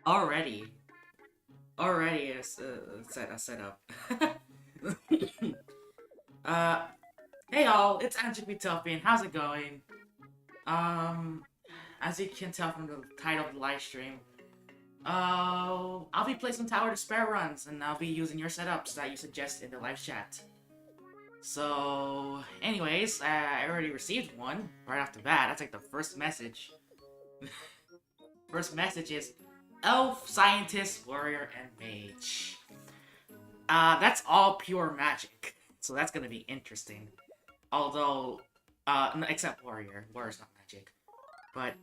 Already. Already a setup. uh, hey all, it's Miitopia. How's it going? Um, as you can tell from the title of the live stream, I'll be playing some Tower Despair runs, and I'll be using your setups that you suggest in the live chat. So, anyways, I already received one right off the bat. That's like the first message. First message is Elf, Scientist, Warrior, and Mage. That's all pure magic. So that's gonna be interesting. Although, except Warrior. Warrior's not magic. But,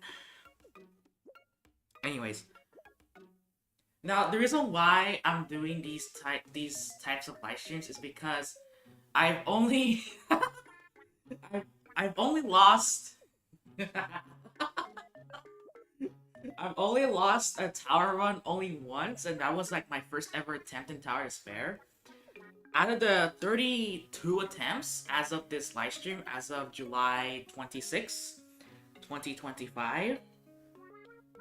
anyways. Now, the reason why I'm doing these types of live streams is because I've only I've only lost I've only lost a tower run only once, and that was like my first ever attempt in Tower Despair. Out of the 32 attempts as of this live stream, as of July 26, 2025,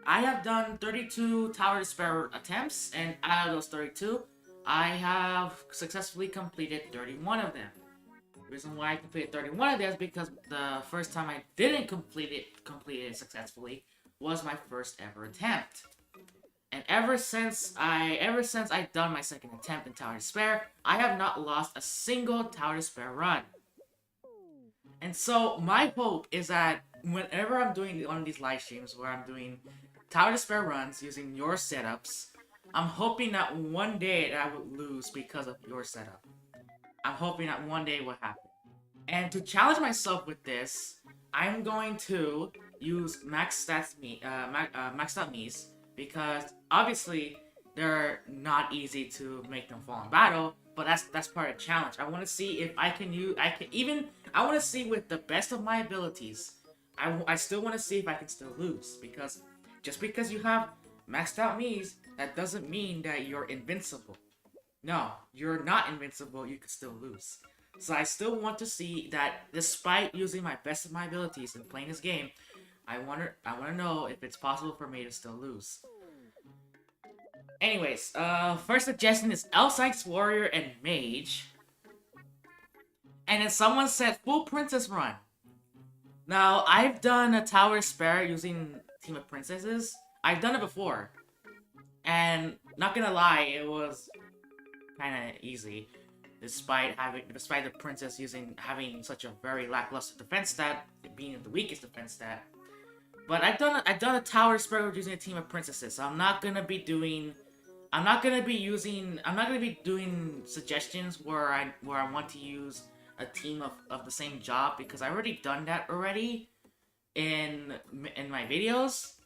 I have done 32 Tower Despair attempts, and out of those 32, I have successfully completed 31 of them. The reason why I completed 31 of them is because the first time I didn't complete it successfully was my first ever attempt. And ever since I've done my second attempt in Tower Despair, I have not lost a single Tower Despair run. And so my hope is that whenever I'm doing one of these live streams where I'm doing Tower Despair runs using your setups, I'm hoping that one day I would lose because of your setup. I'm hoping that one day will happen. And to challenge myself with this, I'm going to use maxed out Miis, because obviously they're not easy to make them fall in battle, but that's part of the challenge. I want to see if I can I want to see with the best of my abilities. I still want to see if I can still lose, because just because you have maxed out Miis, that doesn't mean that you're invincible. No, you're not invincible, you can still lose. So I still want to see that despite using my best of my abilities in playing this game, I want to know if it's possible for me to still lose. Anyways, first suggestion is Elf, Scientist, Warrior, and Mage. And then someone said full Princess run. Now, I've done a Tower Despair using Team of Princesses. I've done it before. And, not gonna lie, it was kinda easy. Despite the princess having such a very lackluster defense stat, being the weakest defense stat. But I've done a Tower Despair using a Team of Princesses, so I'm not gonna be doing suggestions where I want to use a team of the same job, because I already done that already in my videos.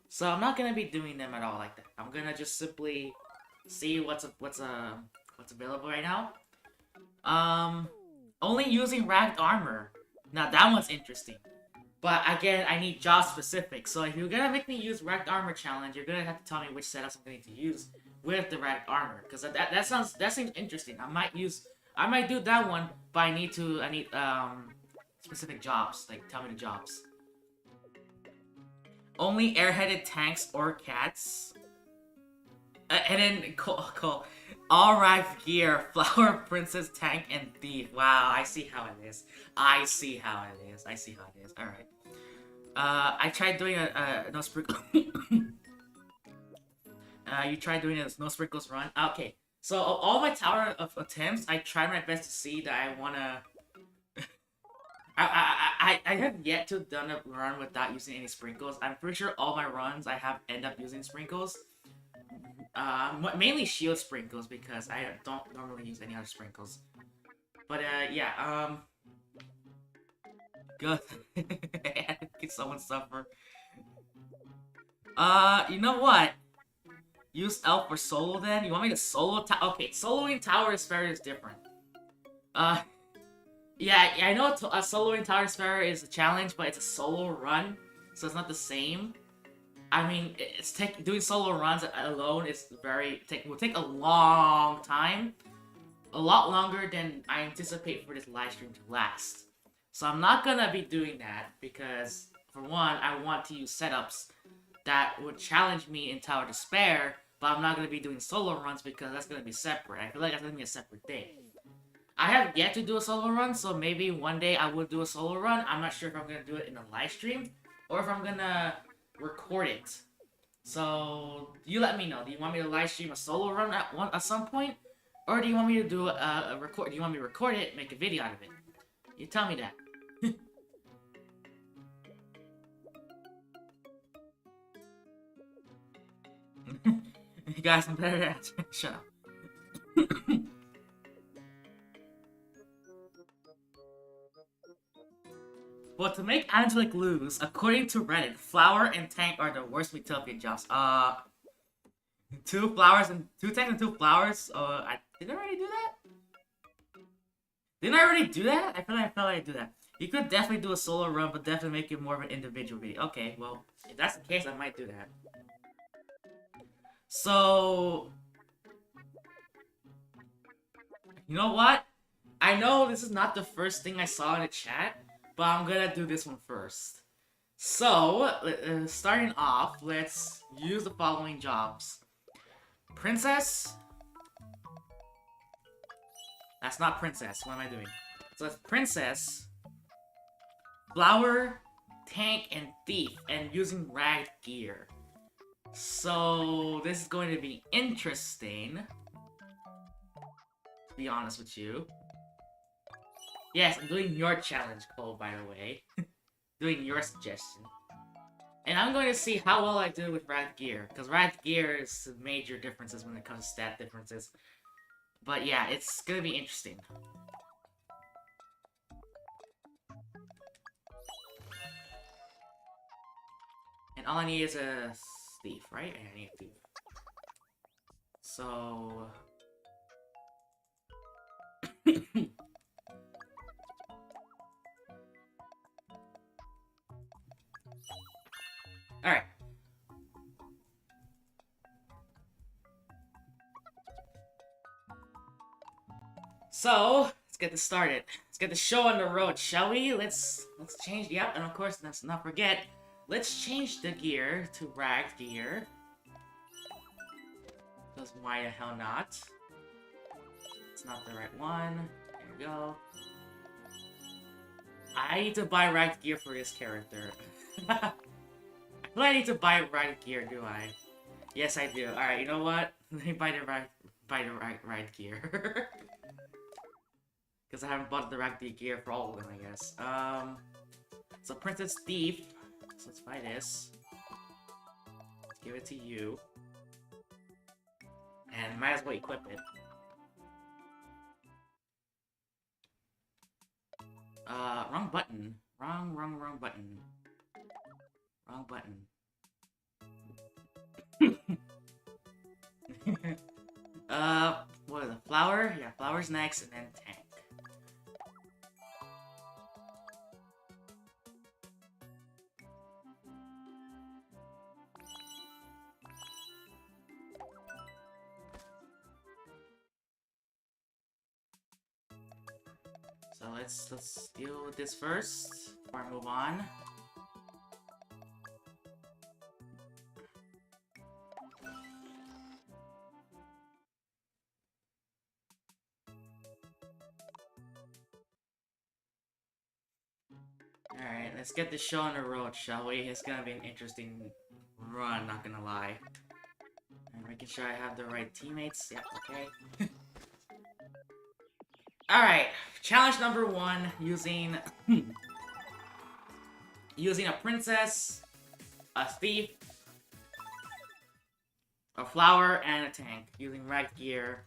So I'm not gonna be doing them at all like that. I'm gonna just simply see what's available right now. Only using ragged armor. Now that one's interesting. But again, I need job specific. So if you're gonna make me use ragged armor challenge, you're gonna have to tell me which setups I'm going to use with the ragged armor, because that seems interesting. I might do that one, but I need specific jobs. Like, tell me the jobs. Only airheaded tanks or cats. And then Cole. Alright, gear, flower, princess, tank, and thief. Wow, I see how it is. Alright. I tried doing a no sprinkle. You tried doing a no sprinkles run. Okay, so all my tower of attempts, I tried my best to see that I wanna. I have yet to done a run without using any sprinkles. I'm pretty sure all my runs I have end up using sprinkles. Mainly shield sprinkles, because I don't normally use any other sprinkles. But yeah, good. Get someone suffer. You know what? Use elf for solo then? You want me to solo okay, soloing Tower Despair is different. Yeah, I know soloing Tower Despair is a challenge, but it's a solo run, so it's not the same. I mean, doing solo runs alone will take a long time, a lot longer than I anticipate for this live stream to last. So I'm not gonna be doing that because, for one, I want to use setups that would challenge me in Tower Despair, but I'm not gonna be doing solo runs because that's gonna be separate. I feel like that's gonna be a separate thing. I have yet to do a solo run, so maybe one day I will do a solo run. I'm not sure if I'm gonna do it in a live stream or if I'm gonna record it. So you let me know. Do you want me to live stream a solo run at some point, or do you want me to do a record? Do you want me to record it, and make a video out of it? You tell me that. You guys, I'm better at it. Shut up. Well, to make Angelic lose, according to Reddit, Flower and Tank are the worst Miitopia jobs. 2 flowers and 2 tanks and 2 flowers. Did I already do that? Didn't I already do that? I feel like I do that. You could definitely do a solo run, but definitely make it more of an individual video. Okay, well, if that's the case, I might do that. So, you know what? I know this is not the first thing I saw in the chat, but I'm gonna do this one first. So, starting off, let's use the following jobs. Princess. That's not princess. What am I doing? So it's princess, flower, tank, and thief, and using ragged gear. So this is going to be interesting, to be honest with you. Yes, I'm doing your challenge, Cole, by the way. Doing your suggestion. And I'm going to see how well I do with ragged gear, because ragged gear is major differences when it comes to stat differences. But yeah, it's gonna be interesting. And all I need is a thief, right? I need a thief. So... Alright. So, let's get this started. Let's get the show on the road, shall we? Let's change, yep, and of course, let's not forget, let's change the gear to ragged gear. Because why the hell not? It's not the right one. There we go. I need to buy ragged gear for this character. I feel I need to buy ragged gear, do I? Yes, I do. Alright, you know what? Let me buy the ragged gear. Because I haven't bought the ragged gear for all of them, I guess. So Princess Thief. So let's buy this. Let's give it to you. And might as well equip it. Wrong button. Wrong button. Wrong button. What is it? Flower? Yeah, flower's next, and then tank. So let's deal with this first before I move on. Alright, let's get this show on the road, shall we? It's gonna be an interesting run, not gonna lie. And making sure I have the right teammates. Yeah, okay. Alright, challenge number 1, using using a princess, a thief, a flower, and a tank, using ragged gear.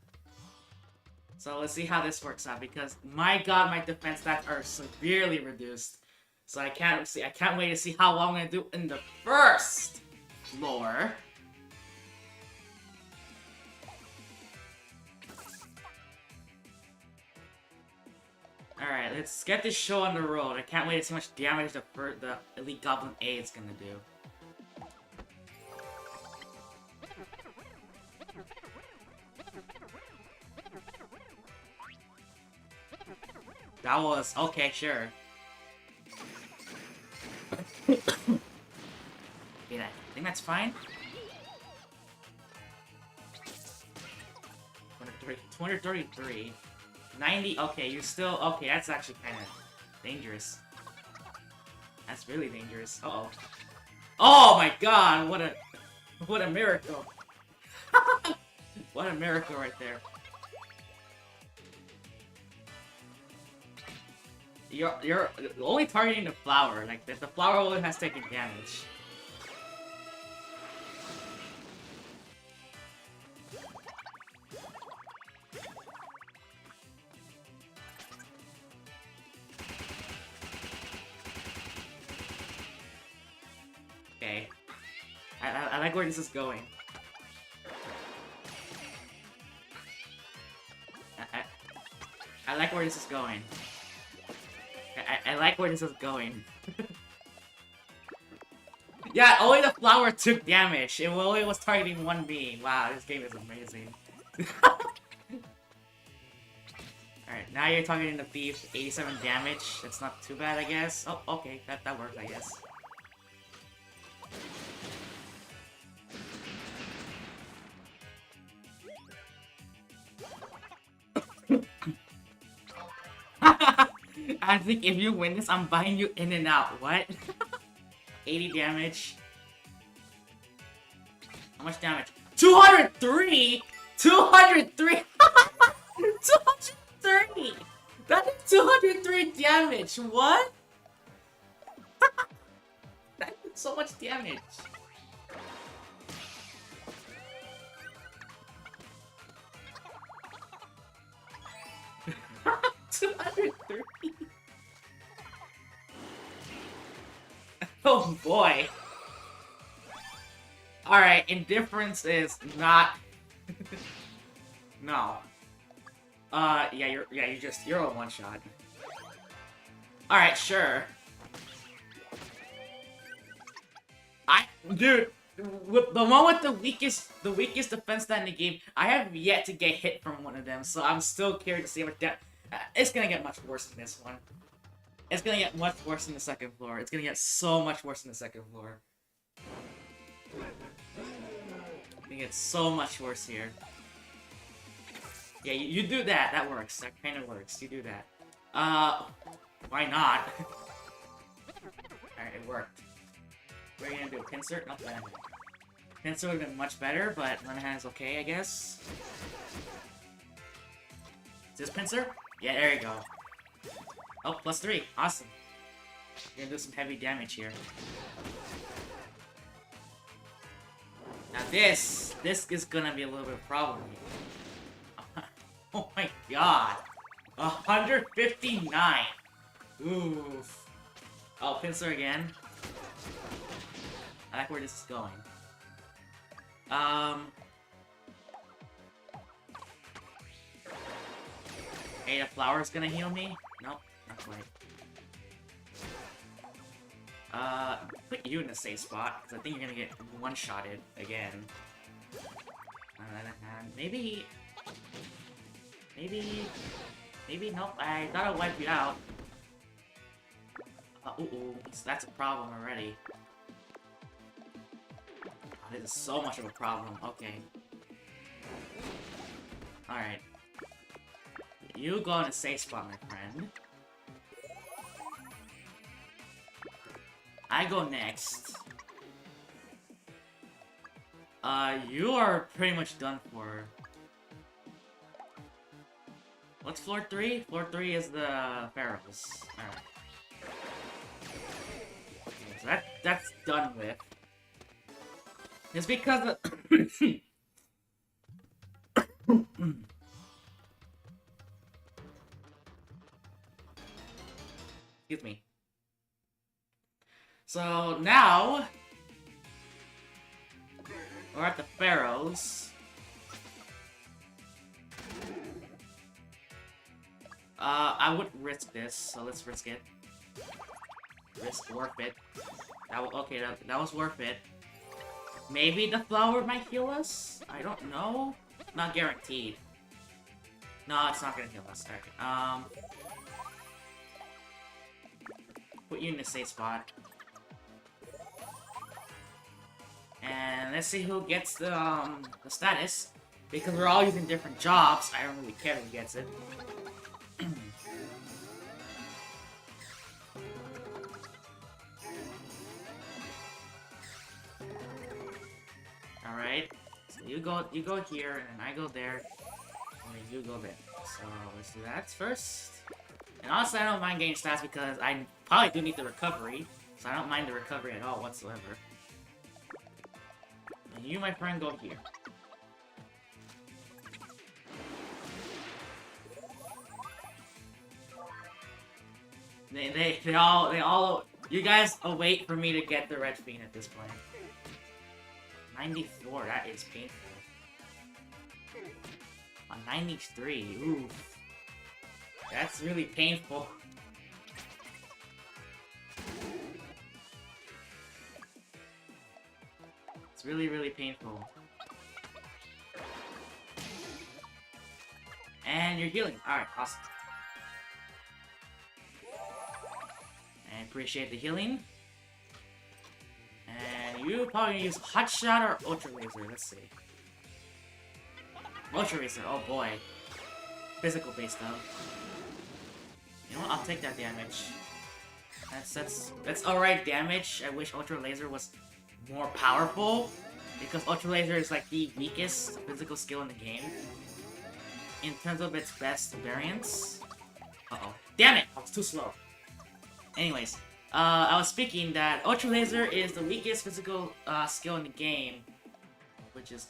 So let's see how this works out, because my god, my defense stats are severely reduced. So I can't wait to see how well I'm gonna do in the first floor. Alright, let's get this show on the road. I can't wait to see how much damage the Elite Goblin A is gonna do. That was... okay, sure. Yeah, I think that's fine. 233. 90. Okay, you're still... Okay, that's actually kind of dangerous. That's really dangerous. Uh-oh. Oh my god, what a... What a miracle. What a miracle right there. You're only targeting the flower. Like, the flower only has taken damage. Okay. I like where this is going. I like where this is going. I like where this is going. Yeah, only the flower took damage. It only was targeting one being. Wow, this game is amazing. Alright, now you're targeting the beef. 87 damage. That's not too bad, I guess. Oh, okay. That works, I guess. I think if you win this, I'm buying you in and out. What? 80 damage. How much damage? 203! 203! 203! That is 203 damage! What? That is so much damage. Oh boy. Alright, indifference is not... No. Yeah, you're a one-shot. Alright, sure. Dude, with the one with the weakest defense stat in the game, I have yet to get hit from one of them, so I'm still curious to see what that... It's gonna get much worse than this one. It's gonna get much worse in the second floor. It's gonna get so much worse in the second floor. It's gonna get so much worse here. Yeah, you do that. That works. That kind of works. You do that. Why not? Alright, it worked. What are you gonna do? Pincer? Not bad. Pincer would have been much better, but Lemonade is okay, I guess. Is this Pincer? Yeah, there you go. Oh, +3. Awesome. You're gonna do some heavy damage here. Now this is gonna be a little bit of a problem here. Oh my god. 159. Oof. Oh, Pincer again. I like where this is going. Hey, the flower's gonna heal me? Nope, not quite. Put you in a safe spot, because I think you're gonna get one-shotted again. Maybe, nope, I thought I'd wipe you out. Ooh, that's a problem already. Oh, this is so much of a problem, okay. Alright. You go in a safe spot, my friend. I go next. You are pretty much done for. What's floor 3? Floor 3 is the pharaohs. Alright. Okay, so that's done with. It's because the excuse me. So now we're at the pharaohs. I wouldn't risk this, so let's risk it. Worth it. Okay, that was worth it. Maybe the flower might heal us? I don't know. Not guaranteed. No, it's not gonna heal us. Okay. Put you in the safe spot. And let's see who gets the status. Because we're all using different jobs, I don't really care who gets it. Alright. So you go here, and then I go there, and then you go there. So let's do that first. And honestly, I don't mind getting stats because I probably do need the recovery. So I don't mind the recovery at all whatsoever. And you, my friend, go here. They all, you guys await for me to get the red fiend at this point. 94, that is painful. On 93, oof. That's really painful. It's really, really painful. And you're healing. Alright, awesome. I appreciate the healing. And you probably use Hot Shot or Ultra Laser. Let's see. Ultra Laser, oh boy. Physical base though. You know what? I'll take that damage. That's alright damage. I wish Ultra Laser was more powerful. Because Ultra Laser is like the weakest physical skill in the game. In terms of its best variance. Uh-oh. Damn it! I was too slow. Anyways, I was speaking that Ultra Laser is the weakest physical skill in the game, which is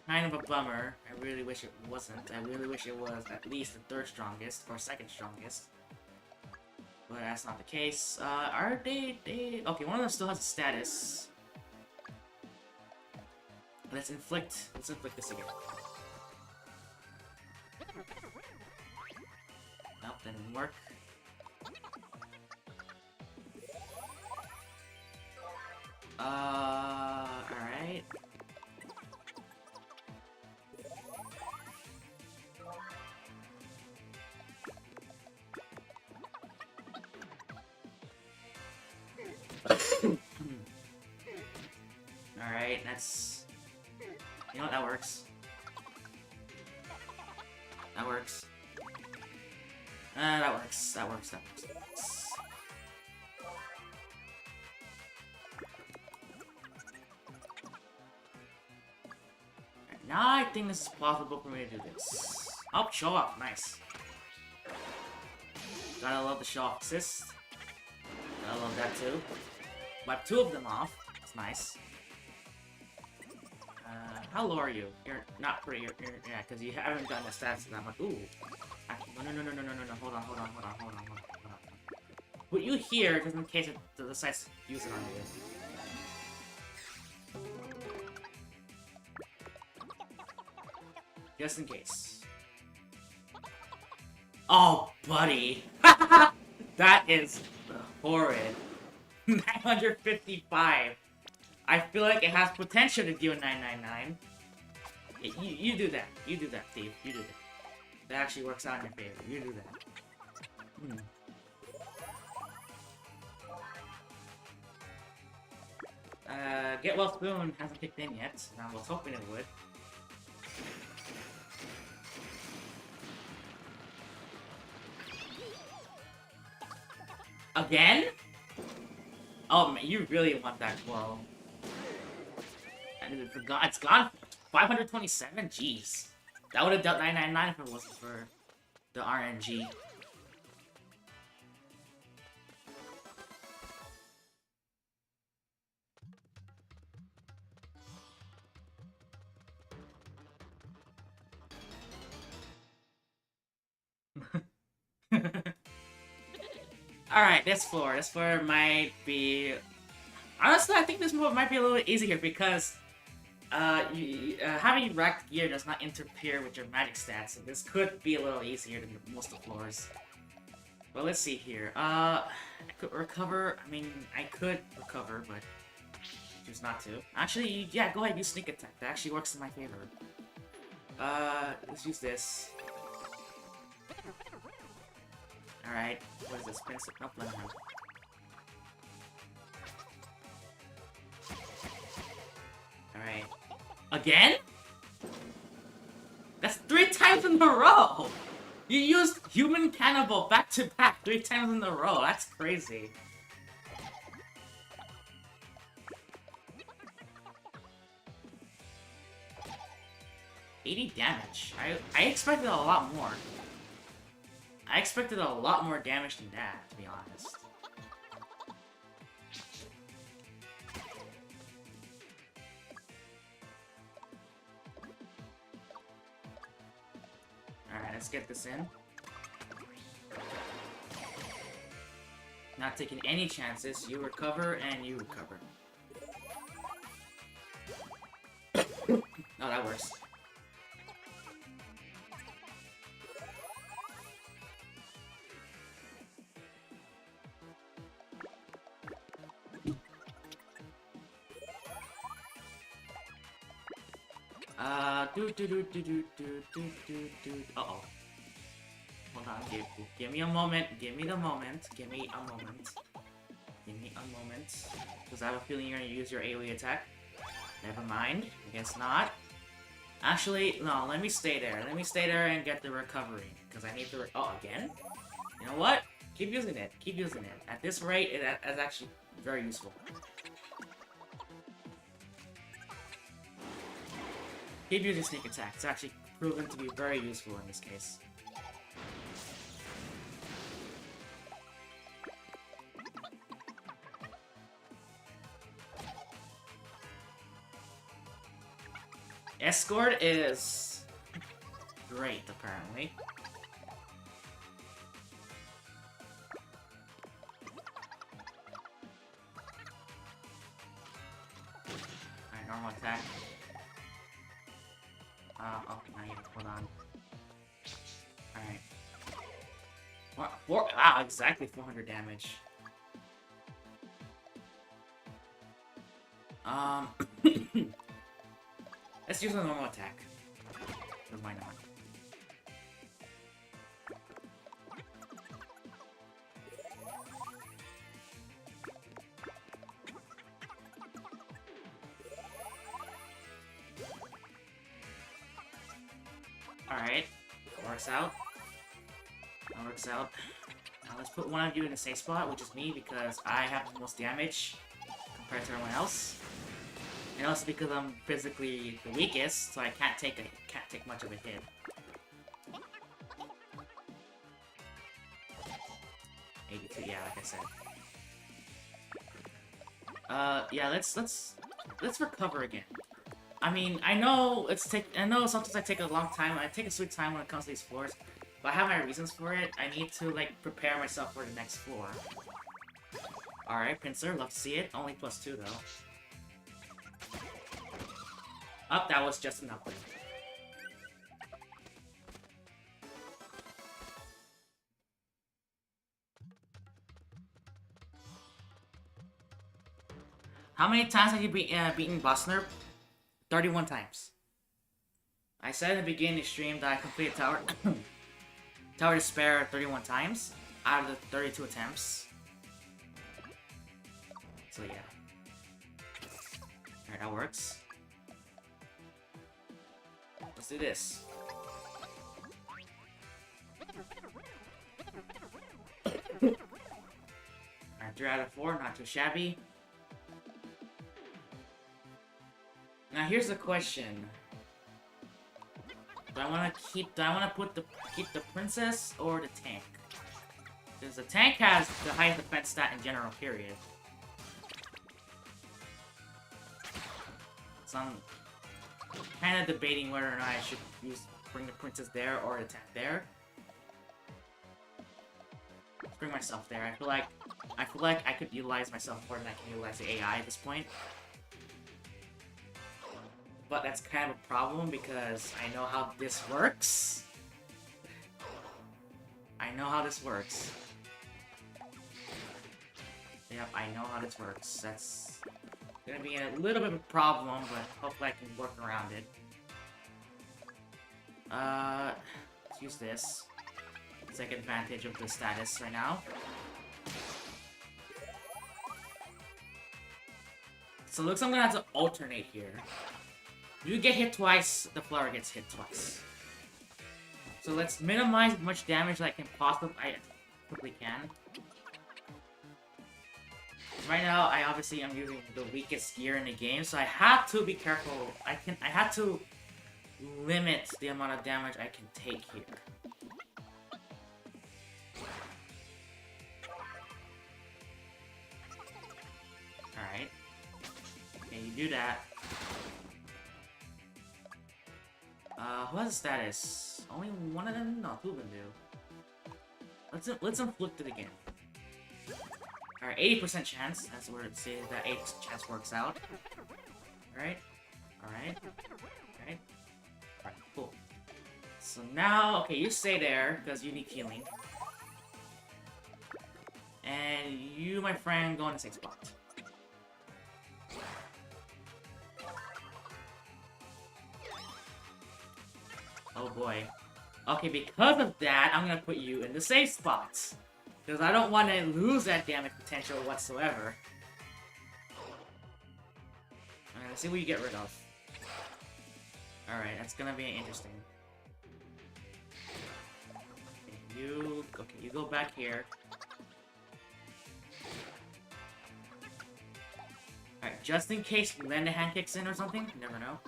kind of a bummer. I really wish it wasn't. I really wish it was at least the third strongest or second strongest. But that's not the case. Are they? Okay, one of them still has a status. Let's inflict this again. Nope, that didn't work. Alright. Alright, that's... You know what, that works. That works. That works. That works. Now I think this is possible for me to do this. Oh, show off. Nice. Gotta love the show off assist. Gotta love that too. Wipe two of them off. That's nice. How low are you? You're not pretty. Yeah, because you haven't gotten the stats that much. Ooh. No. Hold on. Put you here just in case it decides to use it on you. Just in case. Oh, buddy. That is horrid. 955. I feel like it has potential to do a 999. You do that. You do that, Steve. You do that. That actually works out in your favor. You do that. Get Well Spoon hasn't kicked in yet, and I was hoping it would. Again? Oh man, you really want that glow. And it's gone 527? Jeez. That would have dealt 999 if it wasn't for the RNG. Alright, this floor might be... Honestly, I think this move might be a little bit easier because having racked gear does not interfere with your magic stats, so this could be a little easier than most of the floors. But let's see here. I could recover. I mean, I could recover, but choose not to. Actually, yeah, go ahead, use sneak attack. That actually works in my favor. Let's use this. Alright, what is this? Pencil? Nope, let me know. Alright. Again? That's 3 times in a row! You used Human Cannibal back to back 3 times in a row. That's crazy. $80 damage. I expected a lot more. I expected a lot more damage than that, to be honest. Alright, let's get this in. Not taking any chances. You recover and you recover. Oh, that works. Uh-oh. Hold on, give me a moment. Give me the moment. Give me a moment. Give me a moment. Because I have a feeling you're gonna use your AoE attack. Never mind. I guess not. Actually, no, let me stay there. Let me stay there and get the recovery. Because I need to oh, again? You know what? Keep using it. Keep using it. At this rate, it's actually very useful. Keep using sneak attack. It's actually proven to be very useful in this case. Escort is great, apparently. Alright, normal attack. Oh, not yet. Hold on. Alright. Wow, exactly 400 damage. Let's use a normal attack. Or why not? Alright. Works out. That works out. Now let's put one of you in a safe spot, which is me, because I have the most damage compared to everyone else. And also because I'm physically the weakest, so I can't take much of a hit. $82, yeah, like I said. Yeah, let's recover again. I mean, I know sometimes I take a long time. I take a sweet time when it comes to these floors, but I have my reasons for it. I need to like prepare myself for the next floor. Alright, Pincer, love to see it. Only +2 though. Oh, that was just enough. How many times have you beaten Bossner? 31 times. I said in the beginning of the stream that I completed Tower Tower Despair 31 times out of the 32 attempts. So yeah. Alright, that works. Let's do this. Alright, 3 out of 4, not too shabby. Now here's the question. Do I want to keep the princess or the tank? Because the tank has the highest defense stat in general, period. So I'm kind of debating whether or not I should bring the princess there or the tank there. Let's bring myself there. I feel like I could utilize myself more than I can utilize the AI at this point. But that's kind of a problem because I know how this works. I know how this works. Yep, I know how this works. That's gonna be a little bit of a problem, but hopefully I can work around it. Let's use this. Take advantage of the status right now. So it looks like I'm gonna have to alternate here. You get hit twice, the flower gets hit twice. So let's minimize as much damage I possibly can. Right now, I obviously am using the weakest gear in the game, so I have to be careful. I have to limit the amount of damage I can take here. Alright. Okay, you do that. Who has a status? Only one of them? No, two of them do. Let's inflict it again. Alright, 80% chance. That's where it says that 80% chance works out. Alright. Alright. Alright. Alright, cool. So now, okay, you stay there, because you need healing. And you, my friend, go in the same spot. Oh boy. Okay, because of that, I'm gonna put you in the safe spots. Because I don't want to lose that damage potential whatsoever. Alright, let's see what you get rid of. Alright, that's gonna be interesting. Okay, you go back here. Alright, just in case Lend-A-Hand kicks in or something, you never know.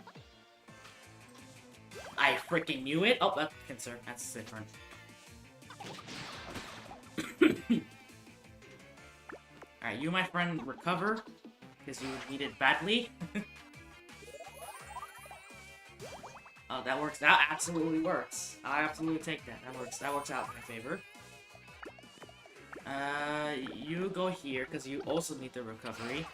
I freaking knew it! Oh, that's concern. That's different. Alright, you, my friend, recover. Because you need it badly. Oh, that works. That absolutely works. I absolutely take that. That works. That works out in my favor. You go here, because you also need the recovery.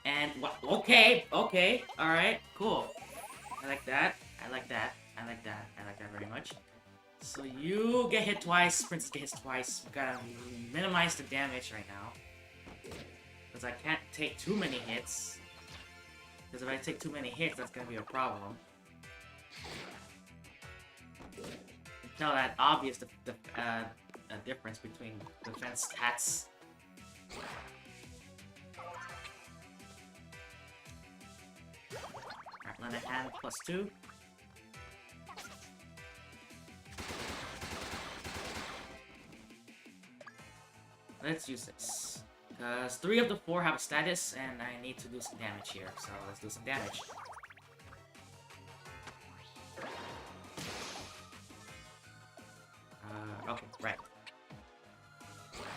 And, what? Okay, okay, alright, cool. I like that, I like that, I like that, I like that very much. So you get hit twice, Princess get hit twice. We gotta minimize the damage right now. Because I can't take too many hits. Because if I take too many hits, that's gonna be a problem. You can tell that obvious difference between defense stats. Lend-A-Hand +2. Let's use this. Because 3 of the 4 have a status, and I need to do some damage here. So let's do some damage. Okay, right.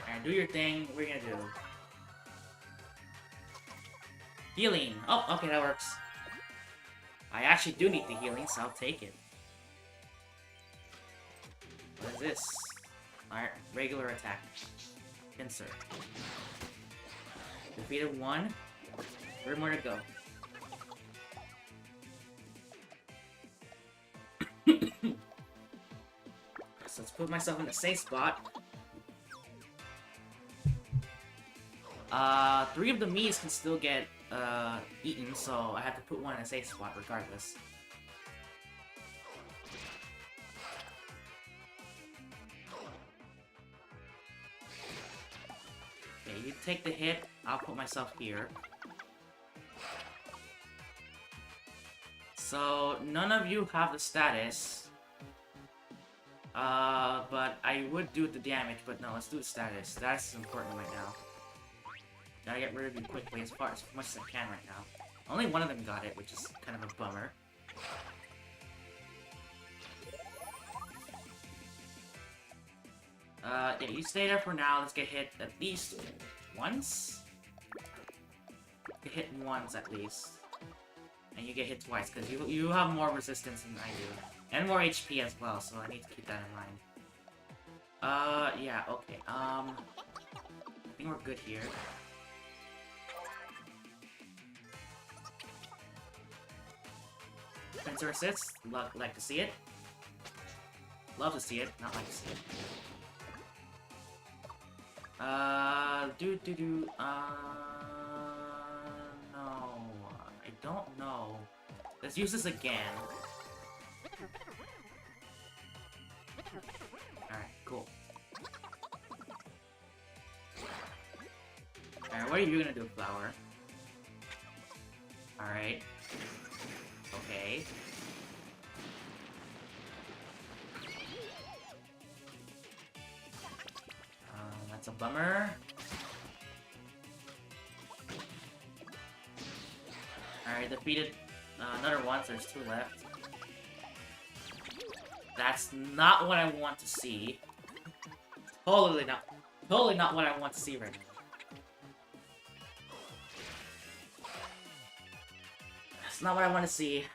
Alright, do your thing. What are you gonna do? Healing! Oh, okay, that works. I actually do need the healing, so I'll take it. What is this? Alright, regular attack. Insert. Defeated 1. 3 more to go. So let's put myself in a safe spot. 3 of the Miis can still get eaten, so I have to put one in a safe spot regardless. Okay, you take the hit, I'll put myself here. So, none of you have the status. But I would do the damage, but no, let's do the status. Status is important right now. Gotta get rid of you quickly as much as I can right now. Only one of them got it, which is kind of a bummer. Yeah, you stay there for now. Let's get hit at least once. Get hit once at least. And you get hit twice, because you have more resistance than I do. And more HP as well, so I need to keep that in mind. Yeah, okay. I think we're good here. Pincer assists, like to see it. Love to see it, not like to see it. No. I don't know. Let's use this again. Alright, cool. Alright, what are you gonna do, Flower? Alright. Okay. That's a bummer. Alright, defeated another one, so there's 2 left. That's not what I want to see. Totally not what I want to see right now. That's not what I want to see.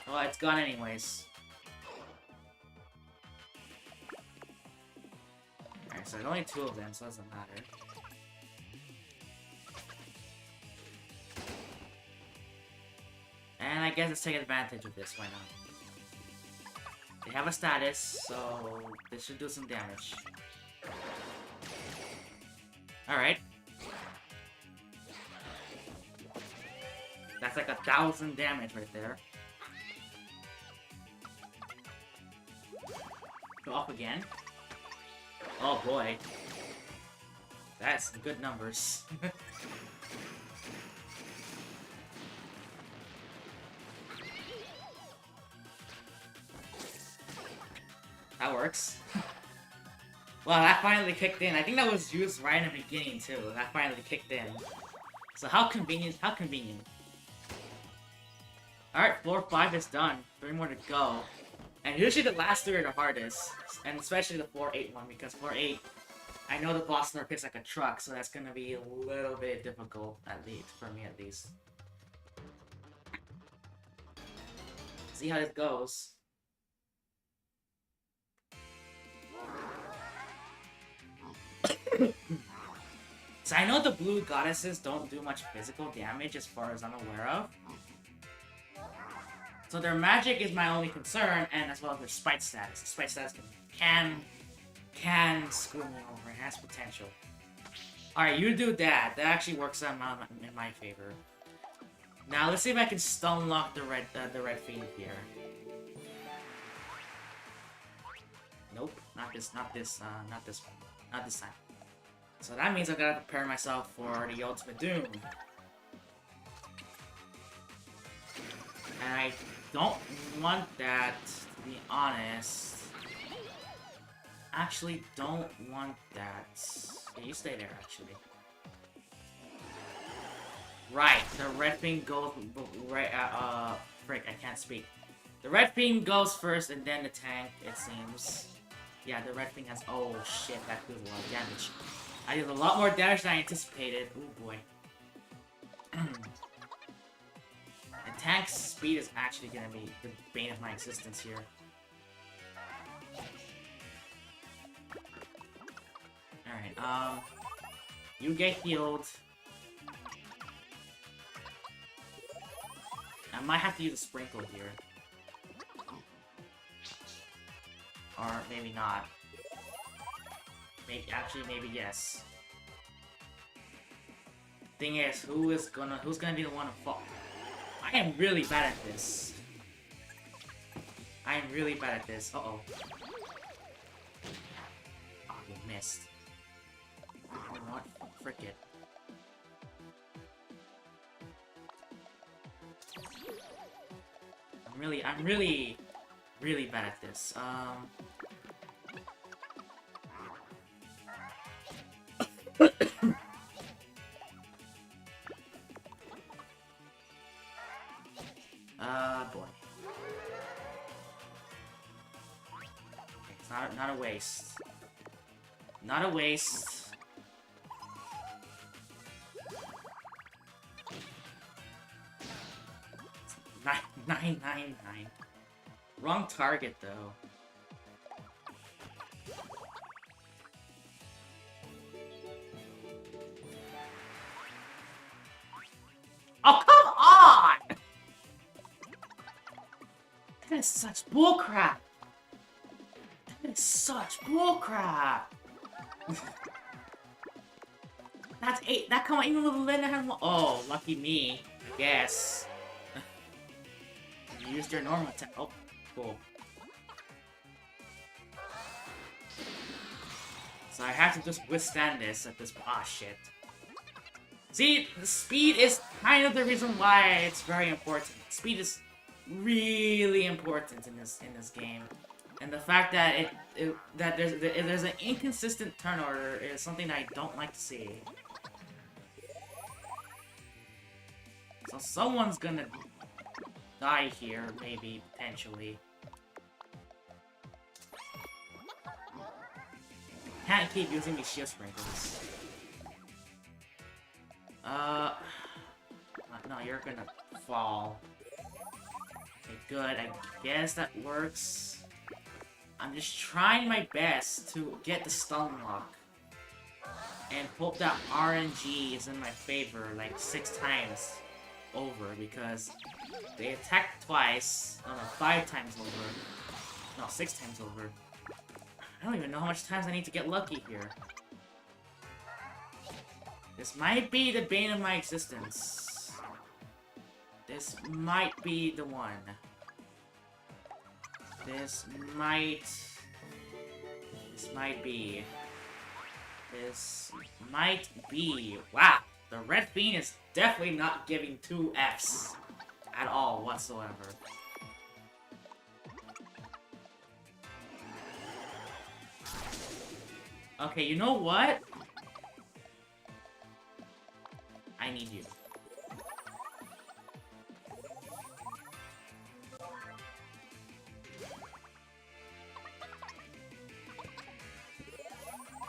Well, it's gone anyways. Alright, so there's only 2 of them, so it doesn't matter. And I guess let's take advantage of this, why not? They have a status, so this should do some damage. Alright. That's like 1,000 damage right there. Go up again. Oh boy. That's some good numbers. That works. Well, that finally kicked in. I think that was used right in the beginning, too. That finally kicked in. So how convenient, how convenient. Alright, floor 5 is done. 3 more to go. And usually the last 3 are the hardest. And especially the floor 8 one, because floor 8, I know the boss never picks like a truck, so that's gonna be a little bit difficult, at least, for me at least. See how this goes. So I know the blue goddesses don't do much physical damage as far as I'm aware of. So their magic is my only concern, and as well as their spite status. The spite status can screw me over. It has potential. Alright, you do that. That actually works out in my favor. Now let's see if I can stun lock the red fiend here. Nope, not this one. Not this time. So that means I gotta prepare myself for the ultimate doom. And I don't want that, to be honest. Actually, don't want that. Yeah, you stay there, actually. Right, the red fiend goes right frick, I can't speak. The red fiend goes first and then the tank, it seems. Yeah, the red fiend has, oh shit, that does a lot of damage. I did a lot more damage than I anticipated. Oh boy. And tank's speed is actually gonna be the bane of my existence here. Alright, you get healed. I might have to use a sprinkle here. Or maybe not. Maybe yes. Thing is, who's gonna be the one to fall? I am really bad at this. I am really bad at this. Uh-oh. Oh, you missed. You know what? Frick it. I'm really bad at this. Boy. It's not a waste. Not a waste. It's 999. Wrong target though. Oh, come on! That is such bullcrap! That is such bullcrap! That's 8. That come on, even with Linda had one. Oh, lucky me, I guess. You used your normal attack. Oh, cool. So I have to just withstand this at this. Ah, shit. See, the speed is kind of the reason why it's very important. Speed is really important in this game, and the fact that there's an inconsistent turn order is something that I don't like to see. So someone's gonna die here, maybe potentially. Can't keep using these shield sprinkles. No, you're gonna fall. Okay, good. I guess that works. I'm just trying my best to get the stun lock. And hope that RNG is in my favor like 6 times over, because they attack twice. No, 5 times over. No, 6 times over. I don't even know how much times I need to get lucky here. This might be the bane of my existence. This might be the one. This might be. This might be. Wow! The red bean is definitely not giving 2 Fs at all whatsoever. Okay, you know what? I need you.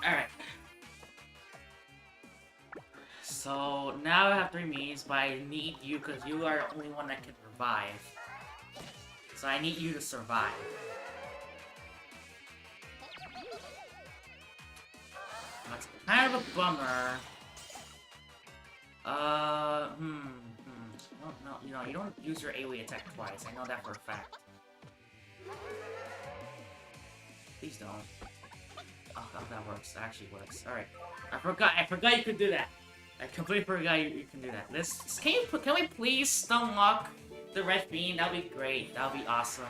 Alright. So, now I have 3 minis, but I need you because you are the only one that can revive. So I need you to survive. That's kind of a bummer. No, you don't use your AoE attack twice. I know that for a fact. Please don't. Oh, that works. That actually works. Alright. I forgot you could do that. I completely forgot you can do that. Can we please stun lock the red bean? That'd be great. That'd be awesome.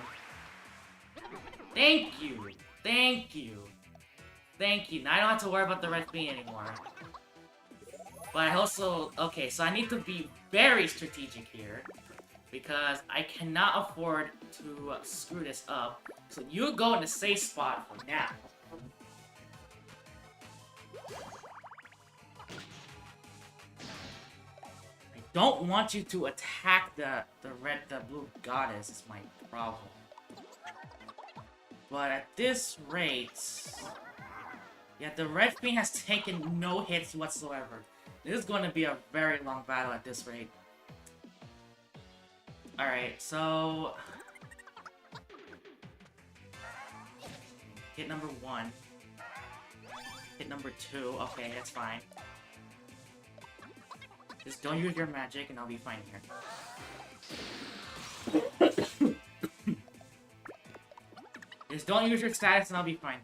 Thank you. Thank you. Thank you. Now I don't have to worry about the red bean anymore. But I also... Okay, so I need to be very strategic here. Because I cannot afford to screw this up. So you go in the safe spot for now. I don't want you to attack the blue goddess is my problem. But at this rate... Yeah, the red bean has taken no hits whatsoever. This is going to be a very long battle at this rate. Alright, so... Hit number 1. Hit number 2. Okay, that's fine. Just don't use your magic and I'll be fine here. Just don't use your status and I'll be fine.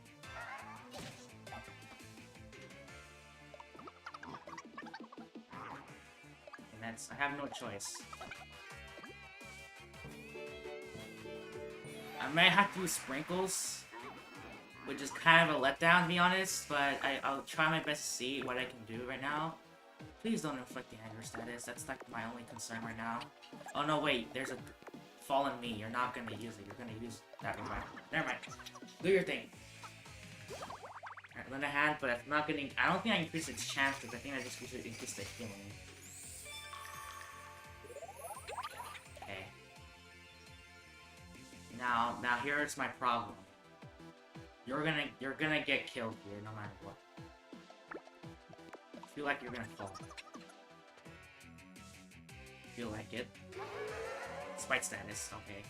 I have no choice. I might have to use sprinkles, which is kind of a letdown to be honest, but I'll try my best to see what I can do right now. Please don't inflict the anger status, that's like my only concern right now. Oh no, wait, there's a fallen me, you're not gonna use it, you're gonna use that revival. Never mind. Do your thing. Alright, lend a hand, but I'm not getting. I don't think I increase its chances, I think I just increase the healing. Now here's my problem. You're gonna get killed here no matter what. I feel like you're gonna fall. Feel like it. Spite status, okay.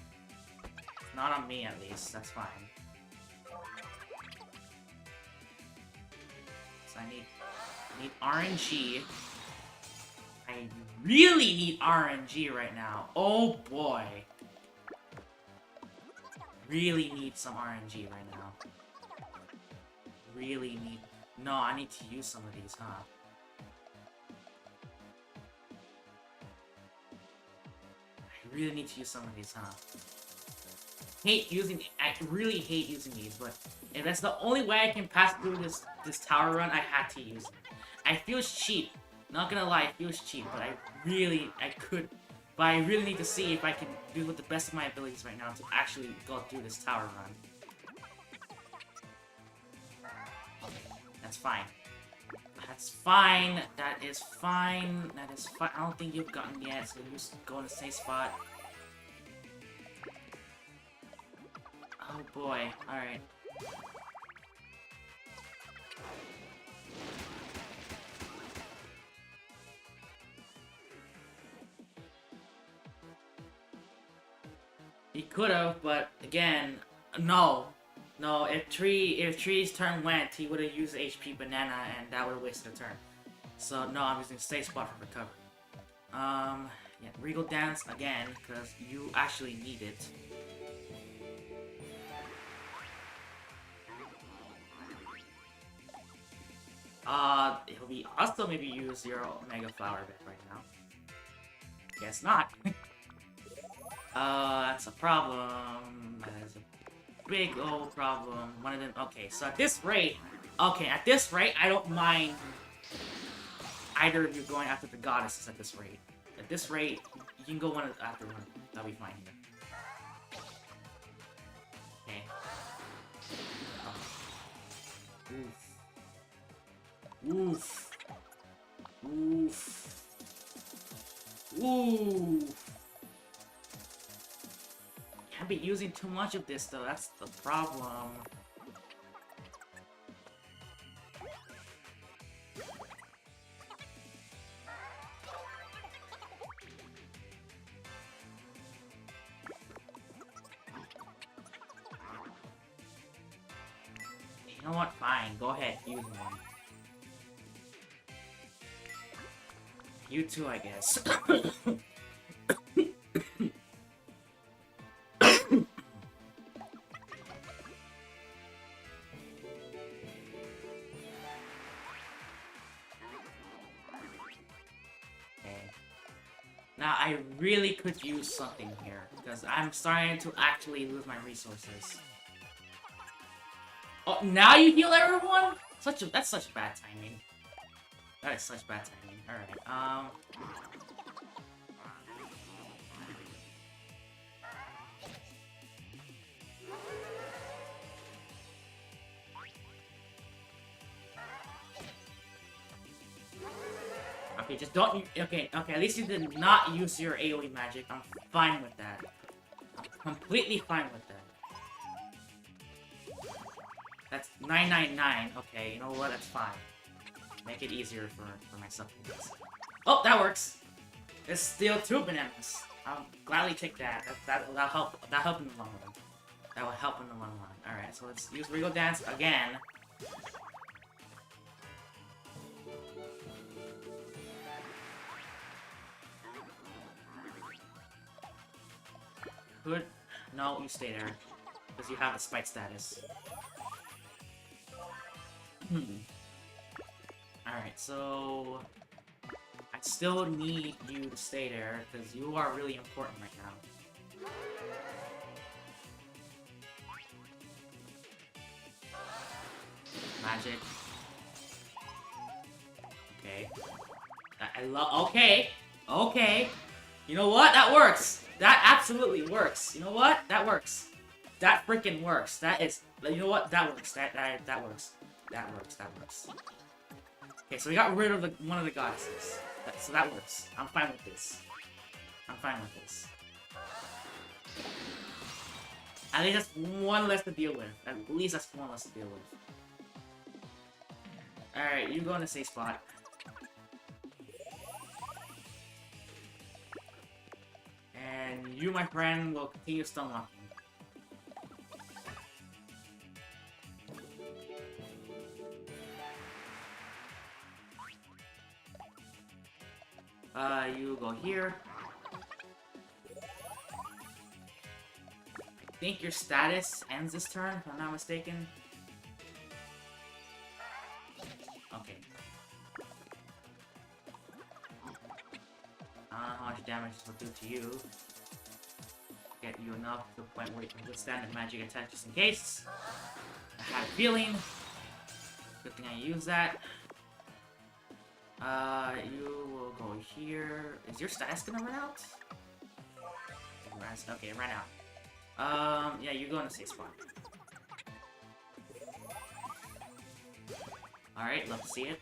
It's not on me at least, that's fine. So I need RNG. I really need RNG right now. Oh boy. Really need some RNG right now. Really need... No, I need to use some of these, huh? I really need to use some of these, huh? I really hate using these, but if that's the only way I can pass through this tower run, I had to use it. I feel it's cheap, Not gonna lie, it feels cheap, but I really need to see if I can do with the best of my abilities right now to actually go through this tower run. That's fine. That's fine. That is fine. That is fine. I don't think you've gotten yet, so you just go in the safe spot. Oh boy. Alright. He could've, but again, no. No, if Tree's turn went, he would've used HP Banana and that would've wasted a turn. So no, I'm using Safe Spot for recovery. Yeah, Regal Dance again, because you actually need it. It'll be awesome if you use your Mega Flower bit right now. Guess not. That's a problem. That is a big old problem. One of them. Okay, so at this rate, I don't mind either of you going after the goddesses at this rate. At this rate, you can go one after one. That'll be fine here. Okay. Oh. Oof. Oof. Oof. Oof. Can't be using too much of this though, that's the problem. You know what? Fine, go ahead, use one. You too, I guess. Now, I really could use something here, because I'm starting to actually lose my resources. Oh, now you heal everyone? That's such bad timing. That is such bad timing. Alright, Okay, just don't. Okay, at least you did not use your AoE magic. I'm fine with that. I'm completely fine with that. That's 999. Okay, you know what? That's fine. Make it easier for myself. Oh, that works. It's still 2 bananas. I'll gladly take that. That'll help. That'll help in the long run. That will help in the long run. All right, so let's use Regal Dance again. Good. No, you stay there. Because you have a spite status. Alright, so... I still need you to stay there, because you are really important right now. Magic. Okay. I love... Okay! Okay! You know what? That works! That absolutely works. You know what? That works. That freaking works. That is... You know what? That works. That works. That works. That works. Okay, so we got rid of one of the goddesses. So that works. I'm fine with this. I'm fine with this. At least that's one less to deal with. At least that's one less to deal with. Alright, you go in the safe spot. And you, my friend, will continue stunlocking. You go here. I think your status ends this turn, if I'm not mistaken. Okay. I don't know how much damage this will do to you. Get you enough to the point where you can withstand the magic attack just in case. I had a feeling. Good thing I used that. You will go here. Is your status gonna run out? Okay, it ran out. Yeah, you go in the safe spot. Alright, love to see it.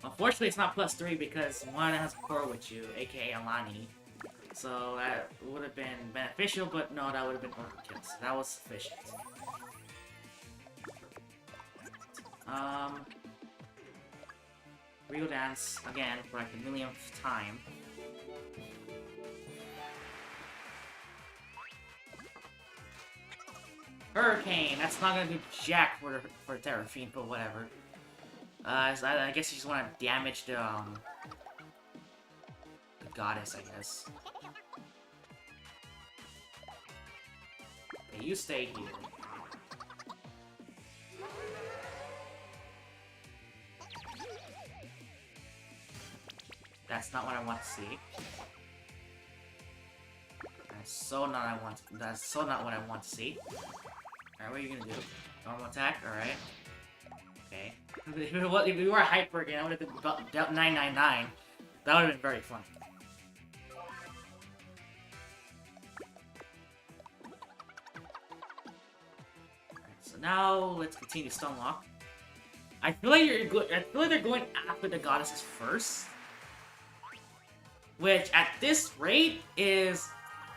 Unfortunately, it's not +3 because one has core with you, aka Alani. So that would have been beneficial, but no, that would have been overkill. So that was sufficient. Real dance again for like the millionth time. Hurricane! That's not gonna do jack for Terrafiend, but whatever. So I guess you just want to damage the goddess, I guess. Okay, you stay here. That's not what I want to see. That's so not what I want to see. Alright, what are you gonna do? Normal attack? Alright. Okay. If we were hyper again, I would have been about 999. That would have been very fun. Alright, so now let's continue Stunlock. I feel like they're going after the goddesses first. Which at this rate is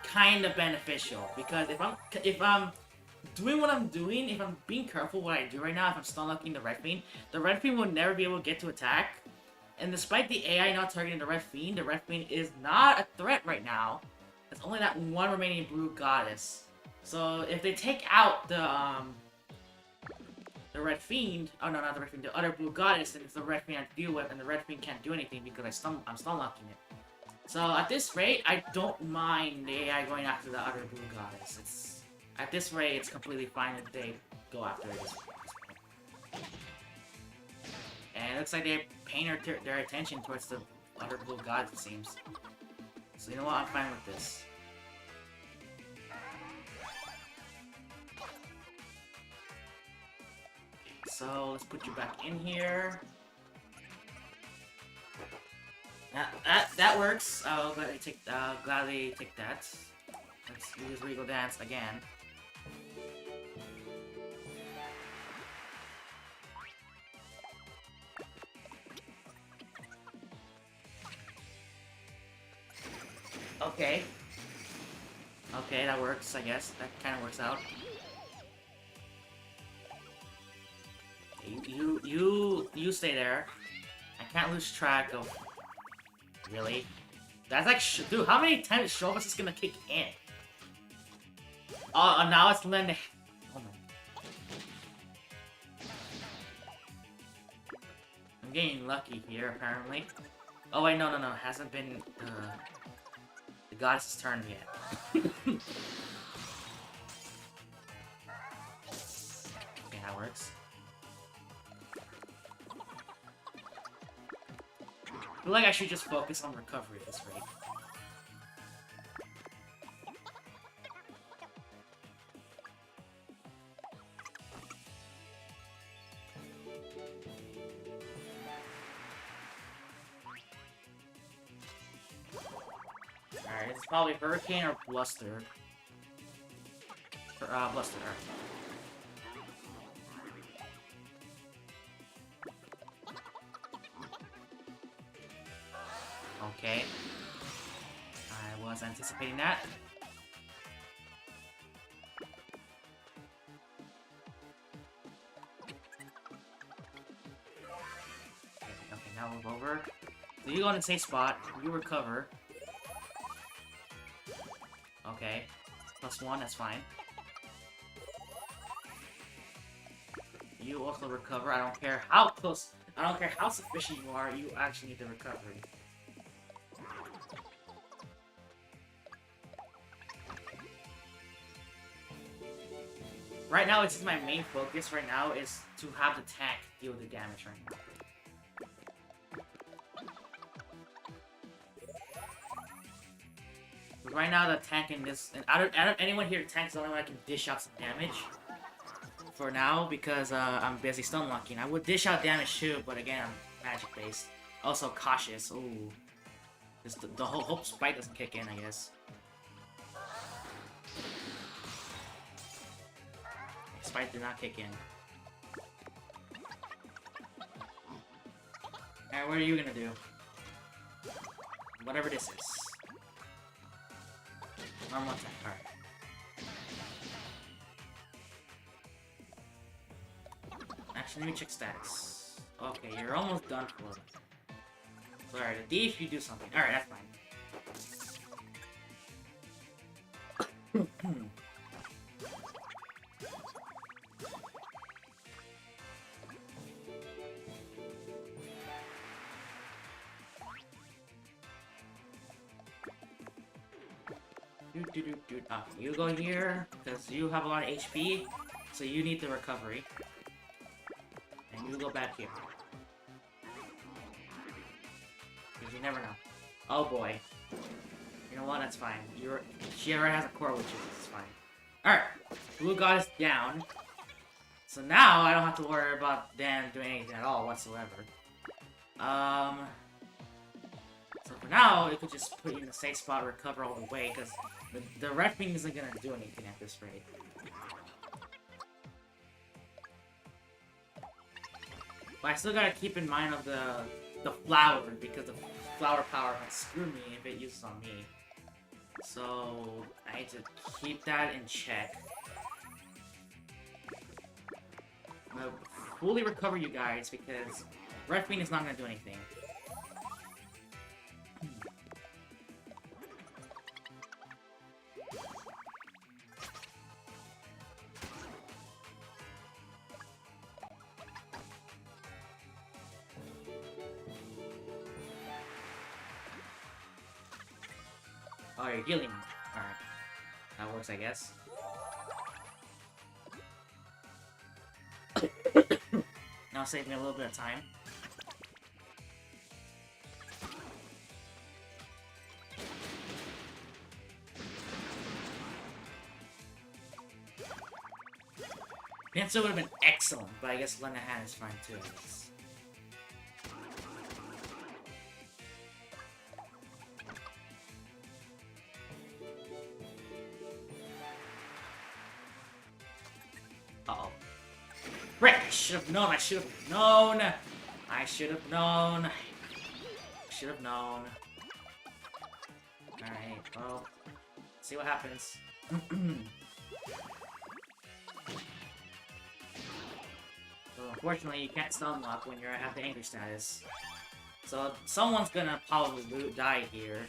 kind of beneficial, because if I'm doing what I'm doing, if I'm being careful what I do right now, if I'm stunlocking the Red Fiend will never be able to get to attack. And despite the AI not targeting the Red Fiend is not a threat right now. It's only that one remaining blue goddess. So if they take out the Red Fiend, oh no, not the Red Fiend, the other blue goddess, then it's the Red Fiend I have to deal with, and the Red Fiend can't do anything because I'm stunlocking it. So at this rate, I don't mind the AI going after the other blue goddess. At this rate, it's completely fine if they go after it. And it looks like they're paying their attention towards the other blue goddess, it seems. So you know what, I'm fine with this. So let's put you back in here. That works. I'll gladly take that. Let's use Regal Dance again. Okay. Okay, that works, I guess. That kind of works out. You stay there. I can't lose track of... Really? That's like... Dude, how many times is Shobas is gonna kick in? Oh, now it's Linda. Oh my... I'm getting lucky here, apparently. Oh wait, no. It hasn't been... the goddess's turn yet. Okay, that works. I feel like I should just focus on recovery at this rate. Alright, it's probably Hurricane or Bluster. Bluster, alright. Okay. I was anticipating that. Okay, now move over. So you go in the safe spot, you recover. Okay. +1, that's fine. You also recover, I don't care how close, I don't care how sufficient you are, you actually need the recovery. Right now, it's my main focus right now is to have the tank deal the damage right now. But right now, the tank in this... And out of anyone here, the tank is the only one I can dish out some damage. For now, because I'm busy stunlocking. I would dish out damage too, but again, I'm magic-based. Also cautious. Ooh. Just the whole hope spike doesn't kick in, I guess. Spike did not kick in. Alright, what are you gonna do? Whatever this is. Normal attack, alright. Actually, let me check status. Okay, you're almost done for. Sorry, the D if you do something. Alright, that's fine. You go here, because you have a lot of HP, so you need the recovery. And you go back here. Because you never know. Oh boy. You know what? That's fine. She already has a core witches. It's fine. Alright. Blue God is down. So now I don't have to worry about them doing anything at all whatsoever. So for now, it could just put you in a safe spot, recover all the way, because the red beam isn't gonna do anything at this rate. But I still gotta keep in mind of the flower, because the flower power might screw me if it uses on me. So I need to keep that in check. I'm gonna fully recover you guys, because red beam is not gonna do anything. Oh, you're healing me. Alright. That works, I guess. Now save me a little bit of time. Pencil would have been excellent, but I guess Lenahan is fine too, I guess. Uh-oh. Right, I should have known, I should have known! I should have known. I should have known. Alright, well, see what happens. So unfortunately, you can't stun lock when you're at the angry status. So someone's gonna probably die here.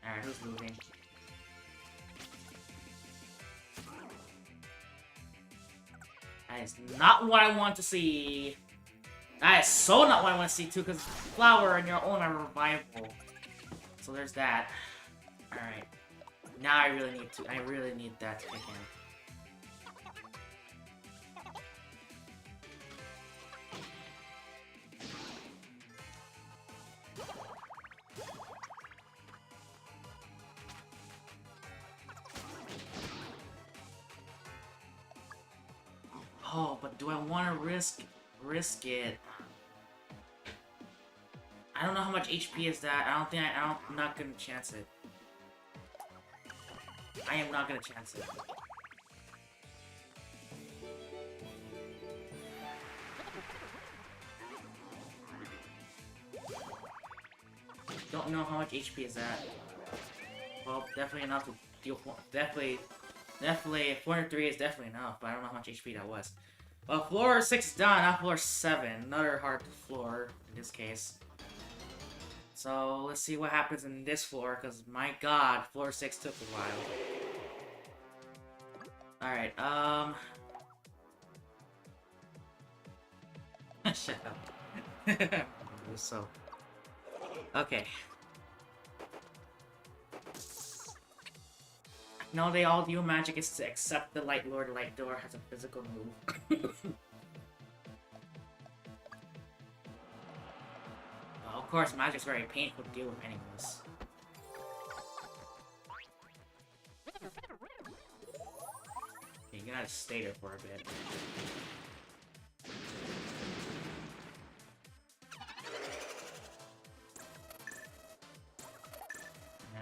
Alright, who's moving? That is not what I want to see. That is so not what I want to see too, because flower and your own are revival. So there's that. Alright. Now I really need that to kick in. Oh, but do I want to risk it? I don't know how much HP is that. I'm not gonna chance it. I am not gonna chance it. Don't know how much HP is that. Well, definitely enough to deal. Definitely 403 is definitely enough, but I don't know how much HP that was. Well, floor 6 is done, now floor 7. Another hard floor, in this case. So, let's see what happens in this floor, because my god, floor 6 took a while. Alright, shut up. So... Okay. No, they all do magic is to accept the Light Lord. The Light Door has a physical move. Well, of course, magic's very painful to deal with anyways. gonna stay there for a bit.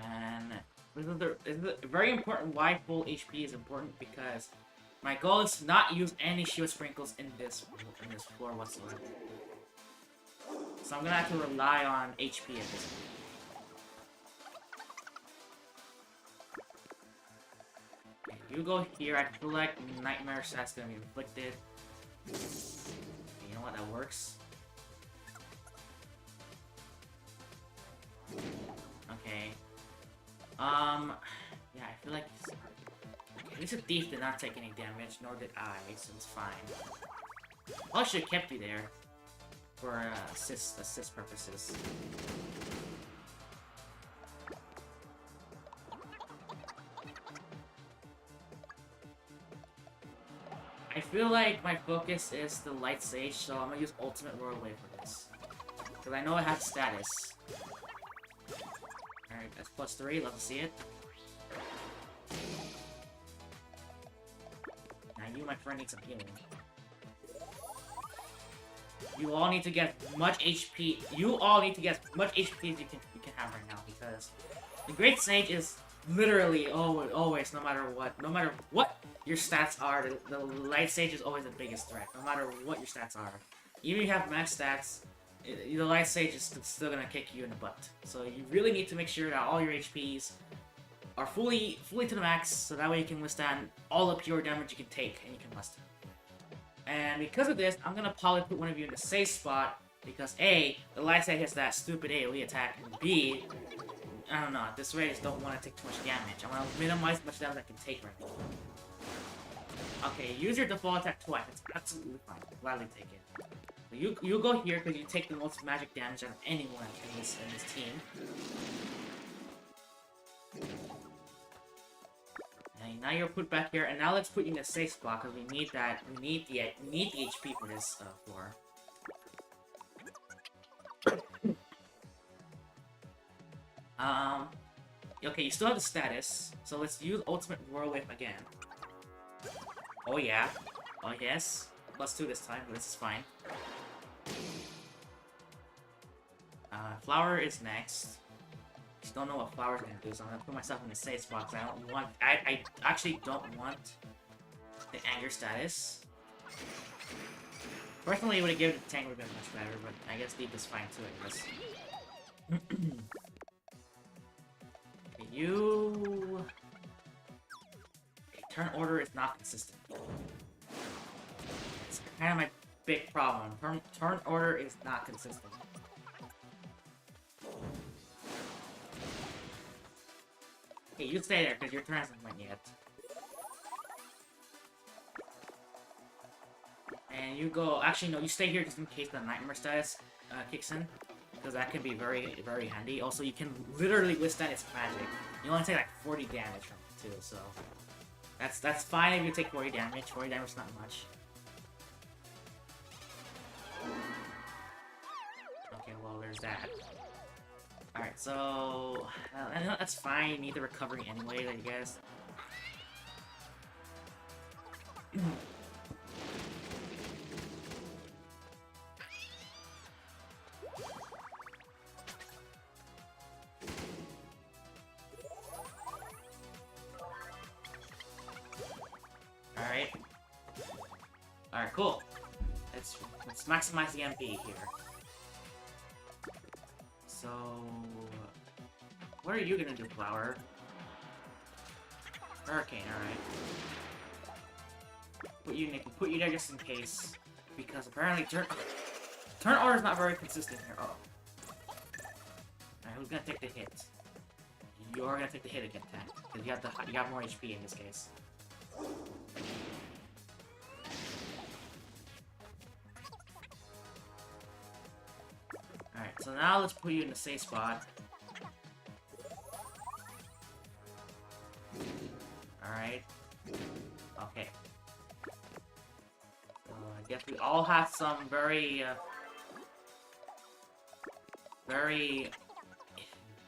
And this is very important why full HP is important, because my goal is to not use any shield sprinkles in this floor whatsoever. So I'm gonna have to rely on HP at this point. Okay, you go here. I feel like Nightmare Stats gonna be inflicted. Okay, you know what? That works. Okay. Yeah, I feel like at least a thief did not take any damage, nor did I, so it's fine. I should have kept you there for assist purposes. I feel like my focus is the Light Sage, so I'm gonna use Ultimate Royal Wave for this. Because I know it has status. Alright, that's +3, love to see it. Now you, my friend, need some healing. You all need to get much HP. You all need to get as much HP as you can have right now, because the Great Sage is literally always, no matter what your stats are, the Light Sage is always the biggest threat, no matter what your stats are. Even if you have max stats, the Light Sage is still gonna kick you in the butt. So you really need to make sure that all your HPs are fully to the max, so that way you can withstand all the pure damage you can take, and you can withstand. And because of this, I'm gonna probably put one of you in the safe spot, because A, the Light Sage has that stupid AoE attack, and B, I don't know, this way I just don't want to take too much damage. I want to minimize as much damage I can take right now. Okay, use your default attack twice. It's absolutely fine. Gladly take it. You go here because you take the most magic damage out of anyone in this team. And now you're put back here, and now let's put you in a safe spot because we need that. We need the HP for this floor. Okay, you still have the status, so let's use Ultimate Royal Wave again. Oh yeah. Oh yes. +2 this time, but this is fine. Flower is next. Just don't know what Flower's gonna do, so I'm gonna put myself in the safe spot, because I actually don't want the anger status. Personally, it would have given the tank would have been much better, but I guess Deep is fine too, I guess. Okay, you... Okay, turn order is not consistent. It's kind of my big problem. Turn order is not consistent. Okay, you stay there, because your turn hasn't went yet. And you go... Actually, no, you stay here just in case the Nightmare status kicks in. Because that can be very, very handy. Also, you can literally withstand its magic. You only take like 40 damage from it, too, so... That's fine if you take 40 damage. 40 damage is not much. Okay, well, there's that. Alright, so... I know that's fine. You need the recovery anyway, I guess. Alright, cool. Let's maximize the MP here. So... What are you gonna do, Flower? Hurricane, alright. Put you there just in case. Because apparently turn order is not very consistent here. Oh. Alright, who's gonna take the hit? You're gonna take the hit again, Tank. Because you have more HP in this case. Alright, so now let's put you in the safe spot. Alright. Okay. So I guess we all have some very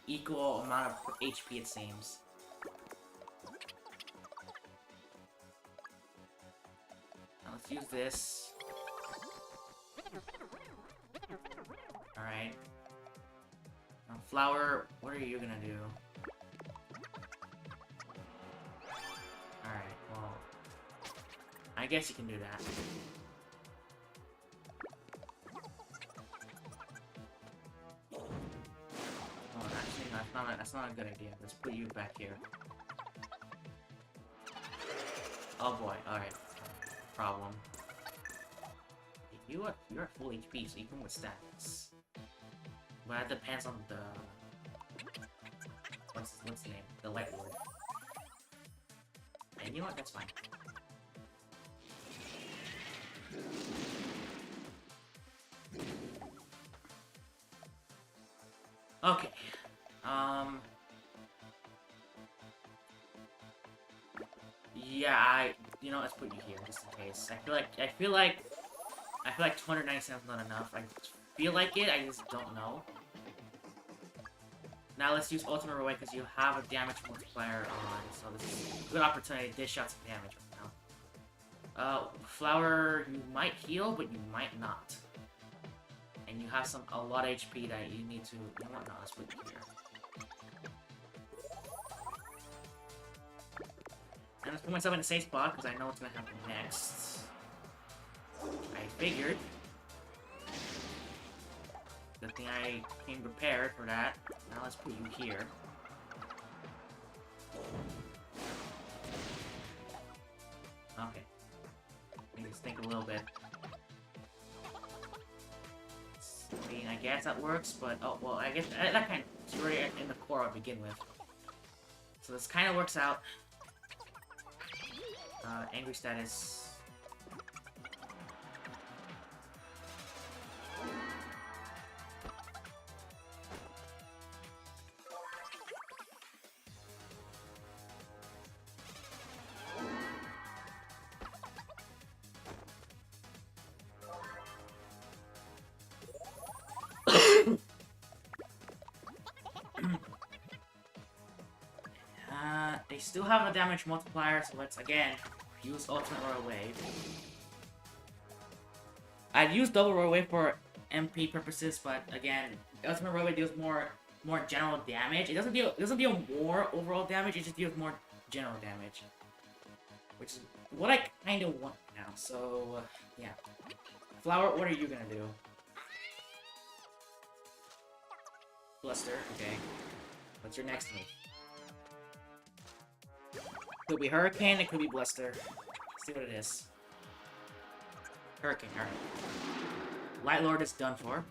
equal amount of HP, it seems. let's use this. Alright. Flower, what are you gonna do? Alright, well... I guess you can do that. Oh, actually, that's not a good idea. Let's put you back here. Oh boy, alright. Problem. You are full HP, so you can withstand this. But that depends on the... What's the name? The Light Lord. And you know what? That's fine. Okay. Yeah, you know, let's put you here just in case. I feel like 297 is not enough. I feel like it, I just don't know. Now let's use Ultimate Away because you have a damage multiplier on, so this is a good opportunity to dish out some damage right now. Flower, you might heal, but you might not. And you have a lot of HP that you need to... You know what? No, let's put you here. And let's put myself in a safe spot because I know what's gonna happen next. I figured. Good thing I came prepared for that. Now let's put you here. Okay. Let me just think a little bit. I mean, I guess that works, but... Oh, well, I guess that kind of... It's already in the core to begin with. So this kind of works out. Angry status... They still have a damage multiplier, so let's again use Ultimate Royal Wave. I'd use Double Royal Wave for MP purposes, but again, Ultimate Royal Wave deals more general damage. It doesn't deal more overall damage. It just deals more general damage, which is what I kind of want now. So yeah, Flower, what are you gonna do? Bluster, okay. What's your next move? Could be Hurricane, it could be Bluster. Let's see what it is. Hurricane, alright. Light Lord is done for.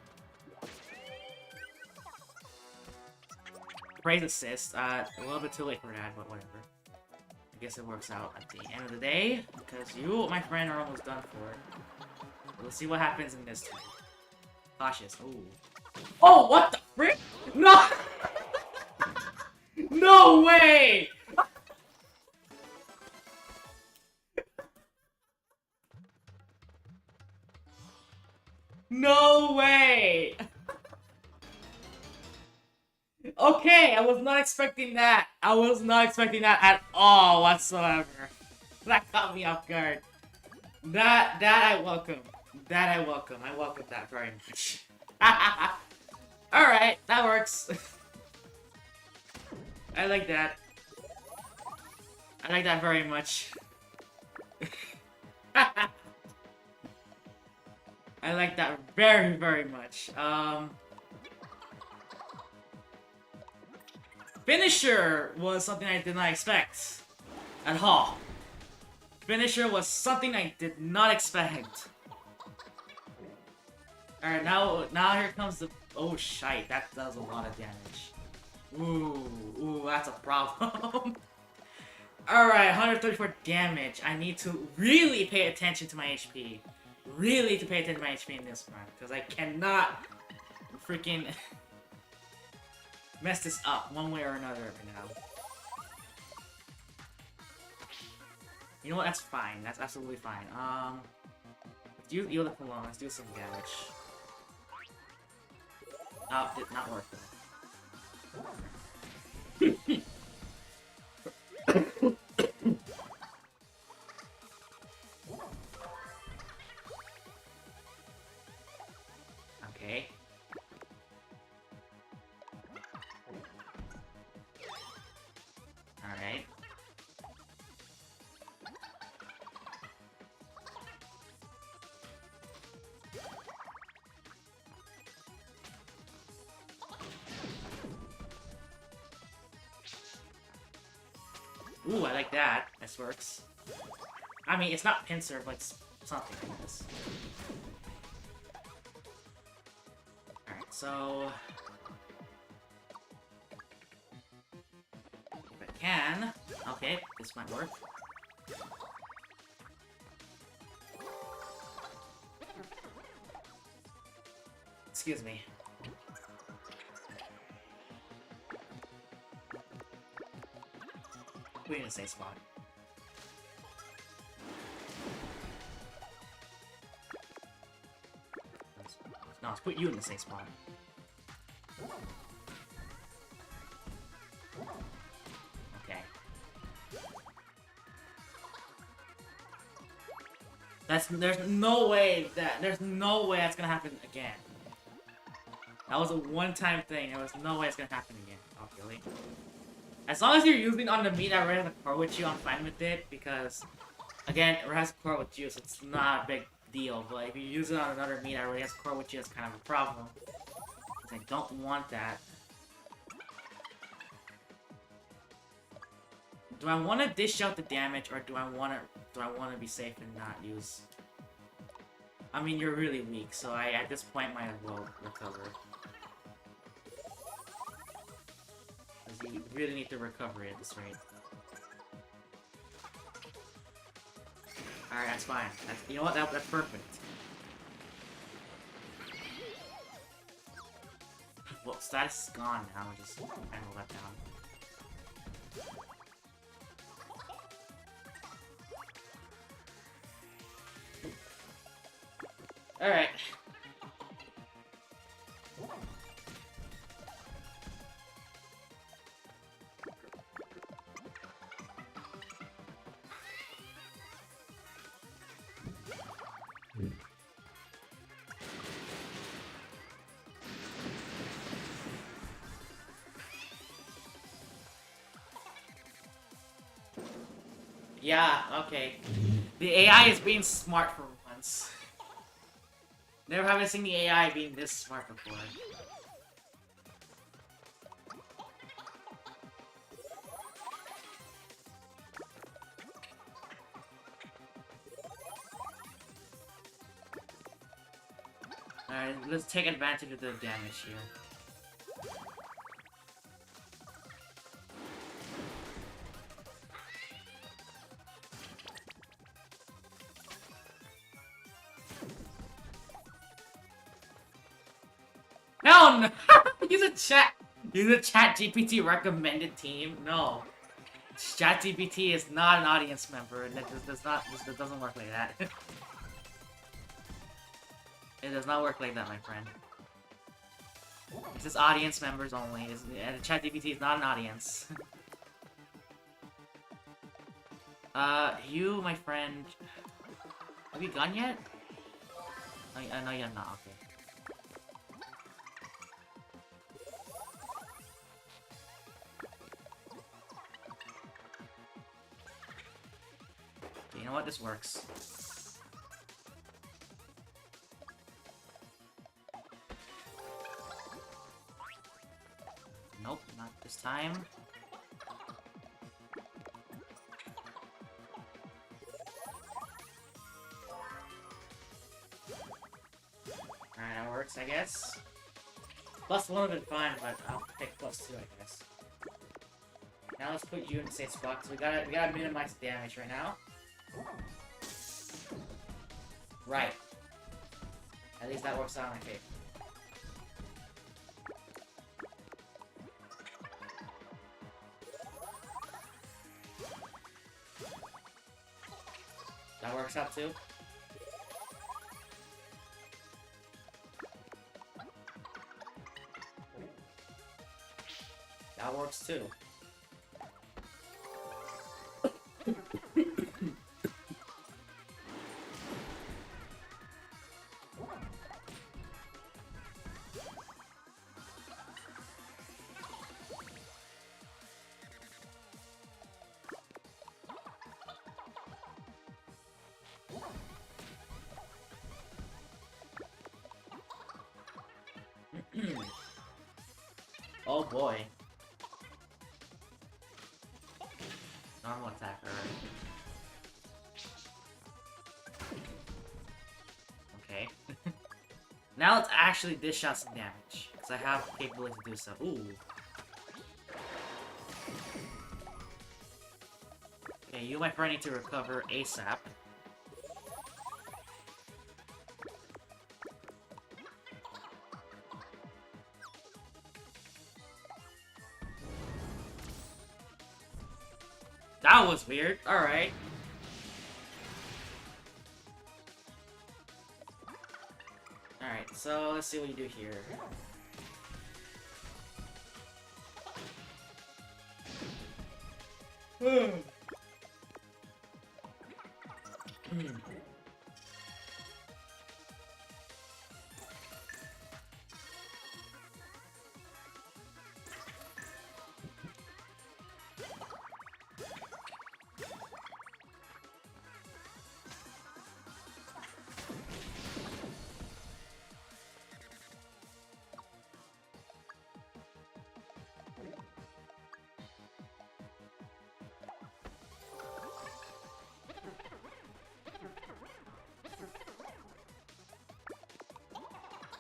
Praise Assist, a little bit too late for that, but whatever. I guess it works out at the end of the day, because you, my friend, are almost done for. We'll see what happens in this time. Cautious, ooh. Oh, what the frick? No! No way! No way! Okay, I was not expecting that. I was not expecting that at all whatsoever. That caught me off guard. That I welcome. That I welcome. I welcome that very much. Alright, that works. I like that. I like that very much. I like that very, very much. Finisher was something I did not expect at all. Finisher was something I did not expect. Alright, now here comes the... Oh, shite. That does a lot of damage. Ooh, that's a problem. Alright, 134 damage. I need to really pay attention to my HP. Really to pay attention to my HP in this run, because I cannot freaking mess this up one way or another right now. You know what? That's fine. That's absolutely fine. Let's use Eel for long. Let's do some damage. Oh, did not work though. Ooh, I like that. This works. I mean, it's not pincer, but it's something like this. Alright, so... if I can... Okay, this might work. Excuse me. Put you in a safe spot. No, let's put you in the safe spot. Okay. There's no way that's gonna happen again. That was a one-time thing. There was no way it's gonna happen again. Oh, really? As long as you're using on the meat that already has a core with you, I'm fine with it, because, again, it has a core with you, so it's not a big deal. But if you use it on another meat that already has a core with you, it's kind of a problem. I don't want that. Do I want to dish out the damage, or do I want to be safe and not use? I mean, you're really weak, so I at this point might as well recover. Because you really need to recover at this rate. Alright, that's fine. You know what? That's perfect. Well, status is gone now. Just handle that down. Alright. Yeah, okay. The AI is being smart for once. Never haven't seen the AI being this smart before. Alright, let's take advantage of the damage here. No! Use a chat GPT recommended team. No. Chat GPT is not an audience member, and it doesn't work like that. It does not work like that, my friend. This is audience members only. And chat GPT is not an audience. You, my friend... Have you gone yet? I know you're not, okay. You know what? This works. Nope, not this time. Alright, that works, I guess. +1 would have been fine, but I'll pick +2, I guess. Now let's put you in the safe spot, so we gotta minimize the damage right now. Right. At least that works out in my favor. That works out too. That works too. Oh boy. Normal Now let's actually dish out some damage. Because I have the capability to do so. Ooh. Okay, you, my friend, need to recover ASAP. That was weird. Alright. Alright, so let's see what you do here.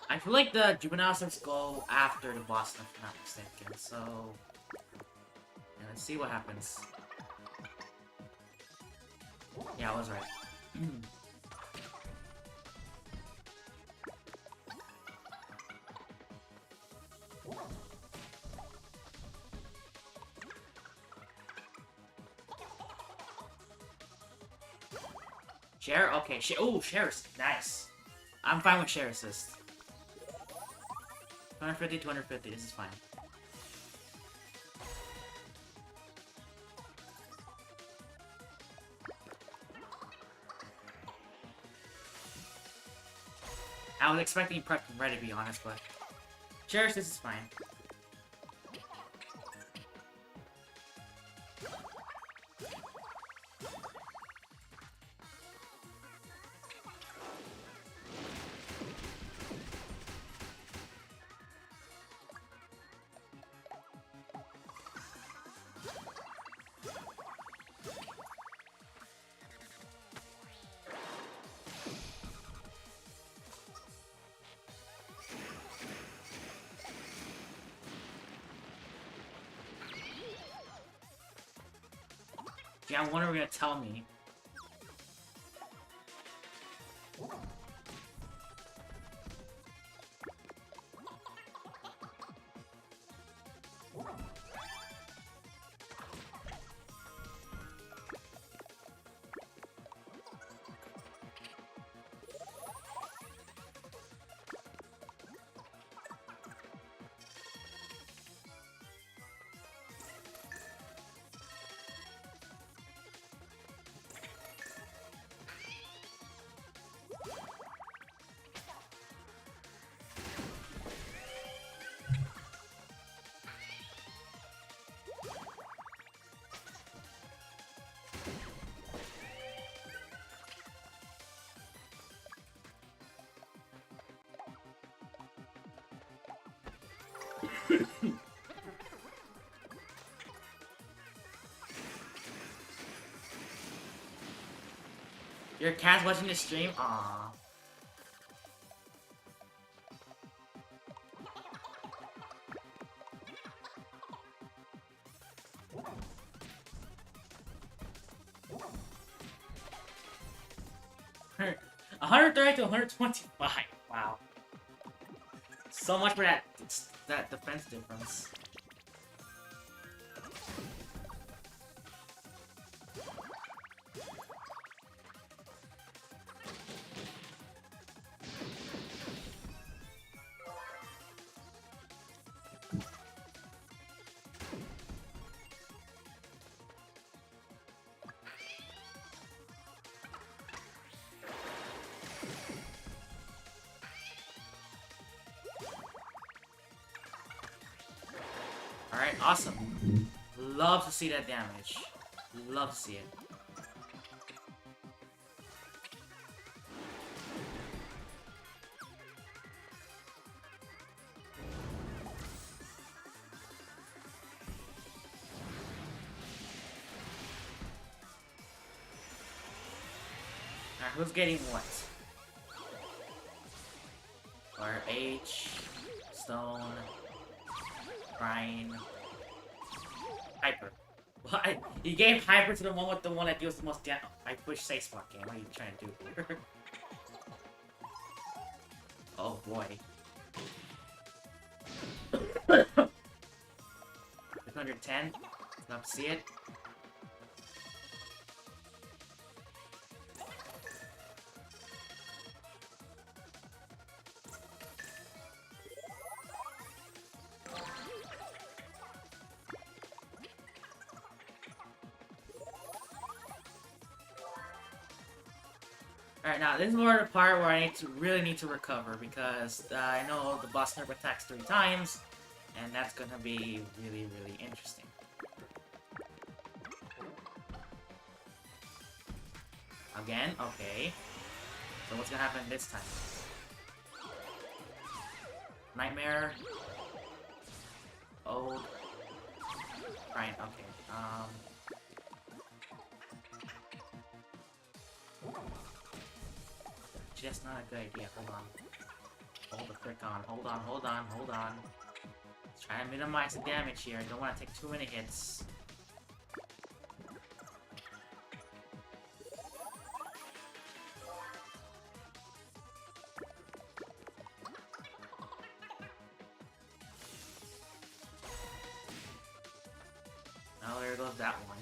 I feel like the juvenile starts go after the boss, if I'm not mistaken, so... Yeah, let's see what happens. Yeah, I was right. Share? Okay, oh, share assist. Nice. I'm fine with share assist. 250, 250, this is fine. I was expecting prep from Red, to be honest, but... Share assist is fine. Yeah, I wonder what you're gonna tell me. Your cat's watching the stream? Aww. Her 130 to 125. Wow. So much for that defense difference. Alright, awesome. Love to see that damage. Love to see it. Alright, who's getting what? Fire H, Stone, Brine, Hyper. What? You gave Hyper to the one that deals the most damage. I push safe spot game. What are you trying to do here? Oh boy. 110. Love to see it. Alright, now this is more the part where I really need to recover because I know the boss never attacks 3 times, and that's gonna be really, really interesting. Again? Okay. So what's gonna happen this time? Nightmare. Ode. Right, okay. Just not a good idea. Hold on. Hold the frick on. Hold on, hold on, hold on. Let's try to minimize the damage here. I don't want to take too many hits. Oh, there goes that one.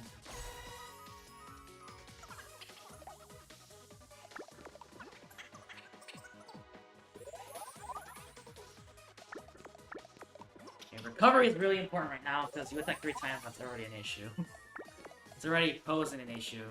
Okay, recovery is really important right now because you attack 3 times, that's already an issue. It's already posing an issue.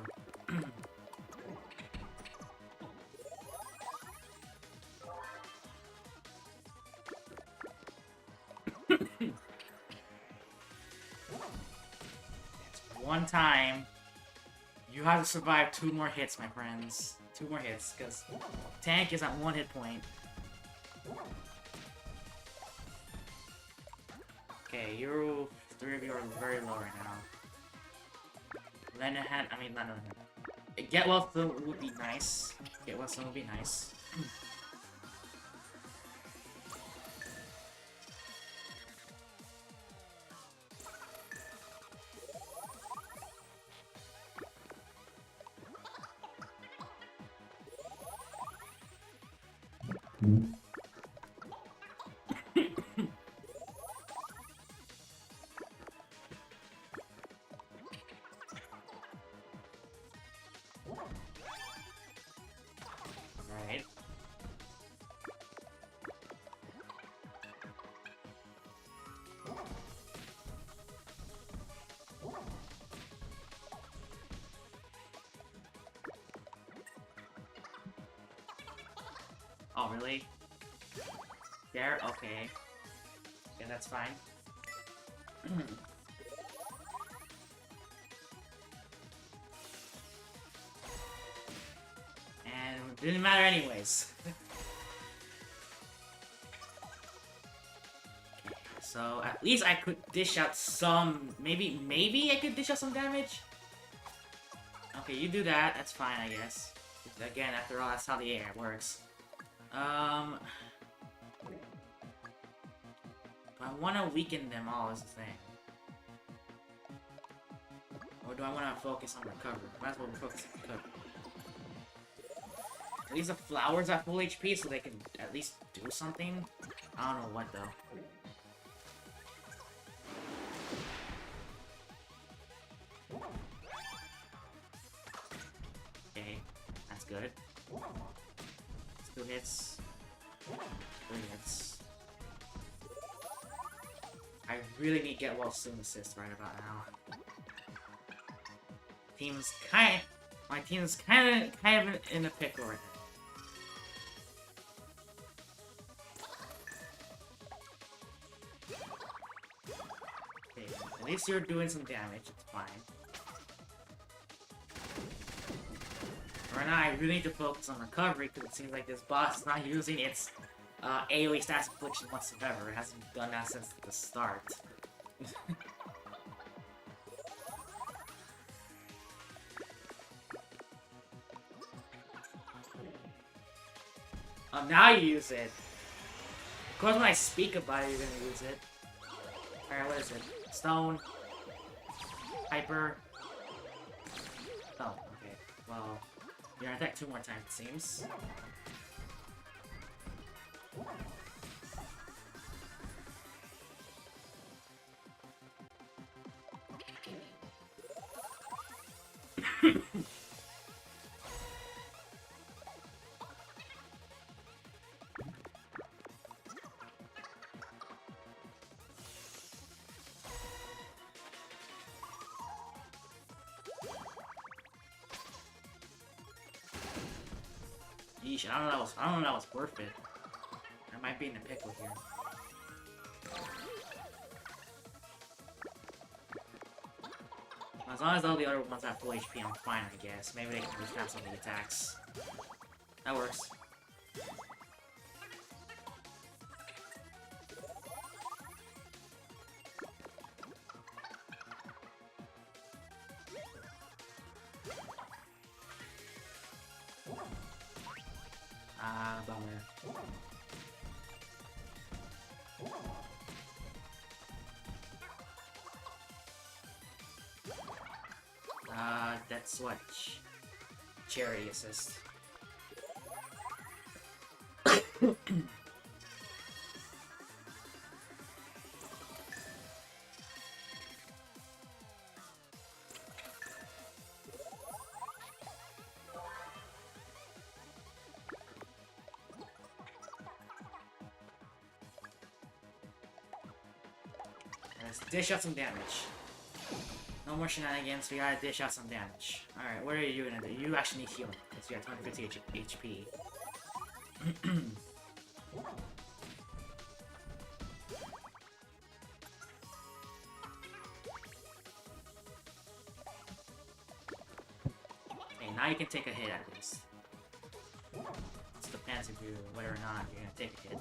One time, you have to survive 2 more hits, my friends. 2 more hits, because tank is at 1 hit point. Okay, you 3 of you are very low right now. Lenahan, I mean, no. Get well soon would be nice. Get well soon would be nice. Right. Oh, really? There? Okay. Yeah, that's fine. And it didn't matter anyways. Okay, so at least I could dish out some... Maybe I could dish out some damage? Okay, you do that. That's fine, I guess. Again, after all, that's how the air works. Do I want to weaken them all is the thing. Or do I want to focus on recovery? Might as well focus on recovery. At least the flowers have full HP so they can at least do something. I don't know what though. Okay, that's good. 2 hits. 3 hits. I really need get well soon assist right about now. My team's kind of in a pickle right now. Okay, at least you're doing some damage. It's fine. Right now, I really need to focus on recovery because it seems like this boss is not using its AoE stats affliction whatsoever. It hasn't done that since the start. Now you use it. course, when I speak about it, you're gonna use it. Alright, what is it? Stone. Hyper. Oh, okay. Well, you're gonna attack 2 more times, it seems. Yeesh, I don't know that was worth it. I might be in a pickle here. As long as all the other ones have full HP, I'm fine, I guess. Maybe they can boost down some of the attacks. That works. Ah, bummer. That's what? Cherry assist. Let's dish out some damage. No more shenanigans, we gotta dish out some damage. Alright, what are you gonna do? You actually need healing, because you have 250 HP. Okay, now you can take a hit at least. It depends if you, whether or not you're gonna take a hit.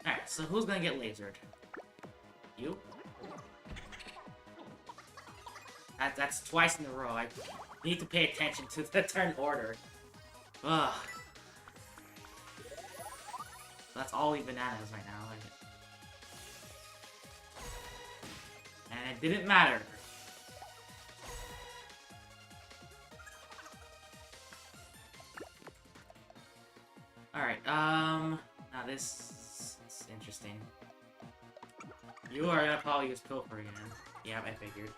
Alright, so who's gonna get lasered? You? That's twice in a row. I need to pay attention to the turn order. Ugh. That's all bananas right now. And it didn't matter. Alright, now this is interesting. You are gonna probably use Pilfer again. Yeah, I figured.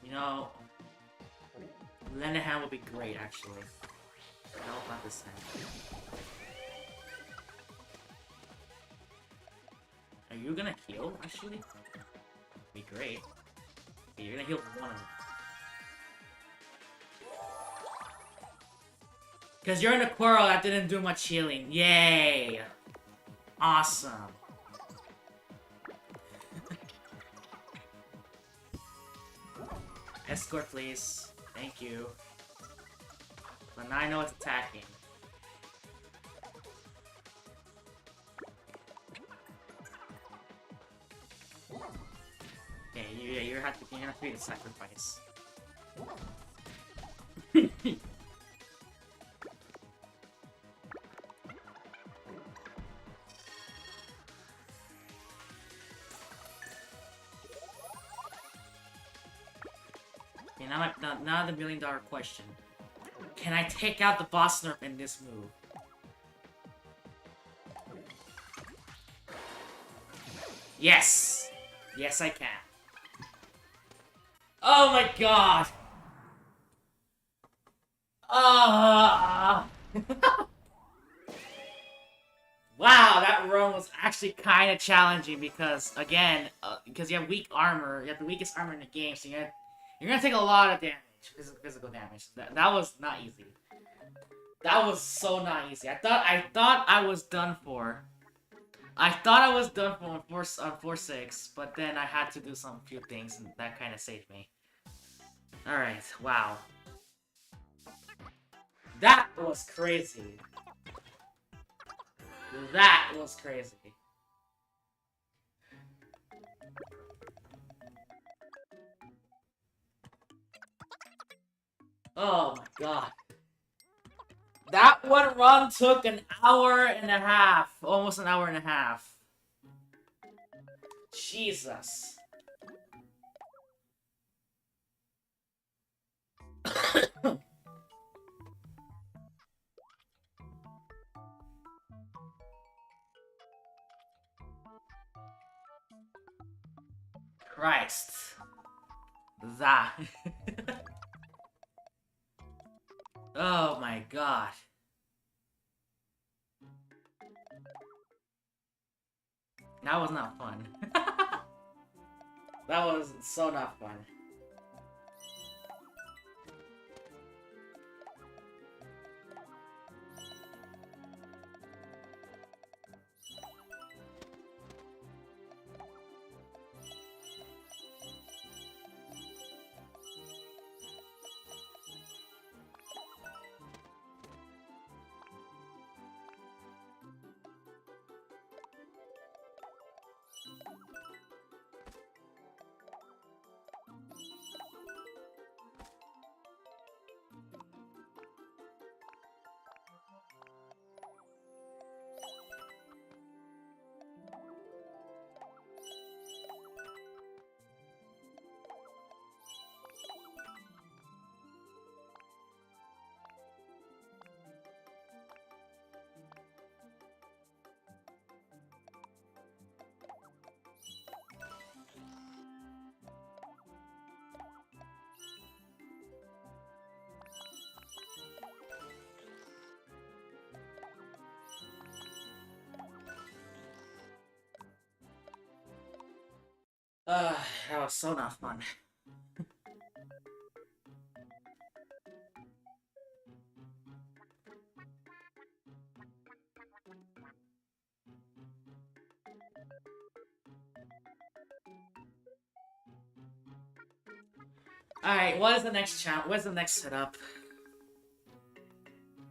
You know, Lenahan would be great, actually. No, not this time. Are you gonna heal, actually? Be great. Okay, you're gonna heal one of them. Because you're in a quarrel that didn't do much healing. Yay! Awesome. Escort, please. Thank you. But now I know it's attacking. Okay, you're gonna have to be the sacrifice. Now the million-dollar question. Can I take out the boss nerf in this move? Yes! Yes, I can. Oh my god! Wow, that run was actually kind of challenging because, again, because you have weak armor, you have the weakest armor in the game, so you're gonna take a lot of damage, physical damage. That was not easy. That was so not easy. I thought I was done for. I thought I was done for on 4-6, but then I had to do some few things, and that kind of saved me. All right, wow. That was crazy. That was crazy. Oh my god. That one run took an hour and a half. Almost an hour and a half. Jesus. Christ. That. Oh my god. That was not fun. That was so not fun. That was so not fun. Alright, what is the next What's the next setup?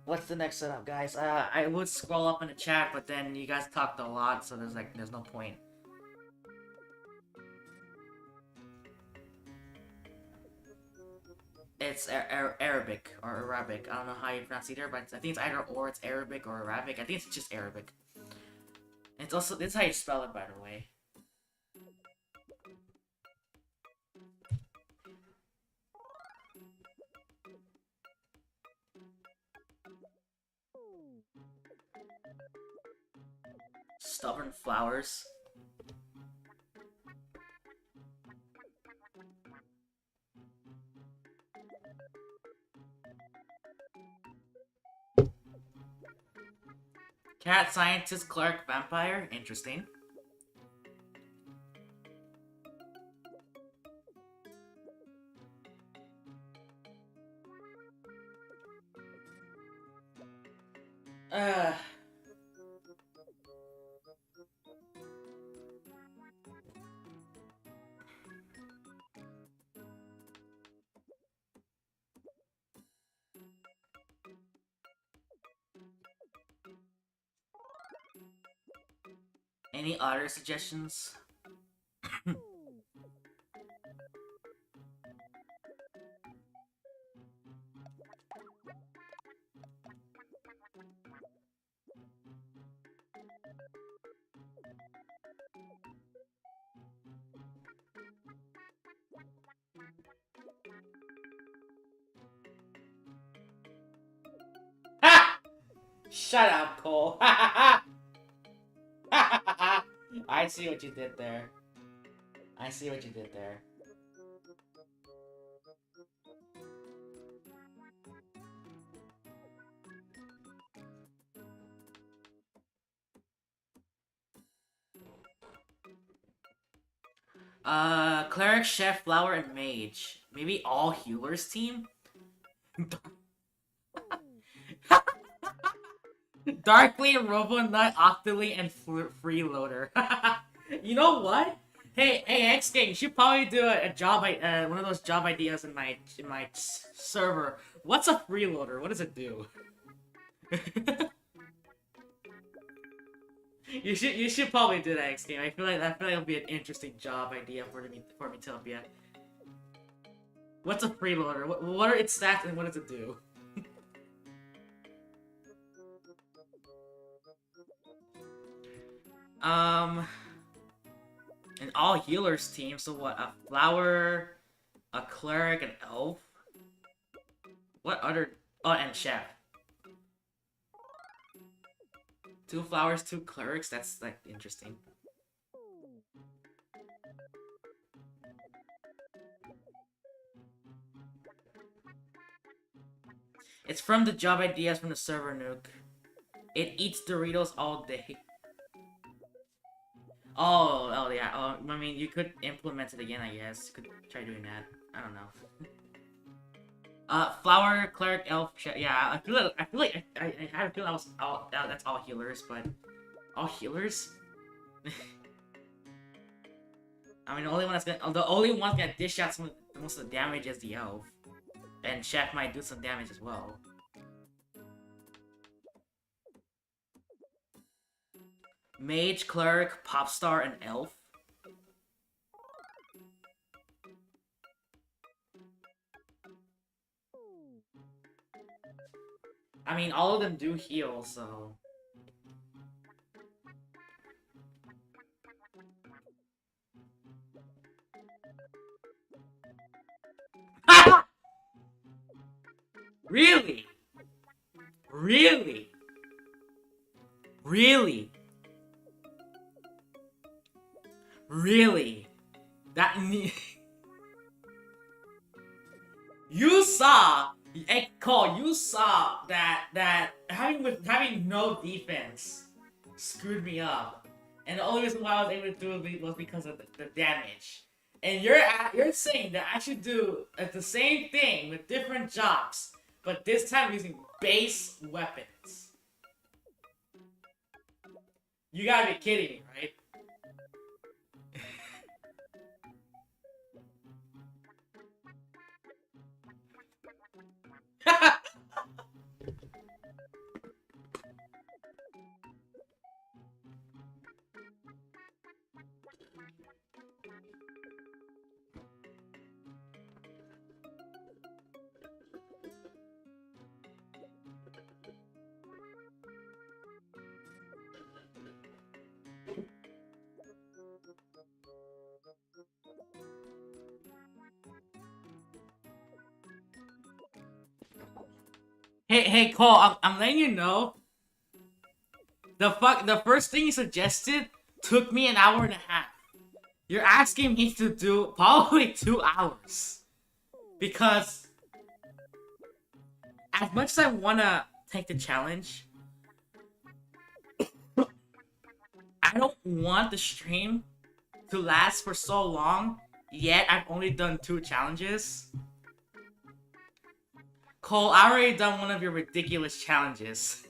What's the next setup, guys? I would scroll up in the chat, but then you guys talked a lot, so there's no point. It's Arabic or Arabic. I don't know how you pronounce it either, but I think it's either or. It's Arabic or Arabic. I think it's just Arabic. It's also this is how you spell it, by the way. Stubborn flowers. Cat-scientist-cleric-vampire? Interesting. Any other suggestions? Ha! Shut up, Cole. I see what you did there. I see what you did there. Cleric, Chef, Flower, and Mage. Maybe all healers team? Darkly, Robonut, Octoly, and Freeloader. You know what? Hey, X Game, you should probably do a job, one of those job ideas in my server. What's a freeloader? What does it do? You should probably do that, X Game. I feel like it'll be an interesting job idea for Miitopia. What's a freeloader? What are its stats and what does it do? um, an all healers team. So what? A flower, a cleric, an elf. What other? Oh, and chef. 2 flowers, 2 clerics. That's like interesting. It's from the job ideas from the server nuke. It eats Doritos all day. Oh yeah. Oh, I mean, you could implement it again, I guess. You could try doing that. I don't know. Flower, cleric, elf. Yeah, I feel like I had a feeling that was all. That's all healers, but all healers. I mean, the only one's gonna dish out most of the damage is the elf, and Chef might do some damage as well. Mage, cleric, pop star, and elf. I mean, all of them do heal, so. Really? Really? Really? Really? That you saw, hey Cole, you saw that having no defense screwed me up, and the only reason why I was able to do it was because of the damage. And you're saying that I should do the same thing with different jobs, but this time using base weapons. You gotta be kidding me, right? Hey, Cole, I'm letting you know. The first thing you suggested took me an hour and a half. You're asking me to do probably 2 hours. Because as much as I wanna take the challenge, I don't want the stream to last for so long, yet I've only done 2 challenges. Cole, I already done one of your ridiculous challenges.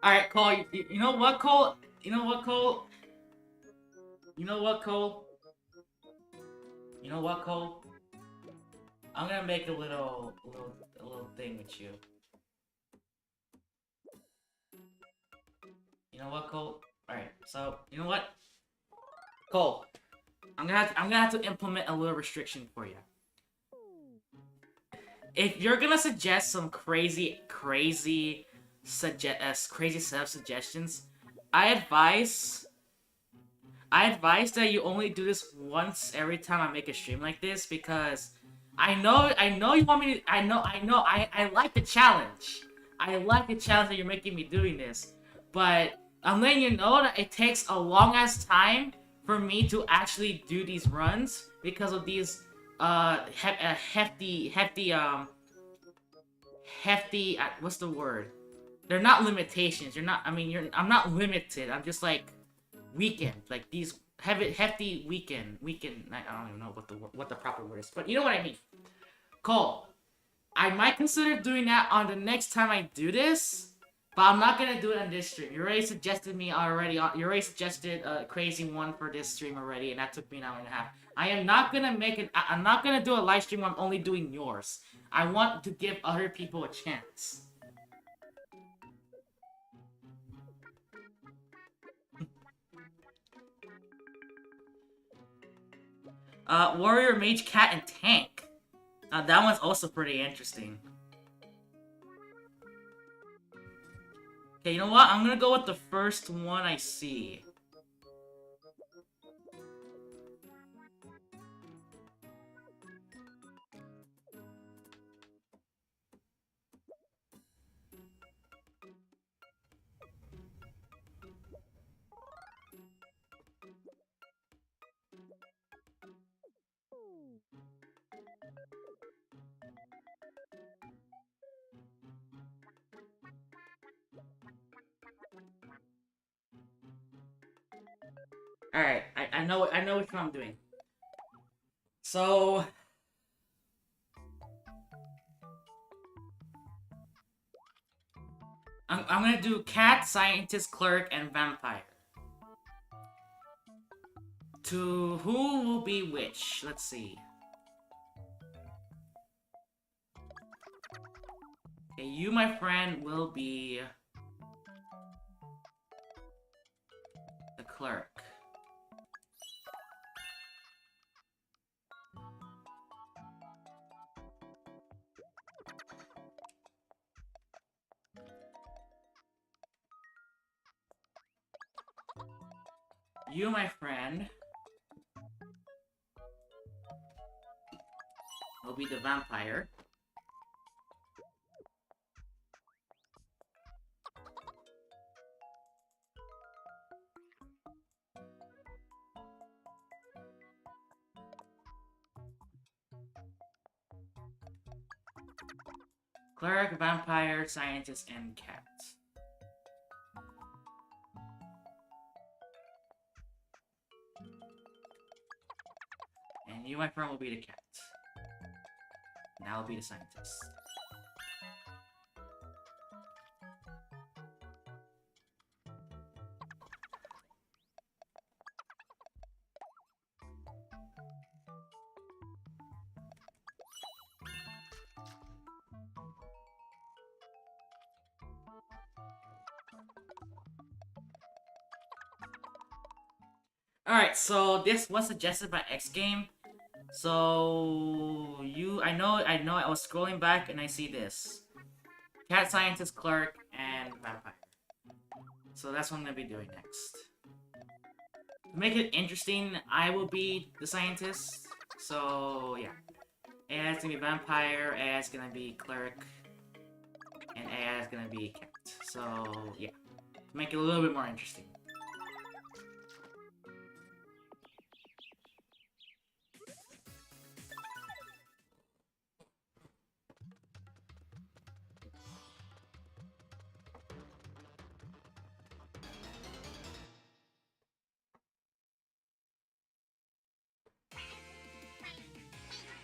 Alright, Cole, you know what, Cole? You know what, Cole? You know what, Cole? You know what, Cole? I'm gonna make a little thing with you. You know what, Cole? Alright, so, you know what? Cole, I'm gonna have to implement a little restriction for you. If you're gonna suggest some crazy set of suggestions, I advise that you only do this once every time I make a stream like this, because I know you want me to, I like the challenge. I like the challenge that you're making me doing this, but I'm letting you know that it takes a long ass time for me to actually do these runs because of these hefty what's the word? They're not limitations. I'm not limited. I'm just like weakened. Like these hefty weakened. I don't even know what the proper word is, but you know what I mean. Cole, I might consider doing that on the next time I do this, but I'm not gonna do it on this stream. You already suggested me already. You already suggested a crazy one for this stream already, and that took me an hour and a half. I am not gonna I'm not gonna do a live stream where I'm only doing yours. I want to give other people a chance. Warrior, Mage, Cat, and Tank. That one's also pretty interesting. Okay, you know what? I'm gonna go with the first one I see. Alright, I know which one I'm doing. So I'm gonna do Cat, Scientist, Cleric, and Vampire. To who will be which? Let's see. Okay, you, my friend, will be the Cleric. You, my friend, will be the Vampire. Cleric, Vampire, Scientist, and Cat. And you, my friend, will be the Cat. And I'll be the Scientist. Alright, so this was suggested by X Game. So I know I was scrolling back and I see this. Cat, Scientist, Cleric, and Vampire. So that's what I'm gonna be doing next. To make it interesting, I will be the Scientist. So yeah. AI is gonna be Vampire, AI is gonna be Cleric, and AI is gonna be Cat. So yeah. To make it a little bit more interesting.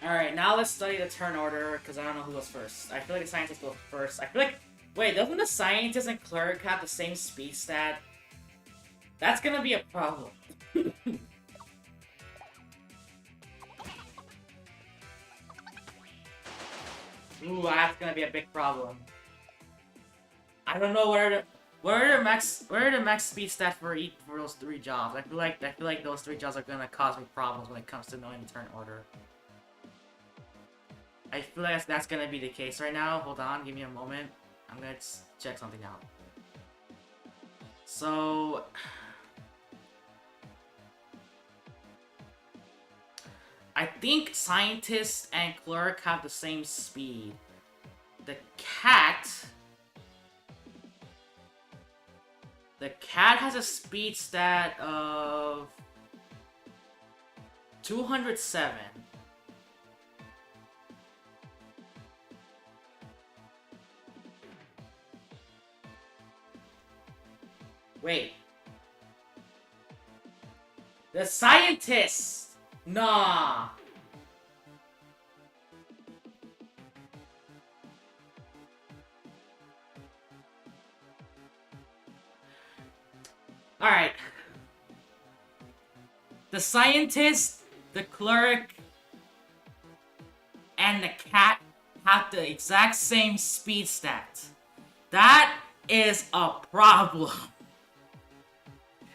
Alright, now let's study the turn order, because I don't know who goes first. I feel like the Scientist goes first. I feel like... Wait, doesn't the Scientist and Cleric have the same speed stat? That's gonna be a problem. Ooh, that's gonna be a big problem. I don't know what are the max speed stat for those 3 jobs. I feel like those 3 jobs are gonna cause me problems when it comes to knowing the turn order. I feel like that's gonna be the case right now. Hold on, give me a moment. I'm gonna check something out. So... I think Scientist and Cleric have the same speed. The Cat has a speed stat of 207. Wait. The Scientist! Nah. Alright. The Scientist, the Cleric, and the Cat have the exact same speed stat. That is a problem.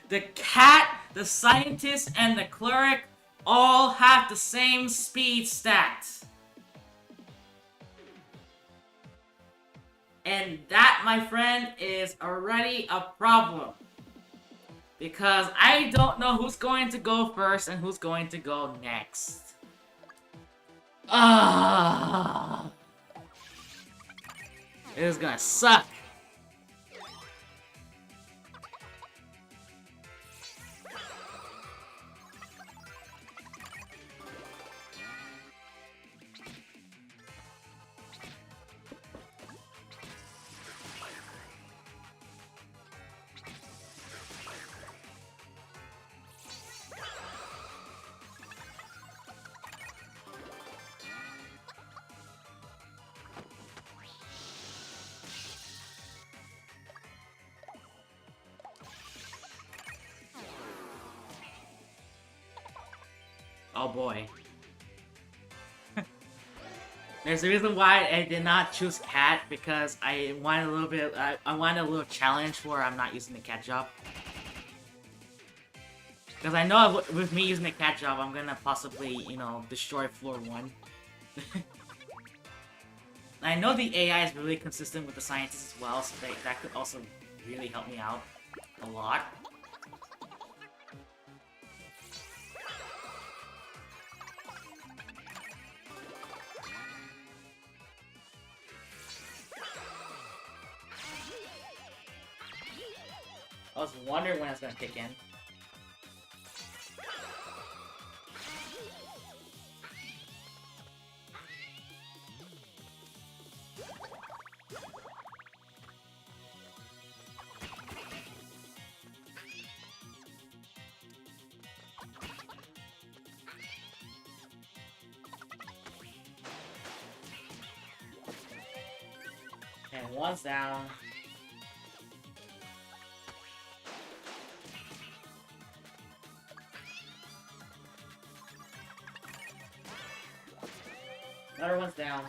The Cat, the Scientist, and the Cleric all have the same speed stat. And that, my friend, is already a problem. Because I don't know who's going to go first and who's going to go next. Ah, it is gonna suck. Oh boy. There's a reason why I did not choose cat, because I wanted a little bit, I wanted a little challenge where I'm not using the cat job. Because I know with me using the cat job, I'm gonna possibly, you know, destroy floor 1. I know the AI is really consistent with the scientists as well, so that could also really help me out a lot. I was wondering when it's gonna kick in. And one's down. Another one's down.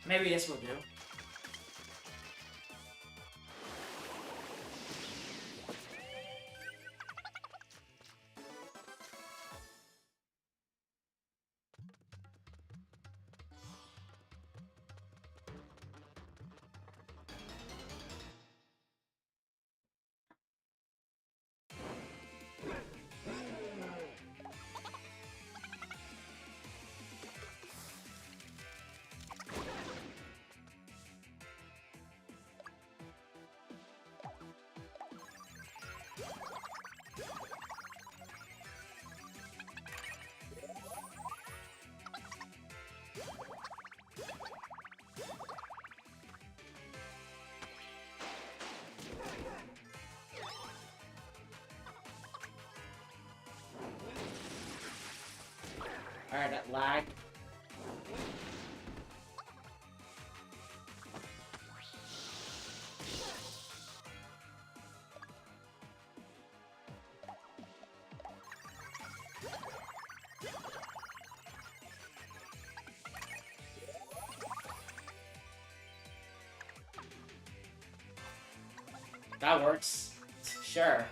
Maybe this will do. Alright, that lag. That works. Sure.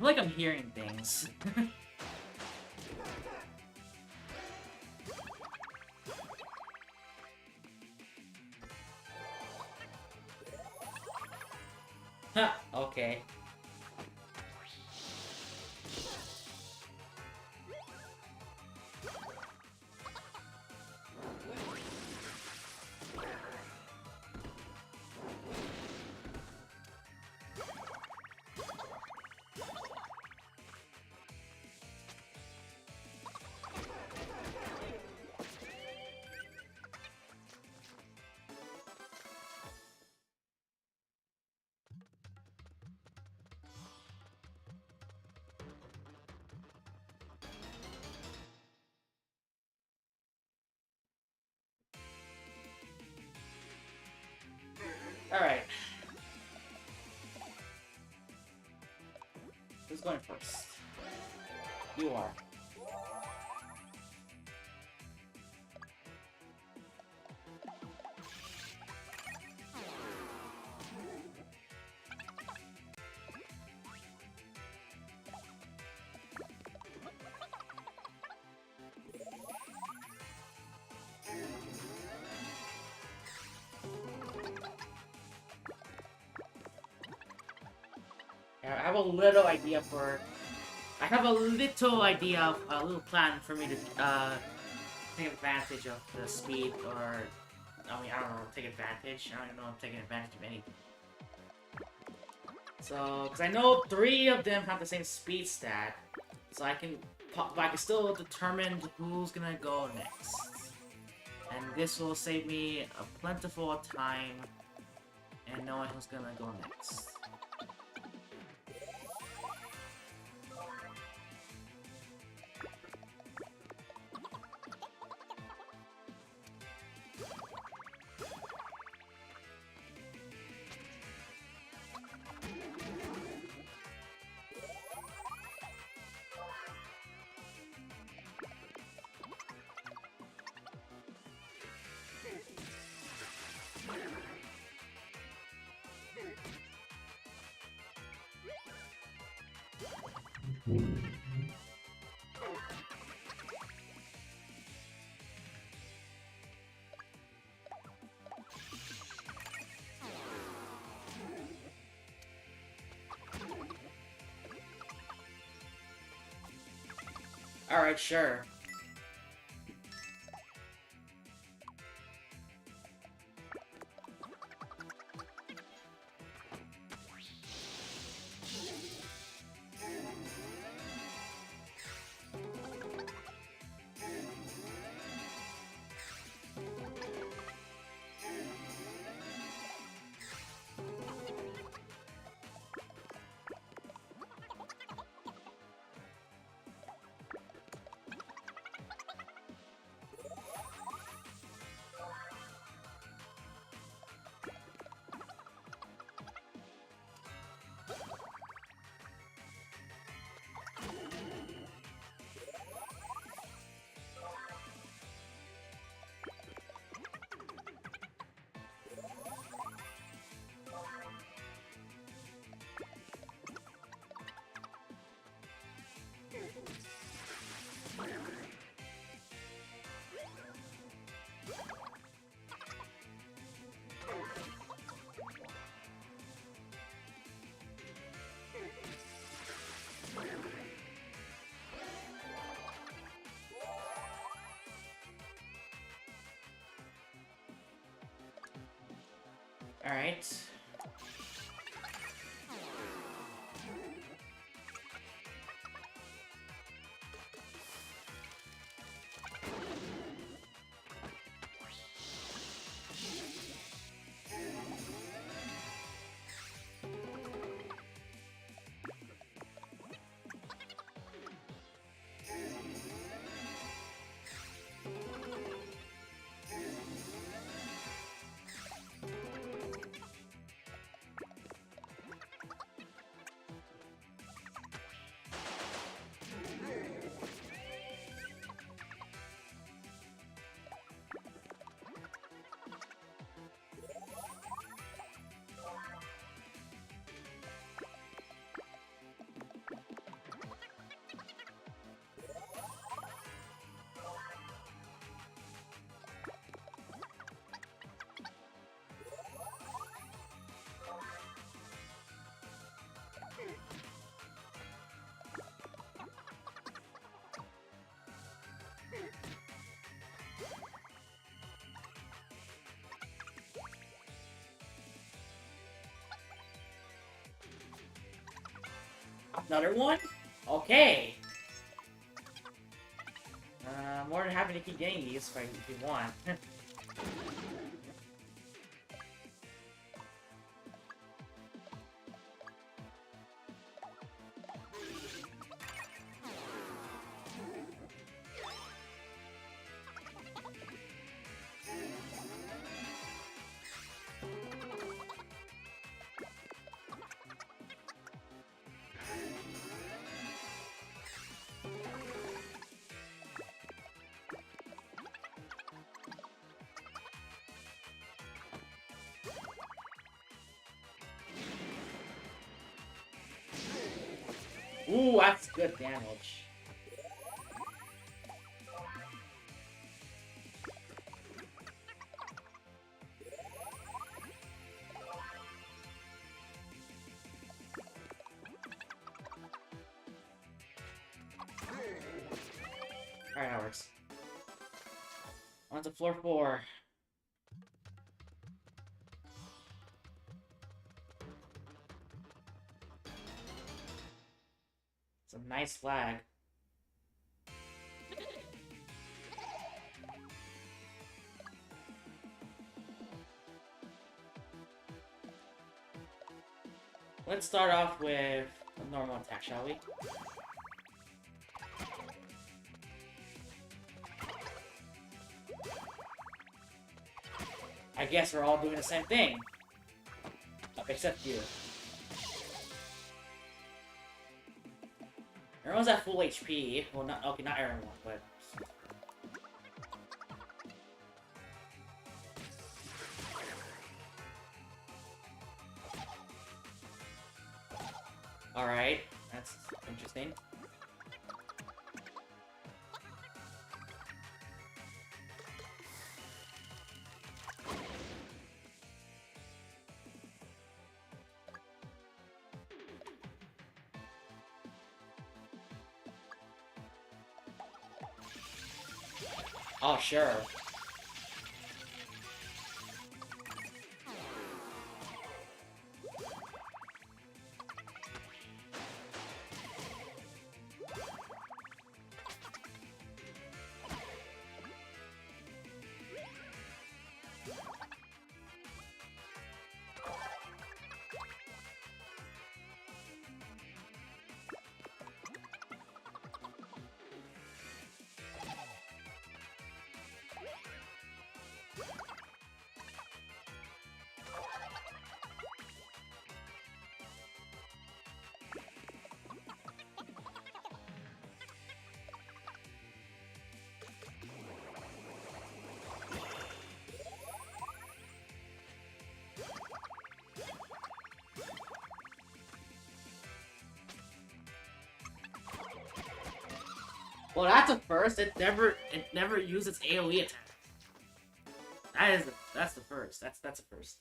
like I'm hearing things. Huh, okay. Alright. Who's going first? You are. I have a little idea for... I have a little idea of a little plan for me to take advantage of the speed, or... I mean, I don't know, take advantage. I don't know if I'm taking advantage of anything. So, because I know 3 of them have the same speed stat, so I can still determine who's gonna go next. And this will save me a plentiful of time and knowing who's gonna go next. Alright, sure. Alright. Another one? Okay. More than happy to keep getting these if you want. Ooh, that's good damage. Alright, that works. On to floor 4. It's a nice flag. Let's start off with a normal attack, shall we? I guess we're all doing the same thing. Except you. Everyone's at full HP. Well, not everyone, but... Alright, that's interesting. Oh, sure. Well, that's a first. It never used its AoE attack. That's the first. That's a first.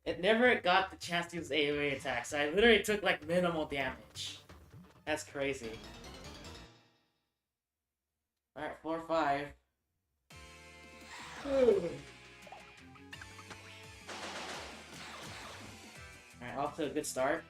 It never got the chance to use AoE attack, so I literally took like minimal damage. That's crazy. Alright, 4-5. Alright, off to a good start.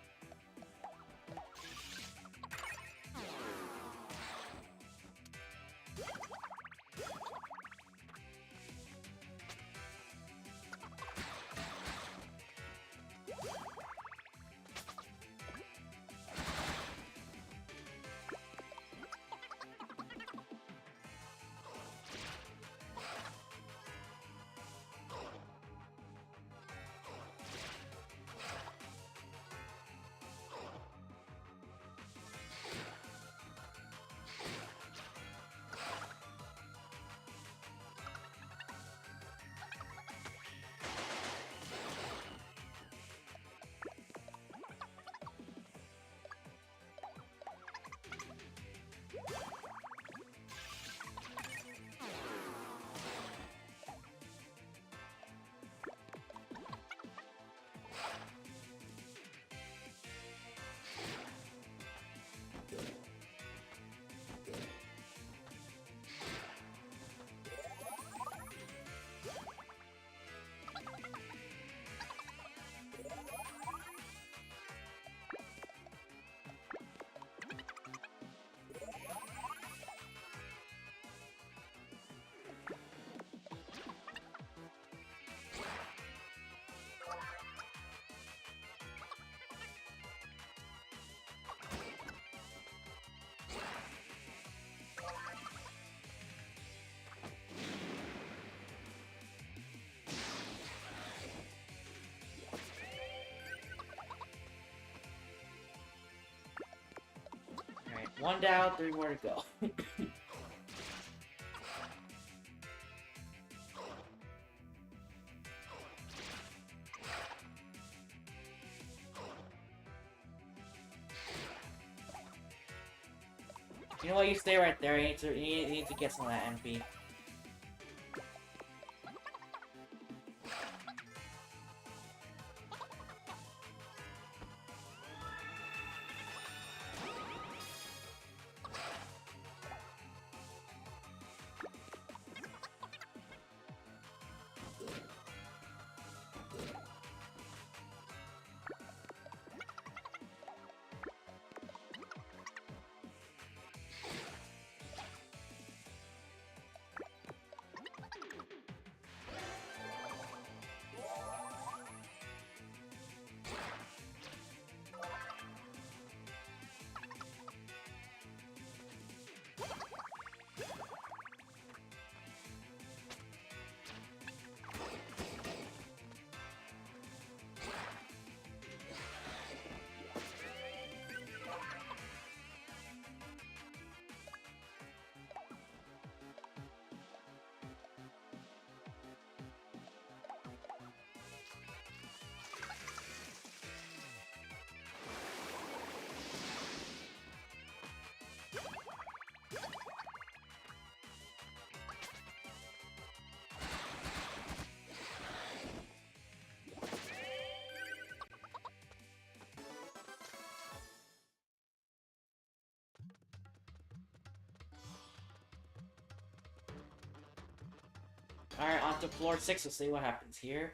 One down, 3 more to go. You know what? You stay right there. You need to get some of that MP. Alright, on to floor 6. We'll see what happens here.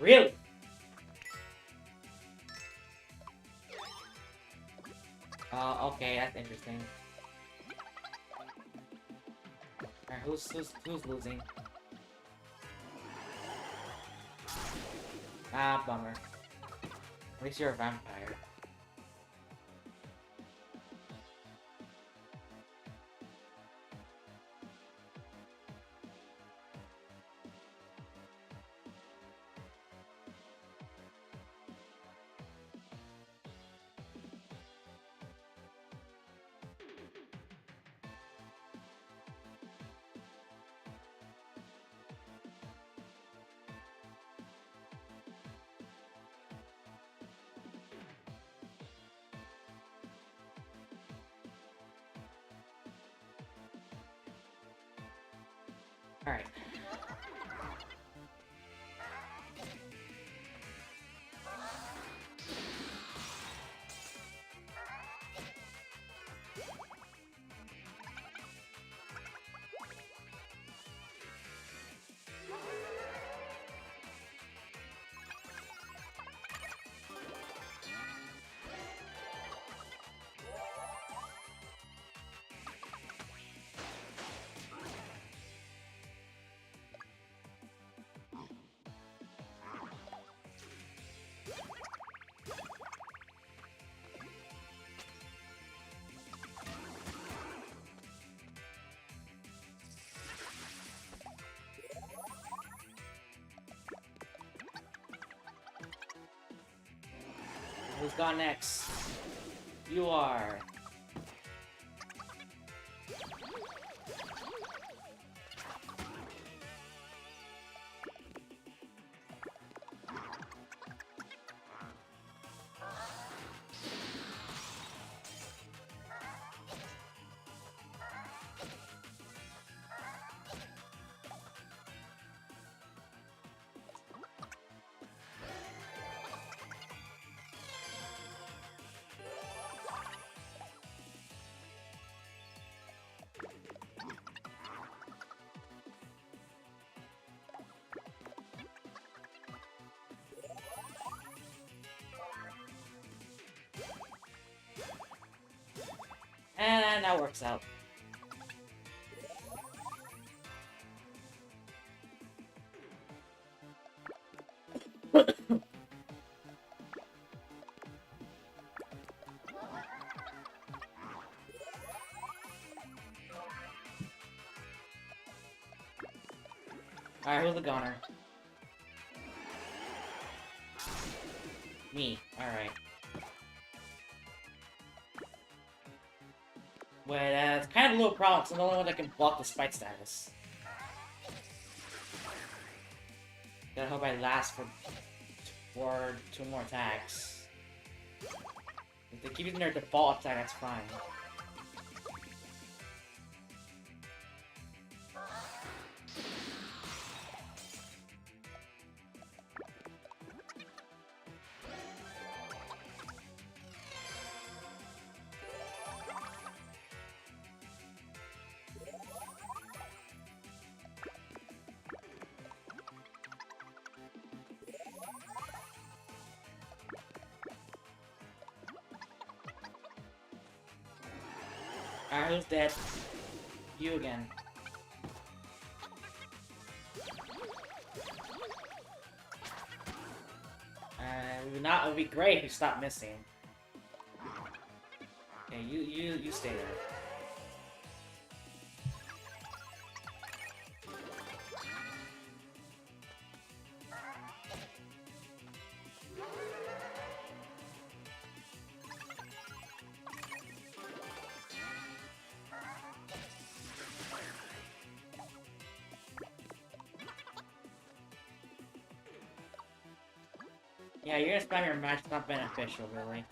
Really? Okay, that's interesting. Alright, who's losing? Ah, bummer. At least you're a vampire. Alright. Who's gone next? You are. And that works out. Alright, who's the goner? Me. Alright. But it's kind of a little problem, because I'm the only one that can block the spike status. Gotta hope I last for 2 more attacks. If they keep using their default attack, that's fine. Alright, who's dead? You again. It would be great if you stopped missing. Okay, you stay there. Yeah, you're gonna spam your match, it's not beneficial, really.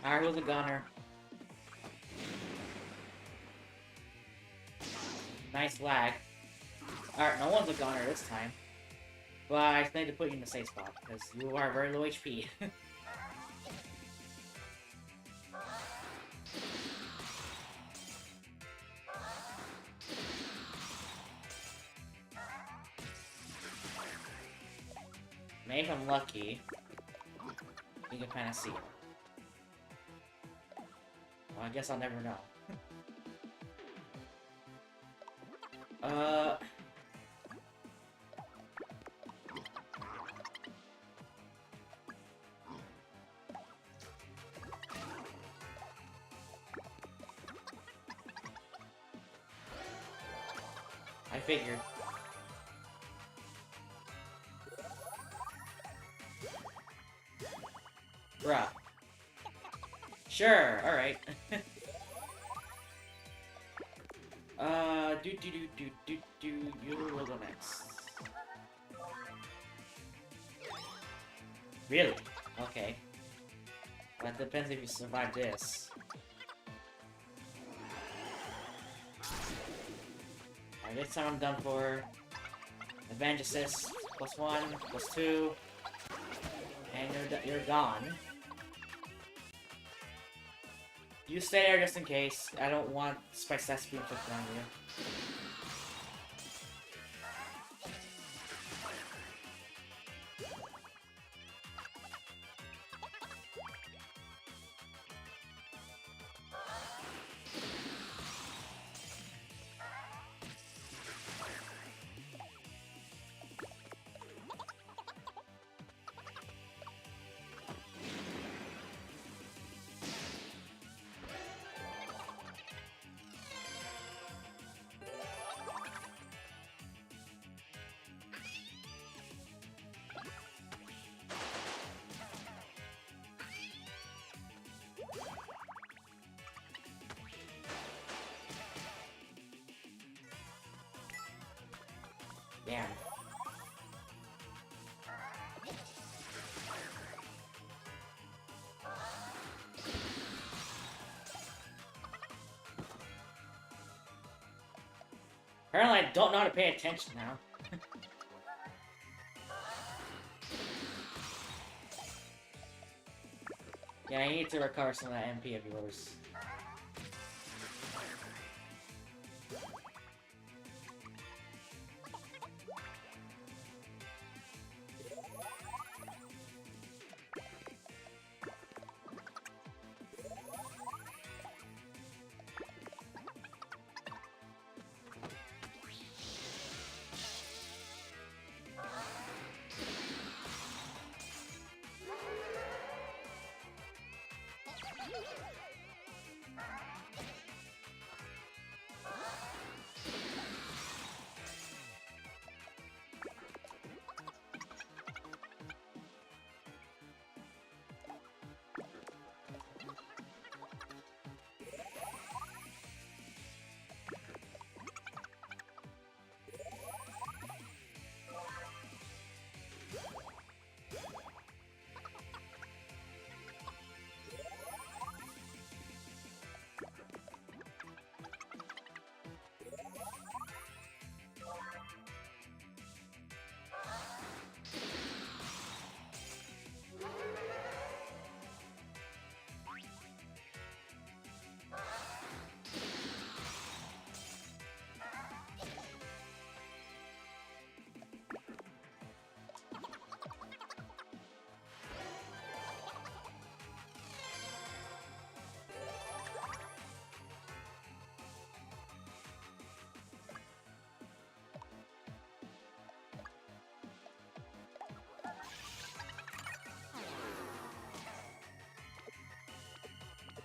Alright, who's the gunner? Nice lag. Alright, no one's a gunner this time. But I just need to put you in the safe spot, because you are very low HP. Maybe if I'm lucky, you can kind of see it. Well, I guess I'll never know. I figured. Bruh. Sure, alright. You will go next. Really? Okay. That depends if you survive this. Alright, this time I'm done for. Advantage assist, +1, +2. And you're gone. You stay there just in case. I don't want spike stats to be inflicted on you. Damn. Apparently I don't know how to pay attention now. Yeah, I need to recover some of that MP of yours.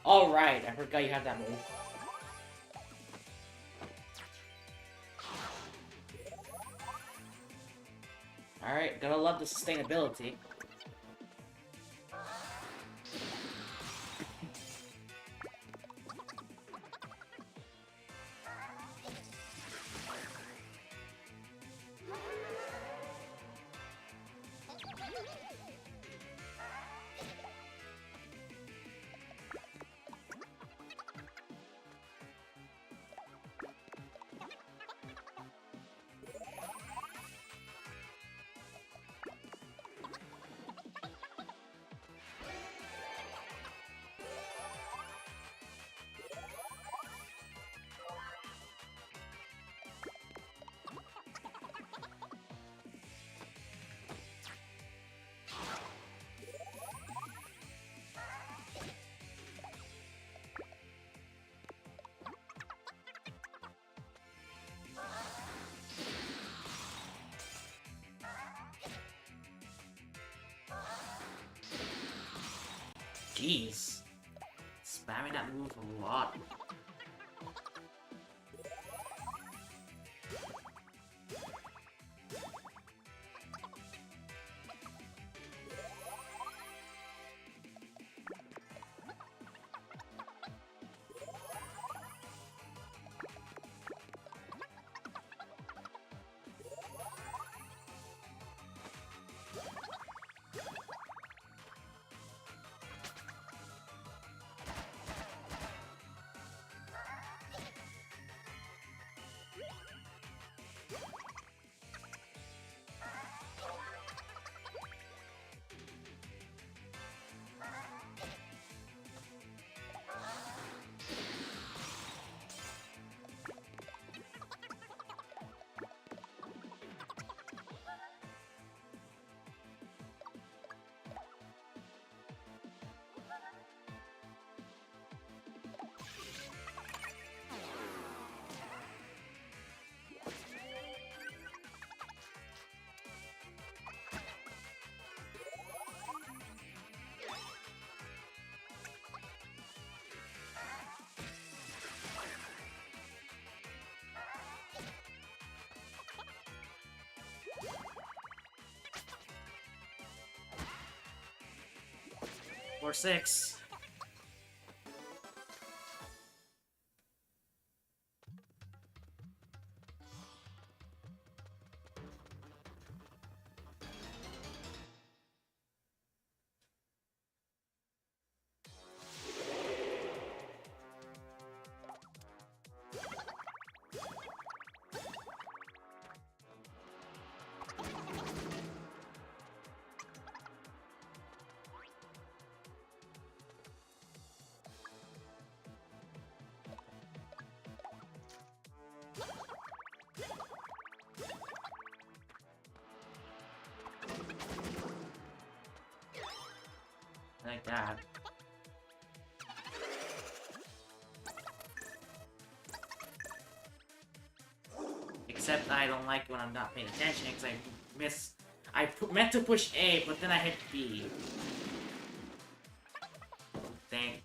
Alright, I forgot you had that move. Alright, gotta love the sustainability. Jeez. Spamming that move a lot. Or 6. Like that. Except I don't like when I'm not paying attention because I miss. Meant to push A, but then I hit B. Thank.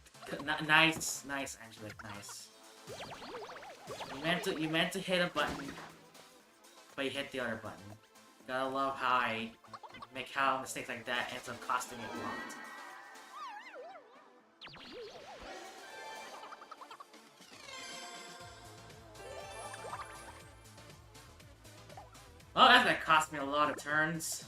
Nice, Angelic, nice. You meant to hit a button, but you hit the other button. Gotta love how mistakes like that ends up costing me a lot. Well, that's gonna cost me a lot of turns.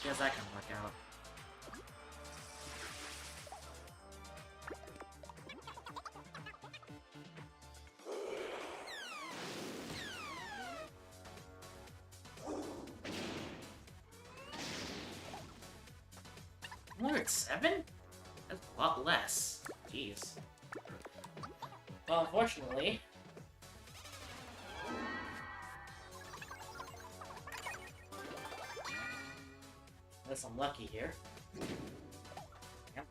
Guess that can work out. 207? That's a lot less. Jeez. Well, unfortunately... Unless I'm lucky here. Yep.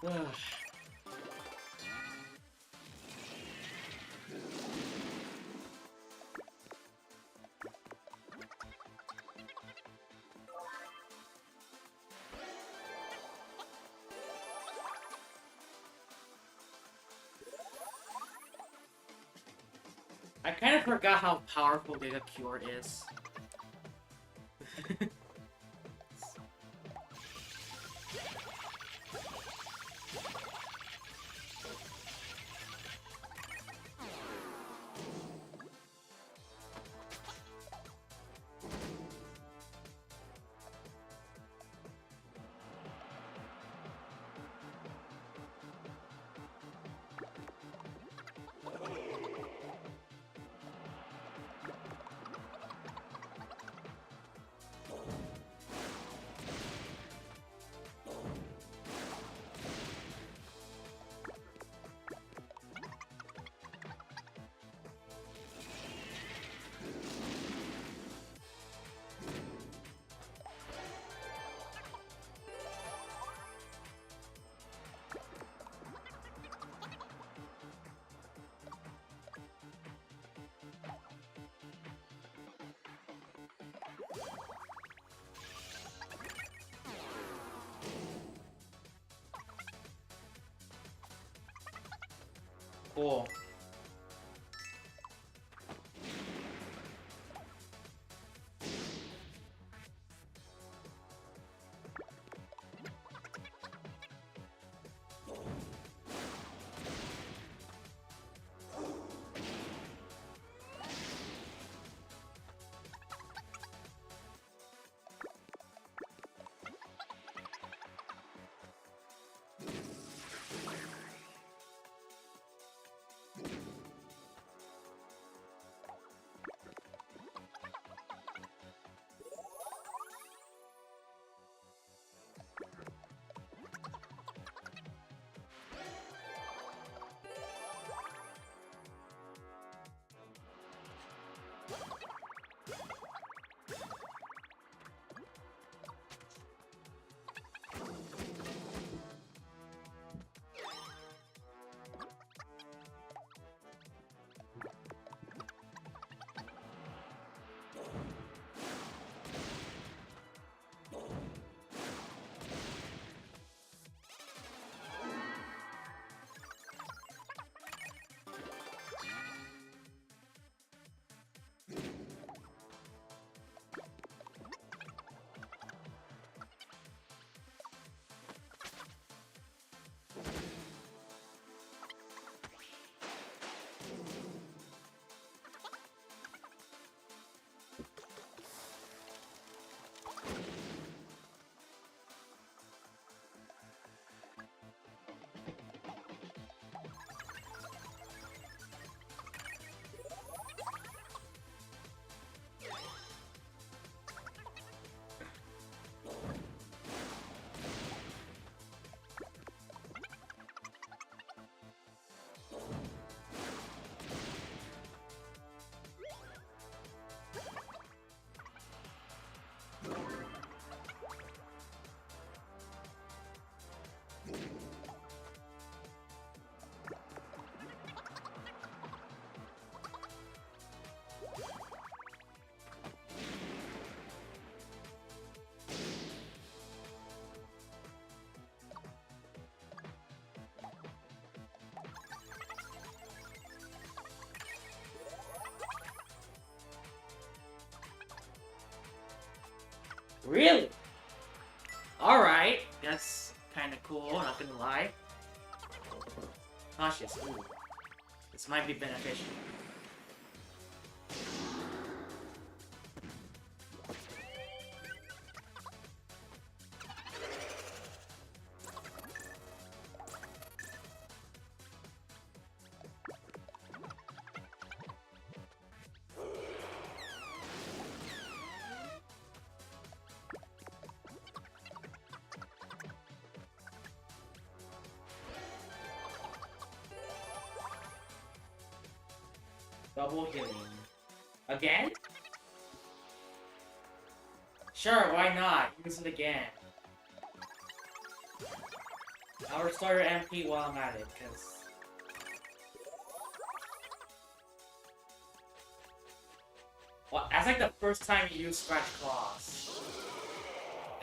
Ugh. I kind of forgot how powerful Data Cure is. Cool. Really? Alright, that's kinda cool, not gonna lie. Cautious, ooh. This might be beneficial. Double healing. Again? Sure, why not? Use it again. I'll restore your MP while I'm at it, because... Well, that's like the first time you use Scratch Claws.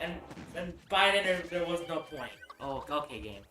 And by then there was no point. Oh, okay, game.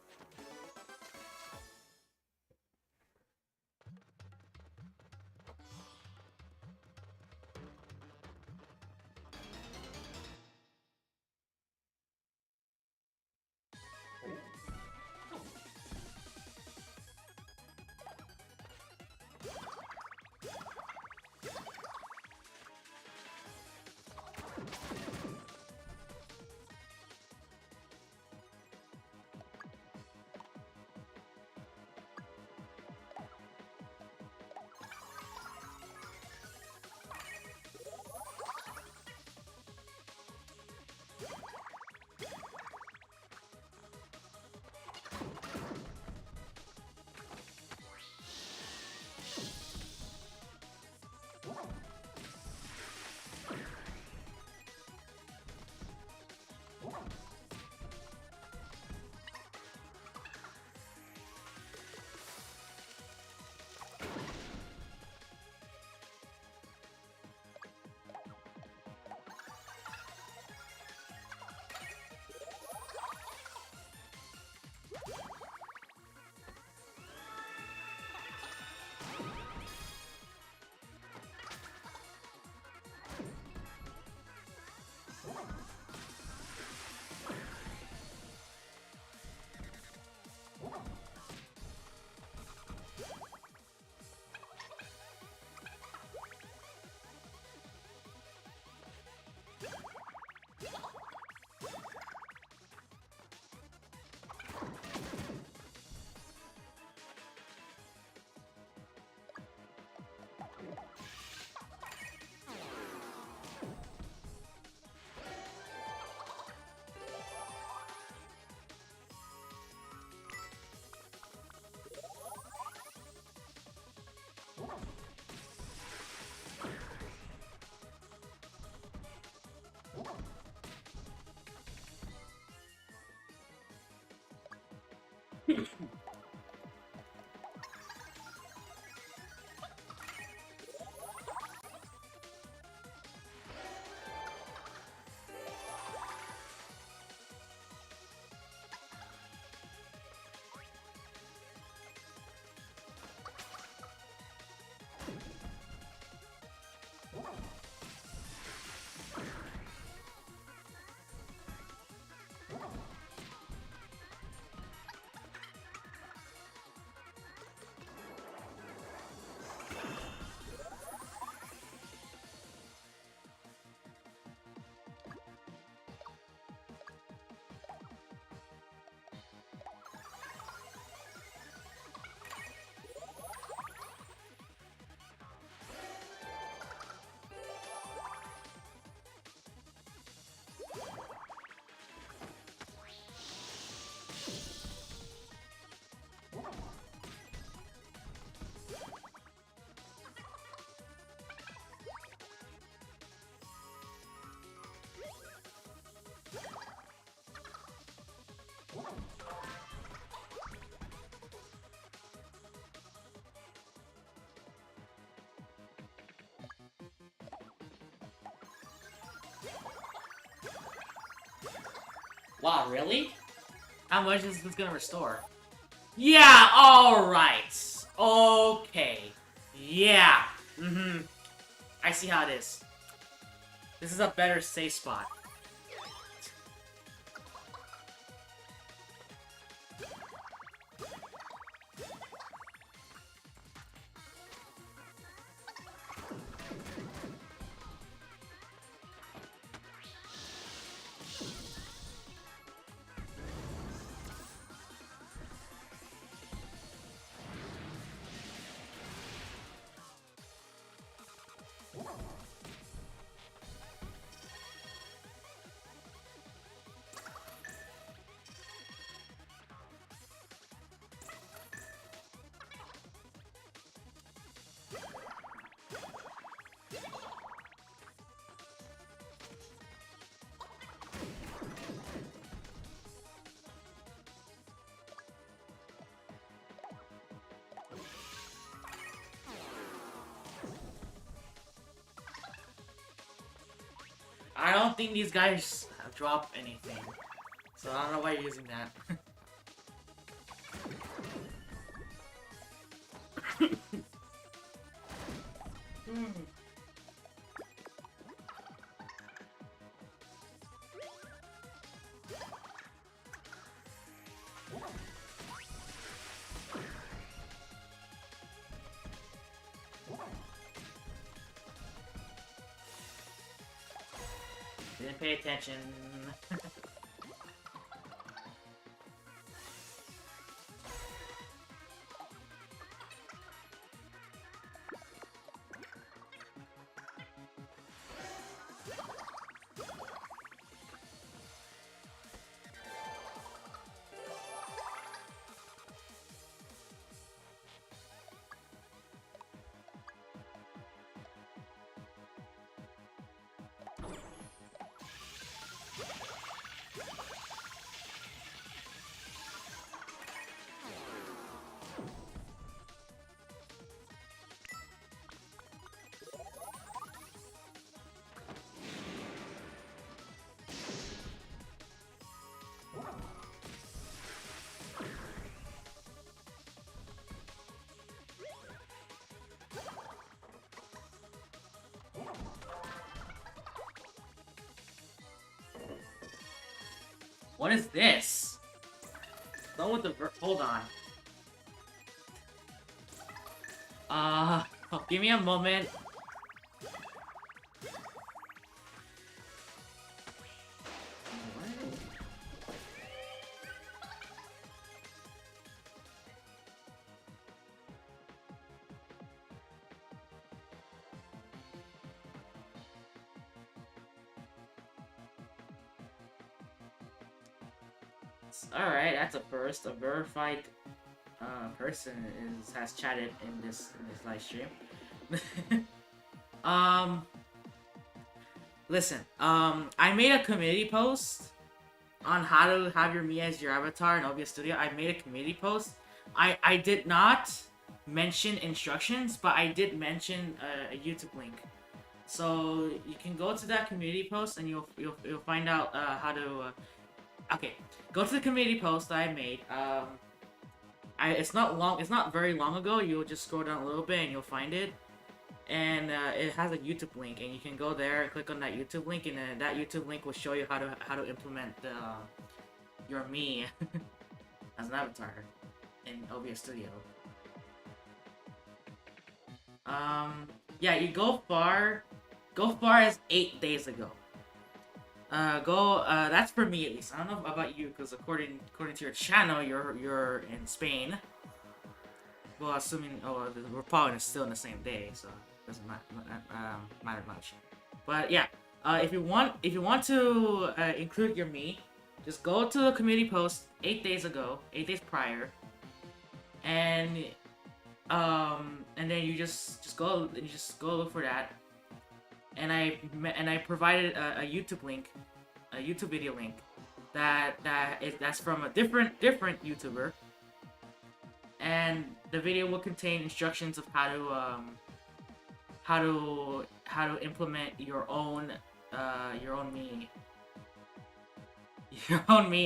Wow, really? How much is this gonna restore? Yeah, alright. Okay. Yeah. I see how it is. This is a better safe spot. I don't think these guys drop anything. So I don't know why you're using that. Didn't pay attention. What is this? Done with the hold on. Give me a moment. Alright, that's a first. A verified person has chatted in this live stream. Listen, I made a community post on how to have your Mii as your avatar in OBS Studio. I made a community post. I did not mention instructions, but I did mention a YouTube link. So you can go to that community post and you'll find out how to. Okay, go to the community post that I made. It's not very long ago. You'll just scroll down a little bit and you'll find it. And it has a YouTube link, and you can go there and click on that YouTube link, and then that YouTube link will show you how to implement your Mii as an avatar in OBS Studio. Yeah, you go far as 8 days ago. That's for me at least. I don't know about you, because according to your channel, you're in Spain. Well, assuming we're probably still in the same day, so it doesn't matter much. But yeah, if you want to include your Mii, just go to the community post 8 days ago, 8 days prior, and then you just go look for that. And I provided a YouTube link, a YouTube video link that's from a different YouTuber, and the video will contain instructions of how to implement your own Mii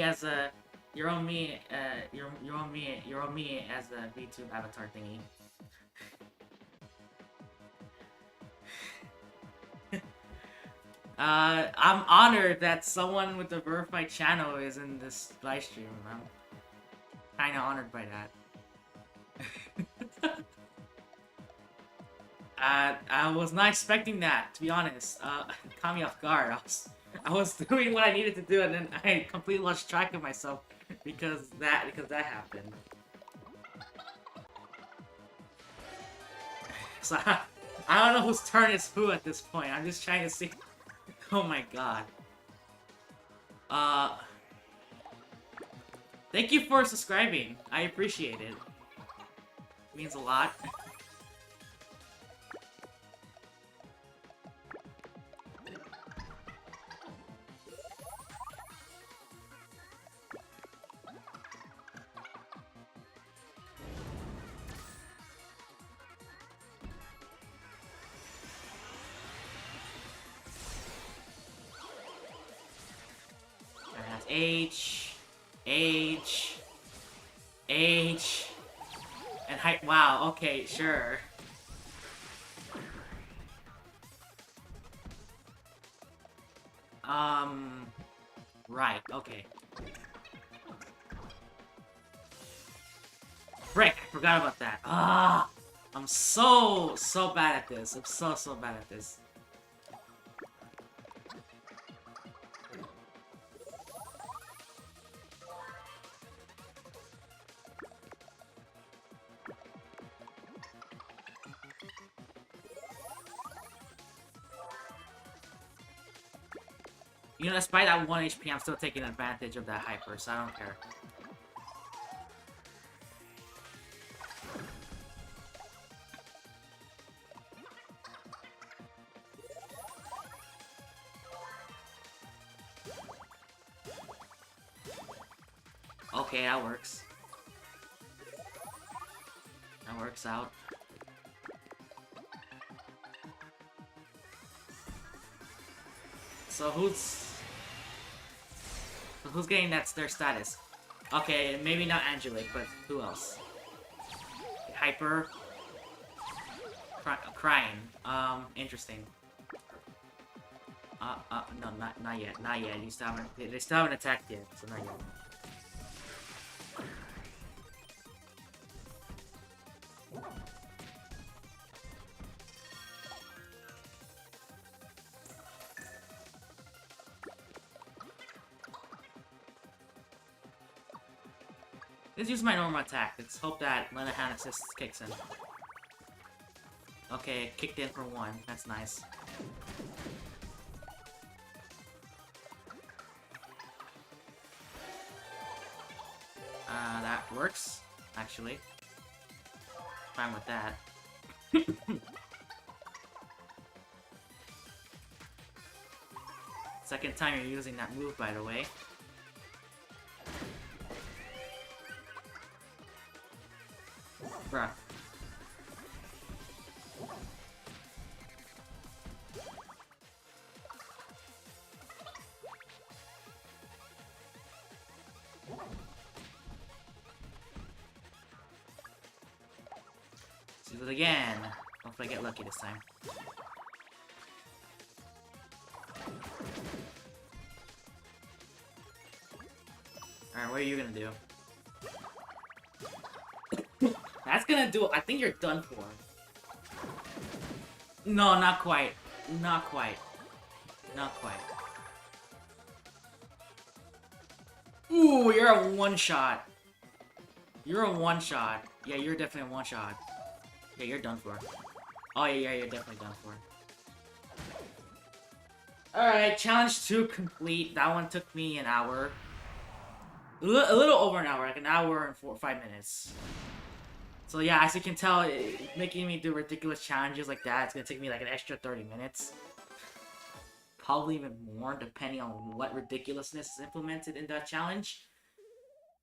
as a VTube avatar thingy. I'm honored that someone with a verified channel is in this live stream. I'm kind of honored by that. I was not expecting that, to be honest. Caught me off guard. I was doing what I needed to do, and then I completely lost track of myself because that happened. So I don't know whose turn is who at this point. I'm just trying to see. Oh my god. Thank you for subscribing. I appreciate it. It means a lot. H, H, H, and height. Wow, okay, sure. Right, okay. Frick, I forgot about that. Ah, I'm so bad at this. I'm so bad at this. You know, despite that 1 HP, I'm still taking advantage of that hyper, so I don't care. Okay, that works. That works out. So who's getting their status? Okay, maybe not Angelic, but who else? Hyper. Crying. Interesting. No, not yet. Not yet. They still haven't attacked yet, so not yet. Let's use my normal attack. Let's hope that Lenahan assist kicks in. Okay, it kicked in for 1. That's nice. That works, actually. Fine with that. Second time you're using that move, by the way. Bruh. Let's do it again. Hopefully I get lucky this time. Alright, what are you gonna do? That's gonna do it. I think you're done for. No, not quite. Not quite. Not quite. Ooh, you're a one-shot. You're a one-shot. Yeah, you're definitely a one-shot. Yeah, you're done for. Oh, yeah, you're definitely done for. Alright, challenge 2 complete. That one took me an hour. A little over an hour, like an hour and 5 minutes. So yeah, as you can tell, making me do ridiculous challenges like that, it's gonna take me like an extra 30 minutes. Probably even more, depending on what ridiculousness is implemented in that challenge.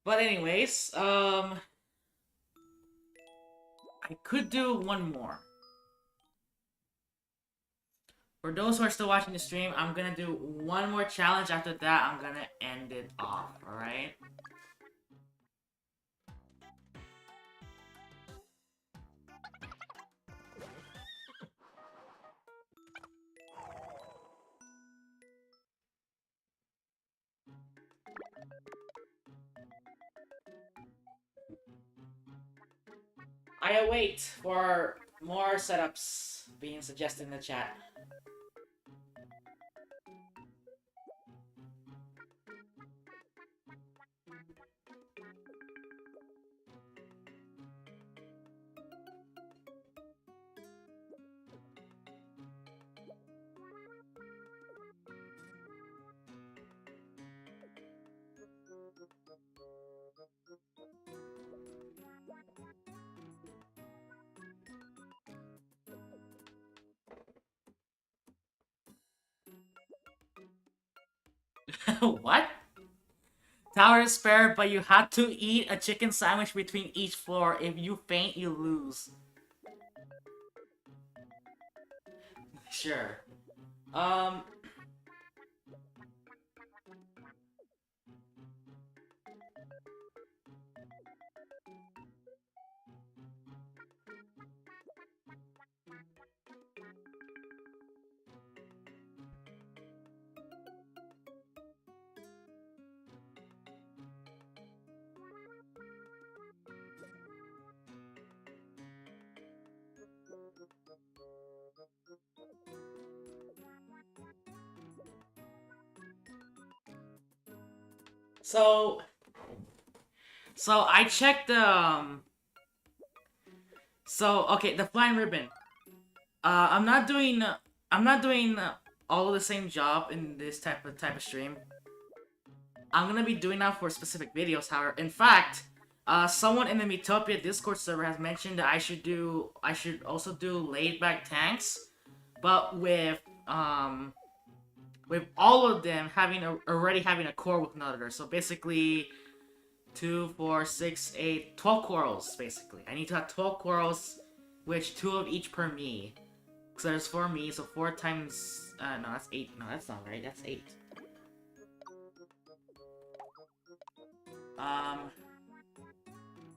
But anyways, I could do one more. For those who are still watching the stream, I'm gonna do one more challenge. After that, I'm gonna end it off, alright? I await for more setups being suggested in the chat. What? Tower is spared, but you have to eat a chicken sandwich between each floor. If you faint, you lose. Sure. So, so I checked the So okay, the flying ribbon. I'm not doing. I'm not doing all the same job in this type of stream. I'm gonna be doing that for specific videos. However, in fact, someone in the Miitopia Discord server has mentioned that I should also do laid back tanks, but with all of them already having a core with another. So basically, 2, 4, 6, 8, 12 corals, basically. I need to have 12 corals, which 2 of each per me. So there's 4 me, so 4 times... no, that's 8. No, that's not right. That's 8. Um...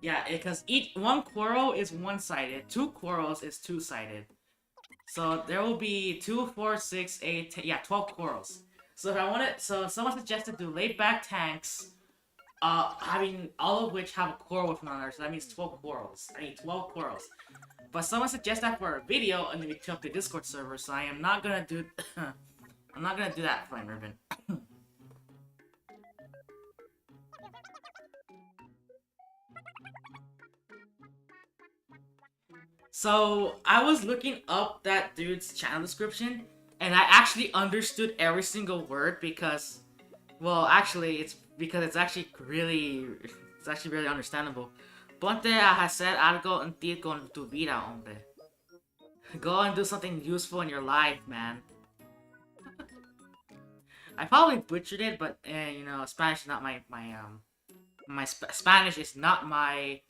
Yeah, because one coral is one-sided. 2 corals is two-sided. So there will be 2, 4, 6, 8, 10, yeah, 12 corals. So if I want it... So someone suggested do laid-back tanks... having all of which have a coral with one another, so that means 12 corals. I need 12 corals. But someone suggested that for a video on the Miitopia Discord server, so I am not gonna do... I'm not gonna do that, Flame Ribbon. So, I was looking up that dude's channel description, and I actually understood every single word because... Well, actually, it's because it's actually really understandable. Ponte a hacer algo en ti con tu vida, hombre. Go and do something useful in your life, man. I probably butchered it, but you know, Spanish is not Spanish is not my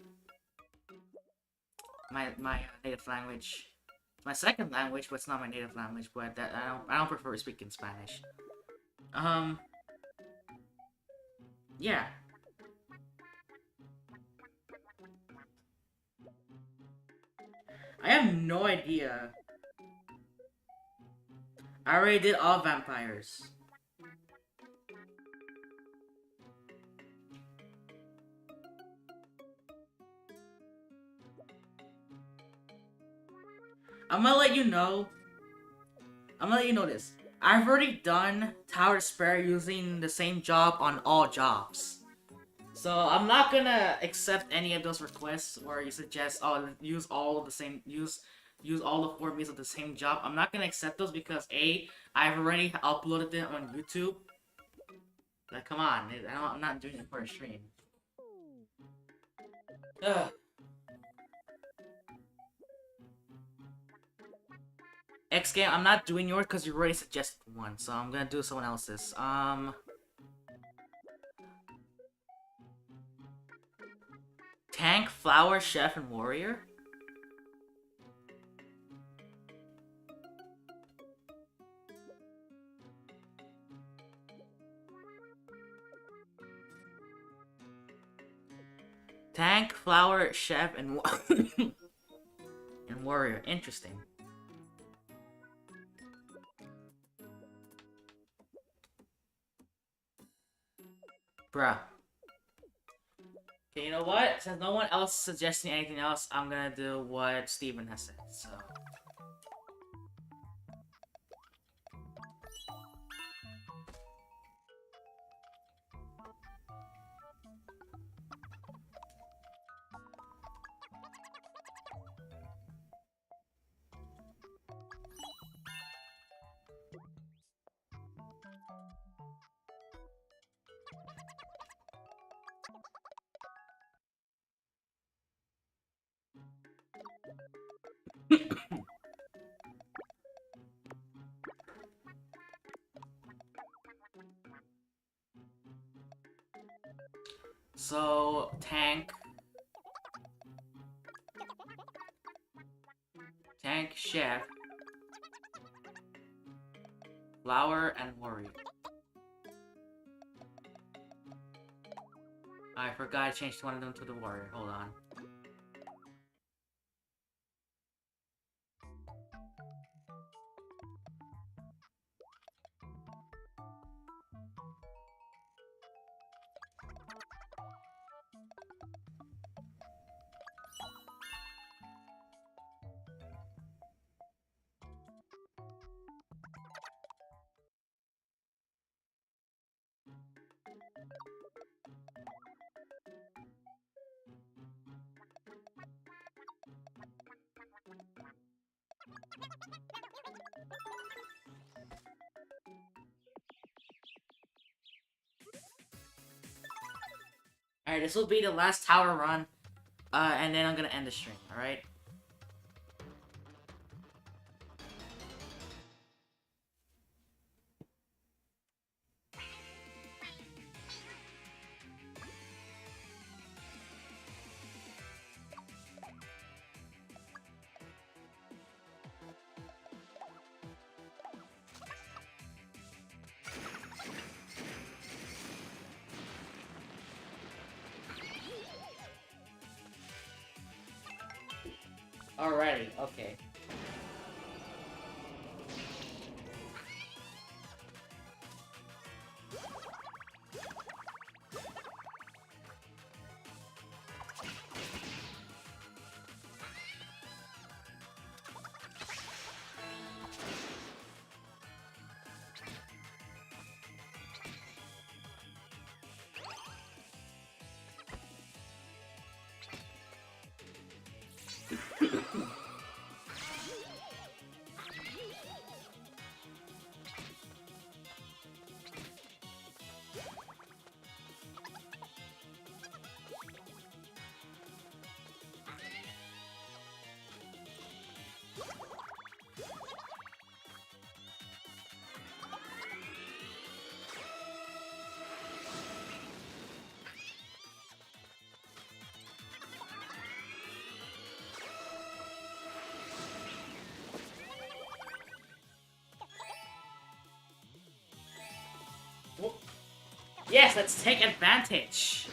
native language. My second language, but it's not my native language. But I don't prefer speaking Spanish. Yeah. I have no idea. I already did all vampires. I'm gonna let you know this. I've already done Tower Spare using the same job on all jobs. So I'm not gonna accept any of those requests where you suggest, oh, use all of the same, use all the 4 meals of the same job. I'm not gonna accept those because A, I've already uploaded them on YouTube. Like, come on, I'm not doing it for a stream. Ugh. X game, I'm not doing yours because you already suggested one, so I'm gonna do someone else's. Tank, Flower, Chef, and Warrior? Tank, Flower, Chef, and and Warrior. Interesting. Bruh. Okay, you know what? Since no one else is suggesting anything else, I'm gonna do what Steven has said, so... So, Tank, Chef, Flower, and Warrior. I forgot I changed one of them to the Warrior. Hold on. Alright, this will be the last tower run, and then I'm gonna end the stream, alright? Alrighty, okay. Yes, let's take advantage!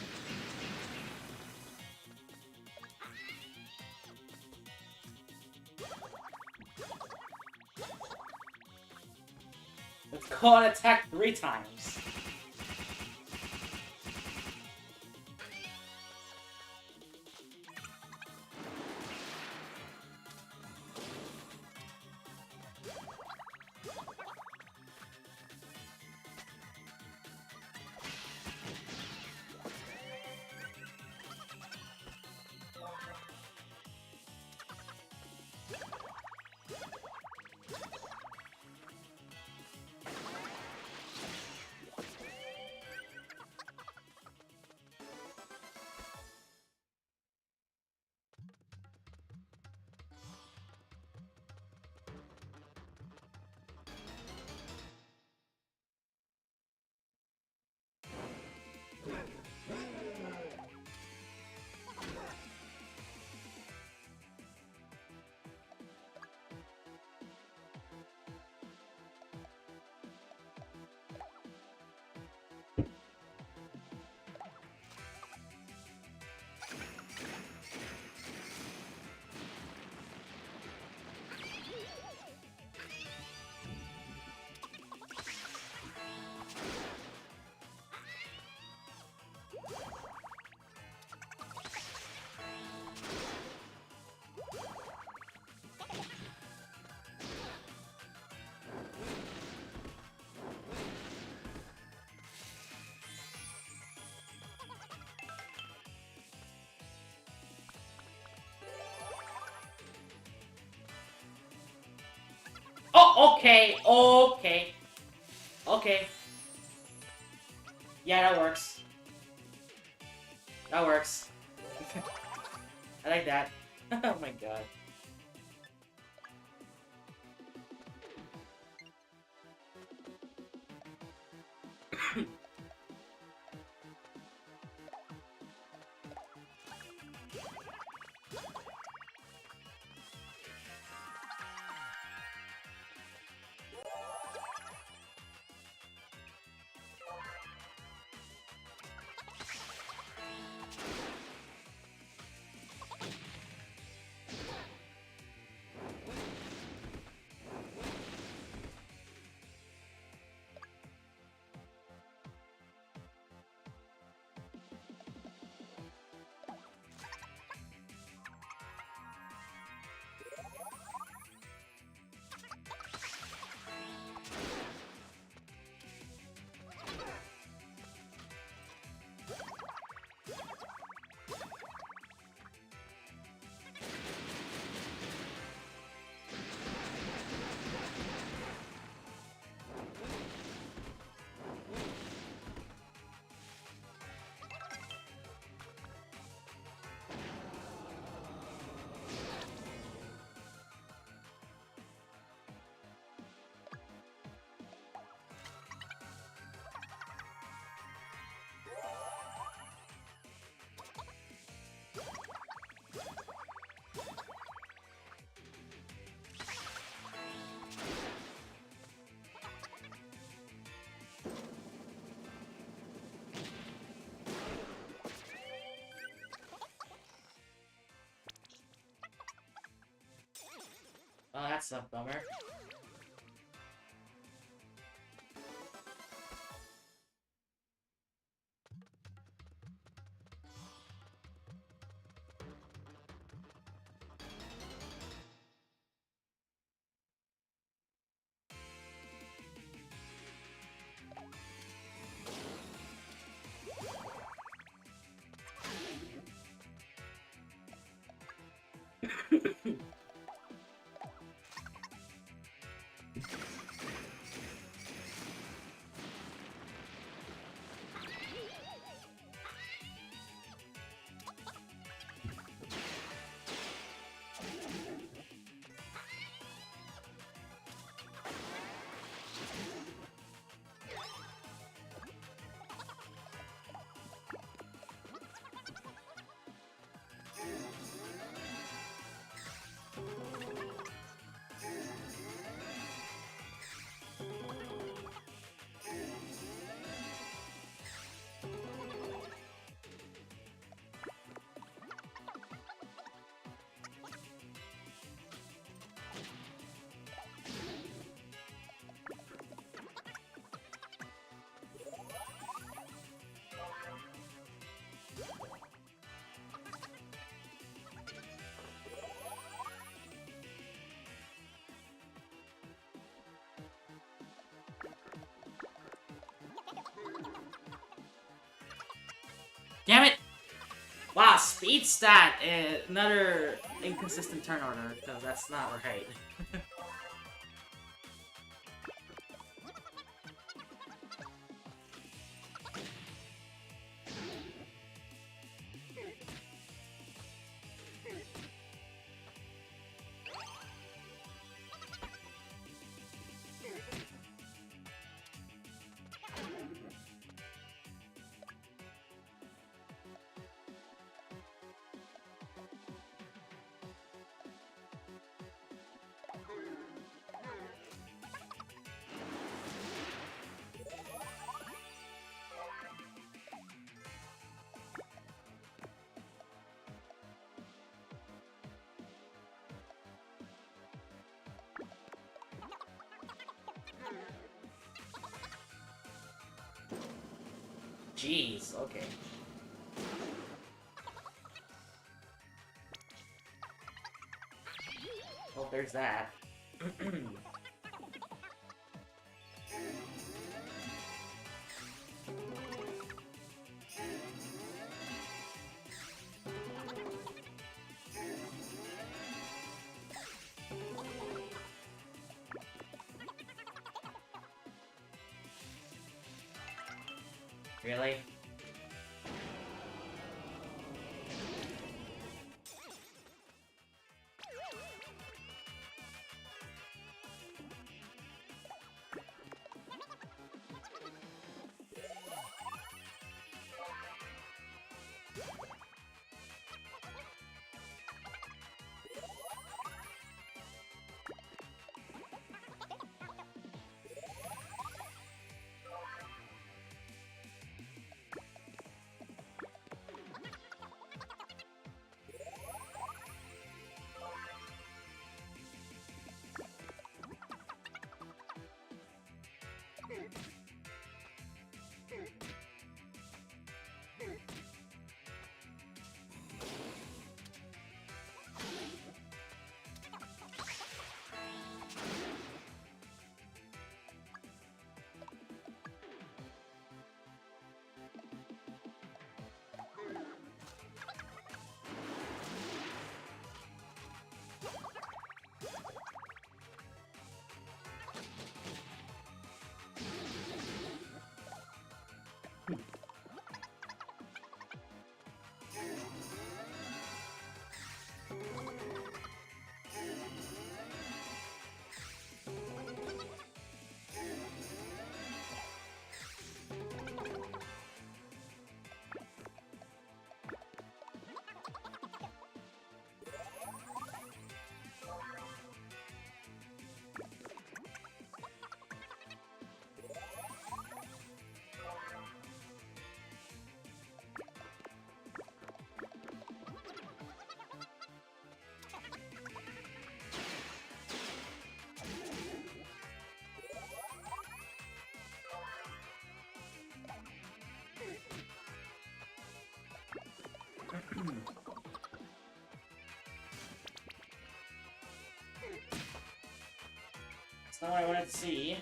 Let's call an attack 3 times. Oh, okay, okay. Okay. Yeah, that works. That works. I like that. Oh my god. Oh, that's a bummer. Damn it! Wow, speed stat! Another inconsistent turn order, because that's not right. Jeez, okay. Well, there's that. Really? That's not what I wanted to see.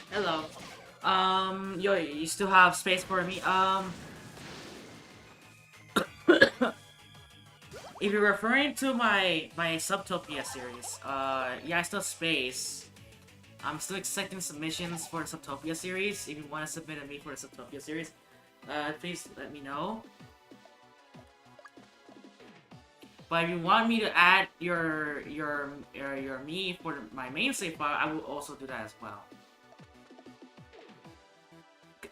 Hello. Yo, you still have space for me? If you're referring to my Subtopia series, yeah, I still have space. I'm still accepting submissions for the Subtopia series. If you want to submit a me for the Subtopia series, please let me know. But if you want me to add your me for my main save file, I will also do that as well.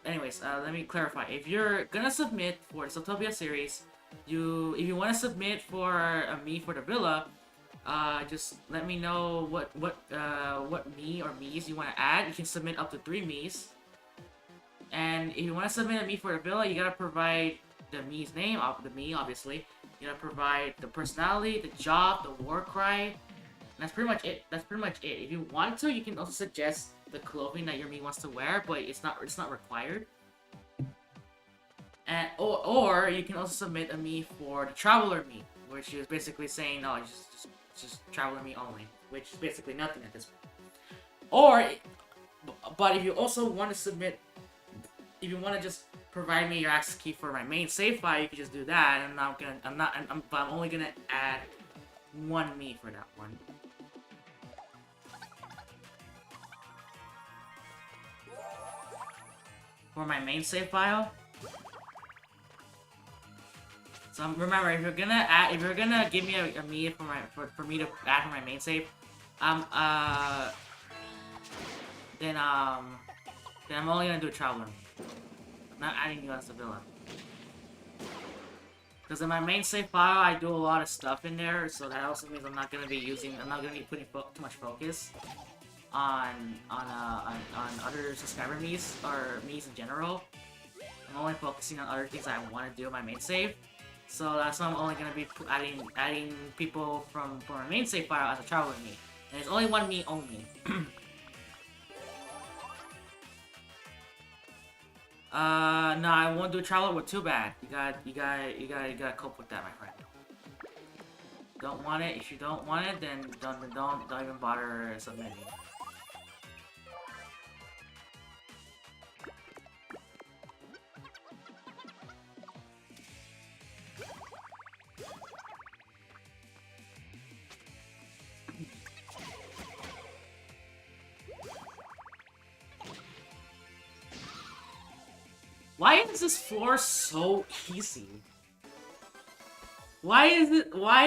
Anyways, let me clarify. If you're gonna submit for the Subtopia series, if you want to submit for a me for the villa, just let me know what me or me's you want to add. You can submit up to 3 me's. And if you want to submit a me for the villa, you gotta provide the me's name, the me obviously. You gotta provide the personality, the job, the war cry. And that's pretty much it. That's pretty much it. If you want to, you can also suggest the clothing that your me wants to wear, but it's not required. And or you can also submit a me for the traveler me, which is basically saying no, just traveler me only, which is basically nothing at this point. Or, but if you also want to submit, if you want to just provide me your access key for my main save file, you can just do that. And I'm only gonna add 1 me for that one. For my main save file. So remember, if you're gonna give me a me for me to add for my main save, then then I'm only gonna do a Traveler. I'm not adding you as a villain. Because in my main save file, I do a lot of stuff in there, so that also means I'm not gonna be putting too much focus on other subscriber me's or me's in general. I'm only focusing on other things I want to do in my main save. So that's why I'm only gonna be adding people from my main save file as a Traveler me. And it's only one me only. No, I won't do Traveler with too bad. You gotta cope with that, my friend. Don't want it. If you don't want it, then don't even bother submitting. Why is this floor so easy? Why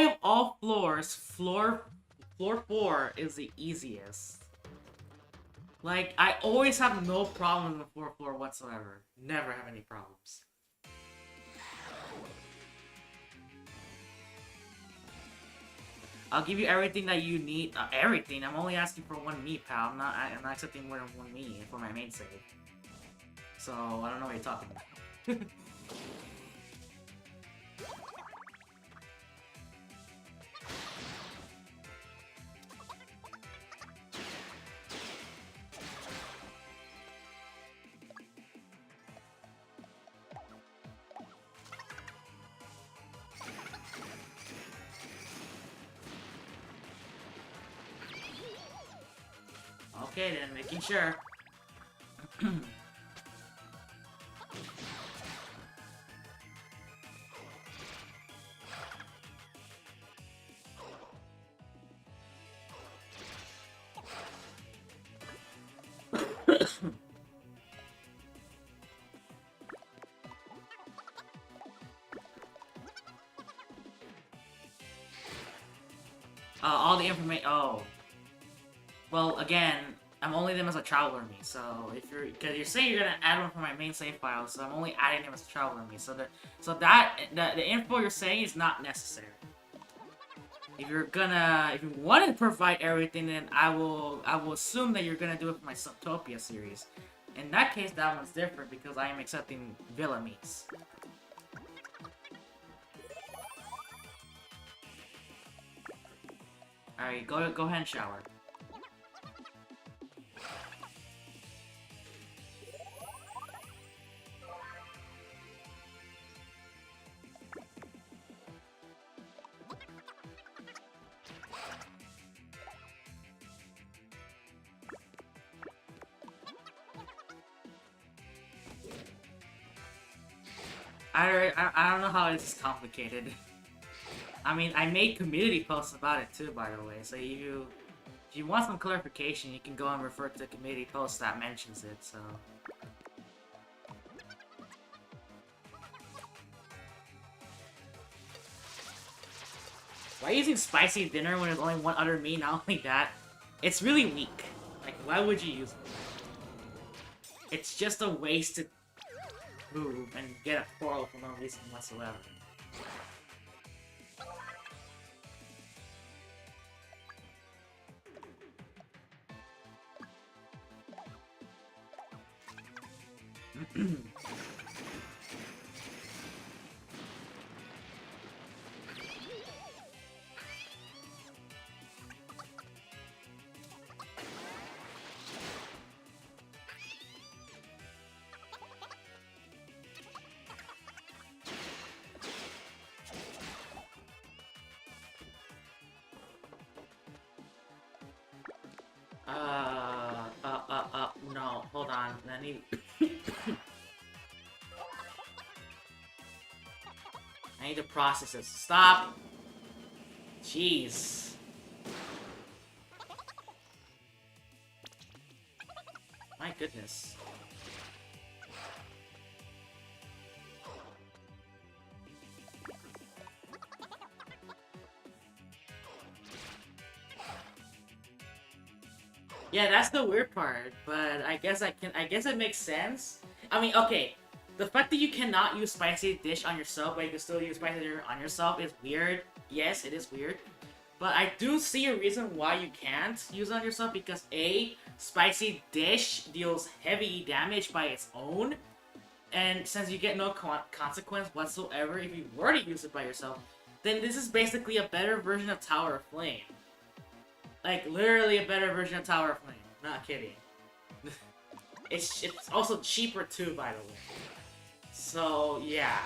of all floors, floor 4 is the easiest? Like, I always have no problem with floor 4 whatsoever. Never have any problems. I'll give you everything that you need. Everything. I'm only asking for one me, pal. I'm not accepting more than one me for my main save. So, I don't know what you're talking about. Okay then, making sure. All the information. Oh. Well, again, I'm only them as a Traveler me. So if you're saying you're gonna add one for my main save file, so I'm only adding them as a Traveler me. So the info you're saying is not necessary. If you want to provide everything, then I will assume that you're gonna do it for my Miitopia series. In that case, that one's different because I am accepting Villa meats. Alright, go ahead and shower. I don't know how it's complicated. I mean, I made community posts about it too, by the way. So if you want some clarification, you can go and refer to the community post that mentions it. So. Why using spicy dinner when there's only one other me? Not only that, it's really weak. Like, why would you use it? It's just a wasted move and get a portal for no reason whatsoever. No, hold on. I need... I need to process this. Stop! Jeez. My goodness. Yeah, that's the weird part. But I guess I can. I guess it makes sense. I mean, okay. The fact that you cannot use spicy dish on yourself, but you can still use spicy dish on yourself is weird. Yes, it is weird. But I do see a reason why you can't use it on yourself because A, spicy dish deals heavy damage by its own, and since you get no consequence whatsoever if you were to use it by yourself, then this is basically a better version of Tower of Flame. Like, literally a better version of Tower of Flame. Not kidding. It's also cheaper too, by the way. So, yeah.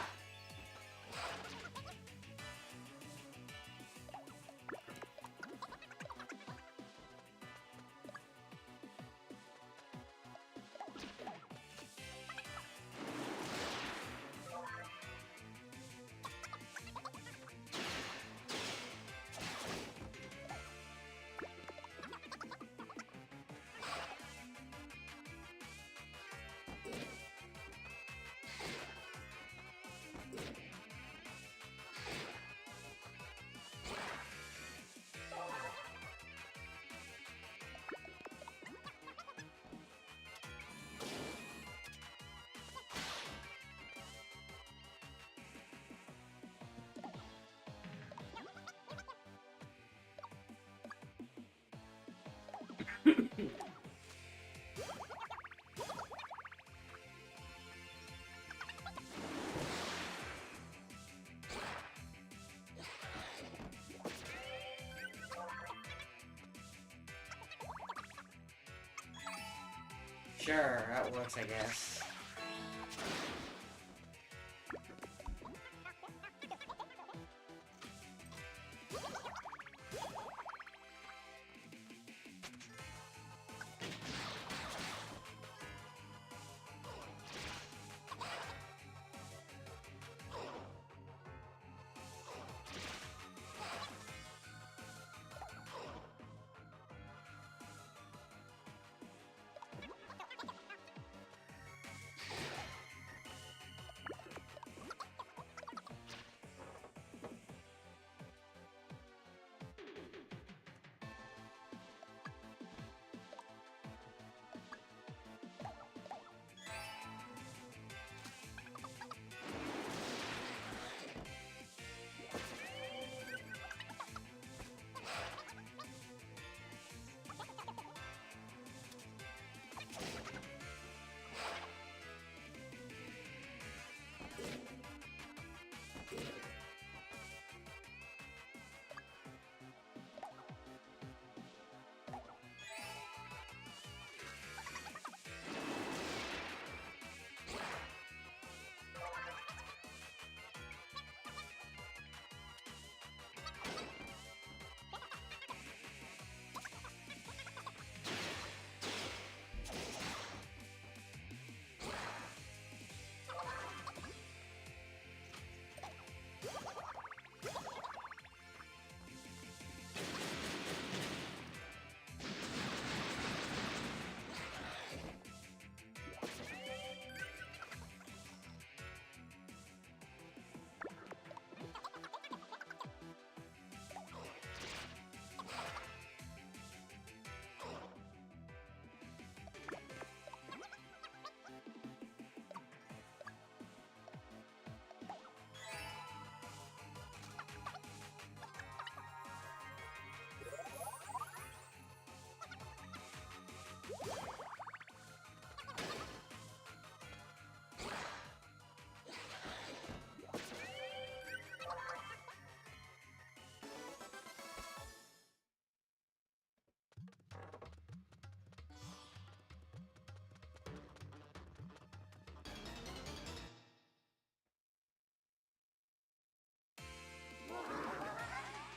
Sure, that works, I guess.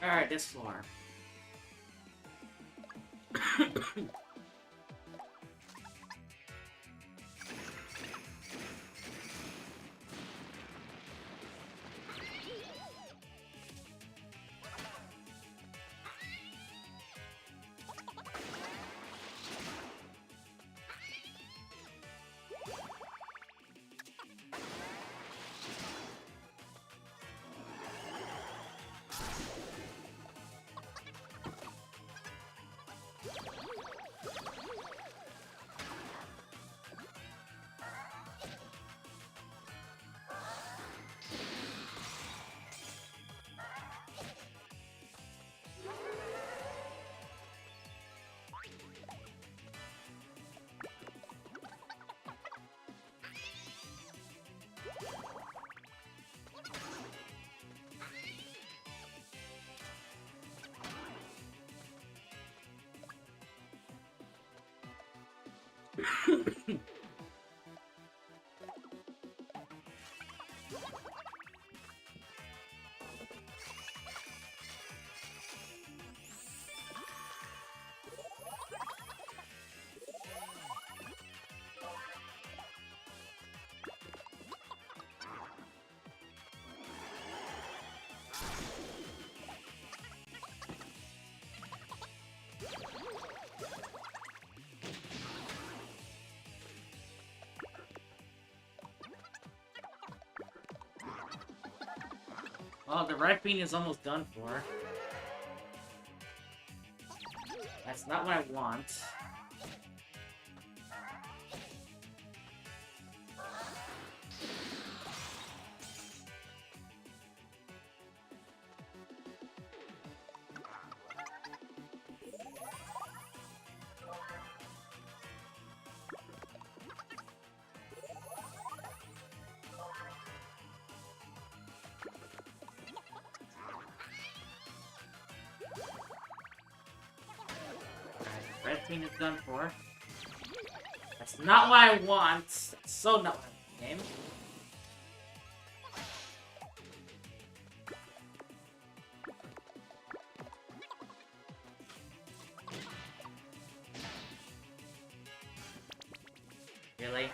Alright, this floor. Oh, the red bean is almost done for. That's not what I want. Red bean is done for. That's not what I want. That's so not what I want. Really?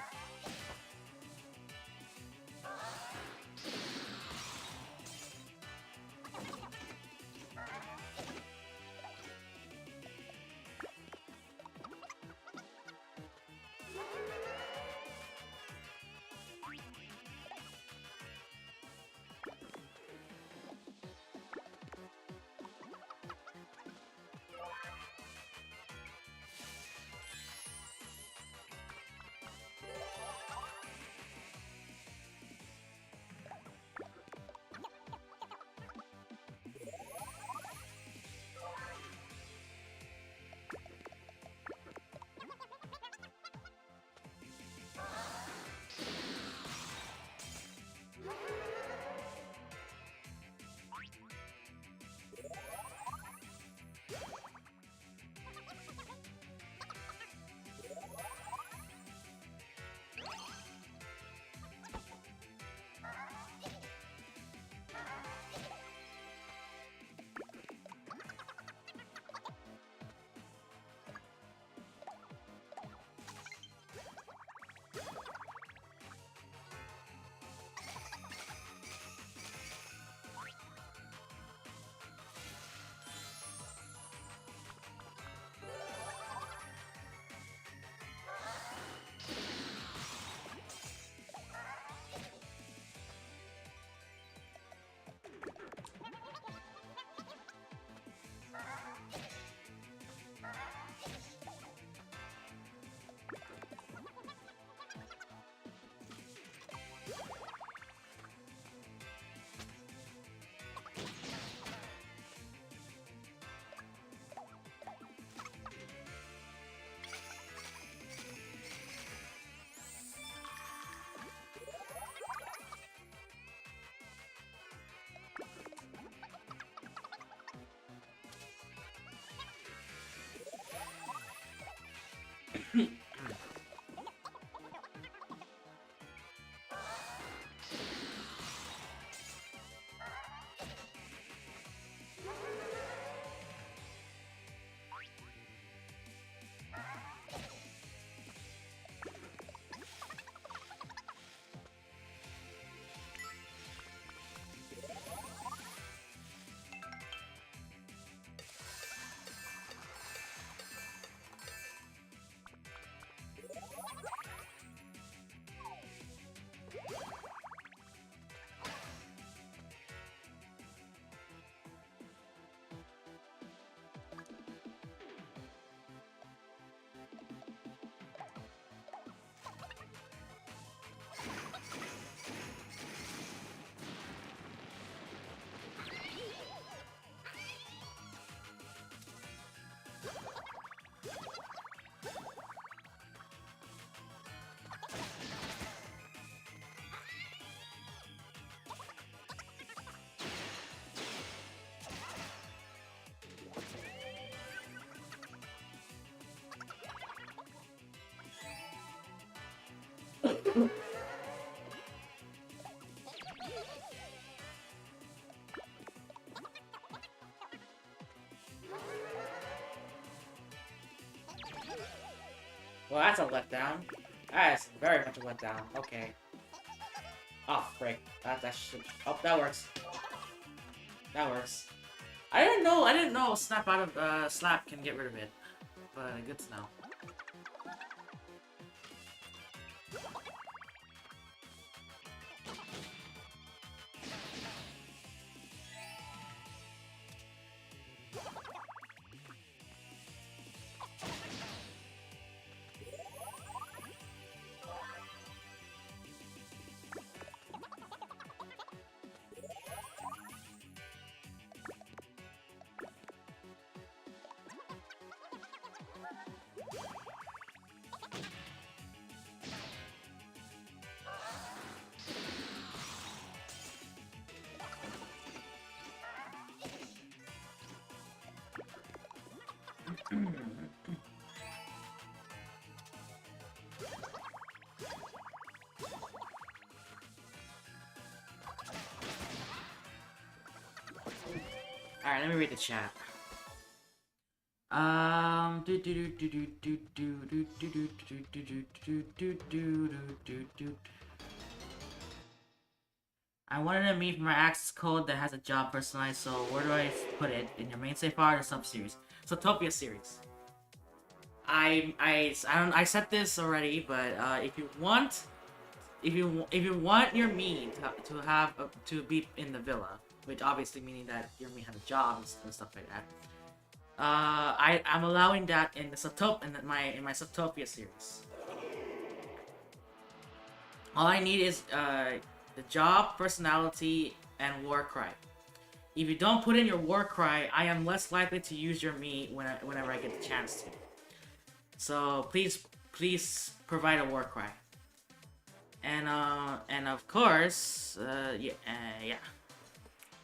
Well, that's a letdown. That is very much a letdown. Okay. Oh, frick. That should... Oh, that works. That works. I didn't know Snap out of, Slap can get rid of it. But good to know. Alright, let me read the chat. I wanted a Mii for my access code that has a job personalized, so where do I put it? In your main save file or sub-series? Miitopia series. I said this already, but if you want your Mii to be in the villa, which obviously meaning that your Mii has a job and stuff like that, I'm allowing that in my Miitopia series. All I need is the job, personality, and war cry. If you don't put in your war cry, I am less likely to use your Mii whenever I get the chance to. So please provide a war cry. And of course, yeah.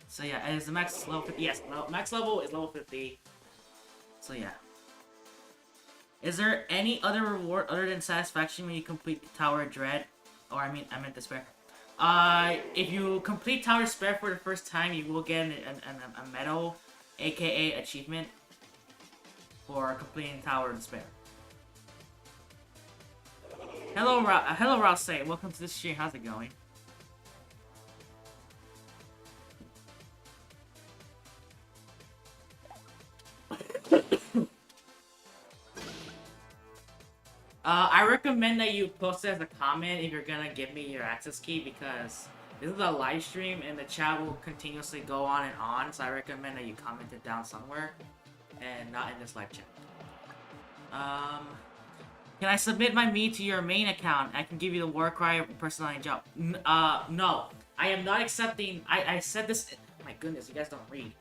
So yeah, is the max level 50? Yes, max level is level 50. So yeah. Is there any other reward other than satisfaction when you complete Tower of Dread? Or I meant Despair. If you complete Tower of Despair for the first time, you will get a medal, aka achievement, for completing Tower of Despair. Hello, Rouse. Welcome to this stream. How's it going? I recommend that you post it as a comment if you're gonna give me your access key, because this is a live stream and the chat will continuously go on and on, so I recommend that you comment it down somewhere and not in this live chat. Can I submit my Mii to your main account? I can give you the war cry personality job. No. I am not accepting... I said this... My goodness, you guys don't read.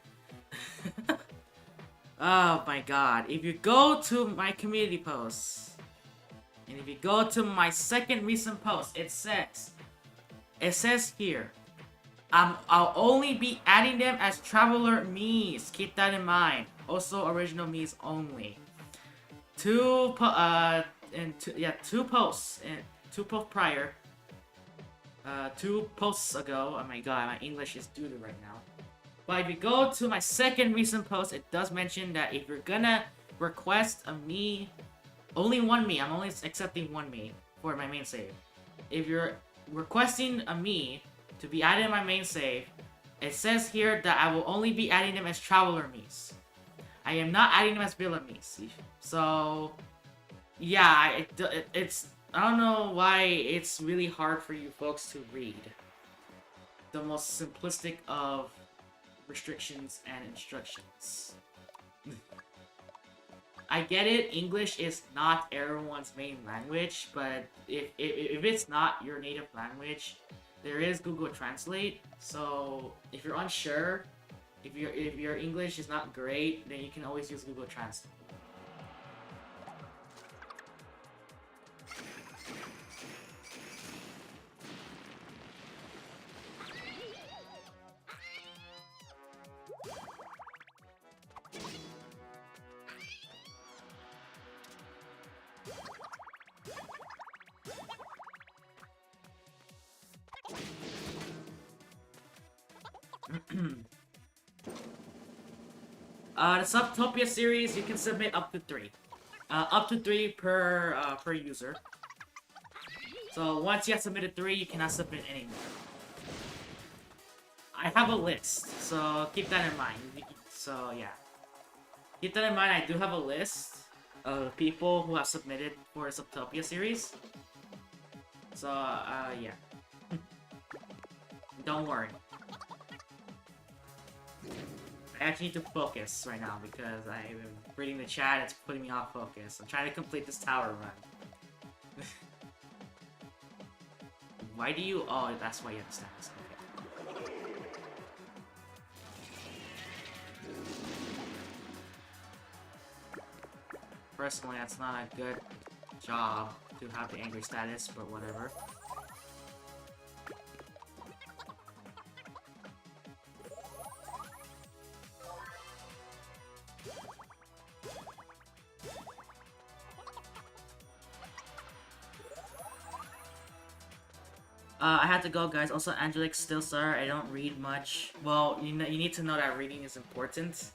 Oh my god. If you go to my community posts, and if you go to my second recent post, it says here, I'll only be adding them as Traveler Miis. Keep that in mind. Also, original Miis only. Two posts prior. 2 posts ago. Oh my god, my English is doo-doo right now. But if you go to my second recent post, it does mention that if you're gonna request a Mii, only one Mii, I'm only accepting one Mii for my main save. If you're requesting a Mii to be added in my main save, it says here that I will only be adding them as Traveler Miis. I am not adding them as Villa Miis. So, yeah, it's... I don't know why it's really hard for you folks to read. The most simplistic of restrictions and instructions. I get it, English is not everyone's main language, but if it's not your native language, there is Google Translate. So if you're unsure, if your English is not great, then you can always use Google Translate. The Subtopia series, you can submit up to 3. Up to 3 per user. So once you have submitted 3, you cannot submit anymore. I have a list, so keep that in mind. So yeah. Keep that in mind, I do have a list of people who have submitted for Subtopia series. So, yeah. Don't worry. I actually need to focus right now because I'm reading the chat, it's putting me off focus. I'm trying to complete this tower run. Why do you... Oh, that's why you have status. Okay. Personally, that's not a good job to have the angry status, but whatever. I had to go, guys. Also, Angelic still, sir. I don't read much. Well, you need to know that reading is important.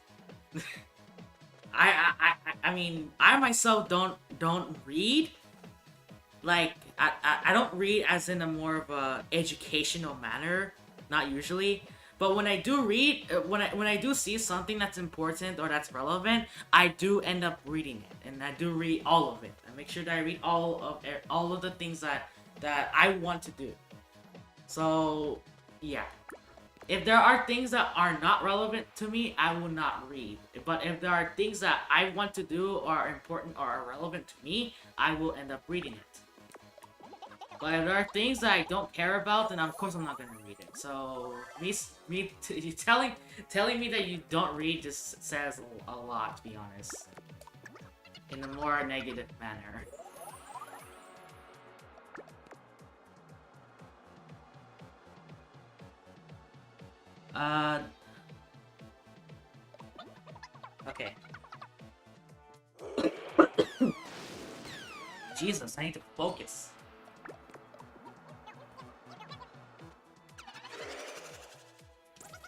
I mean, I myself don't read. Like, I don't read as in a more of a educational manner. Not usually. But when I do read, when I do see something that's important or that's relevant, I do end up reading it, and I do read all of it. I make sure that I read all of the things that I want to do. So, yeah. If there are things that are not relevant to me, I will not read. But if there are things that I want to do or are important or are relevant to me, I will end up reading it. But if there are things that I don't care about, then of course I'm not gonna read it. So you telling me that you don't read just says a lot, to be honest. In a more negative manner. Okay. Jesus, I need to focus.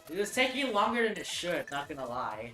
Dude, it's taking longer than it should, not gonna lie.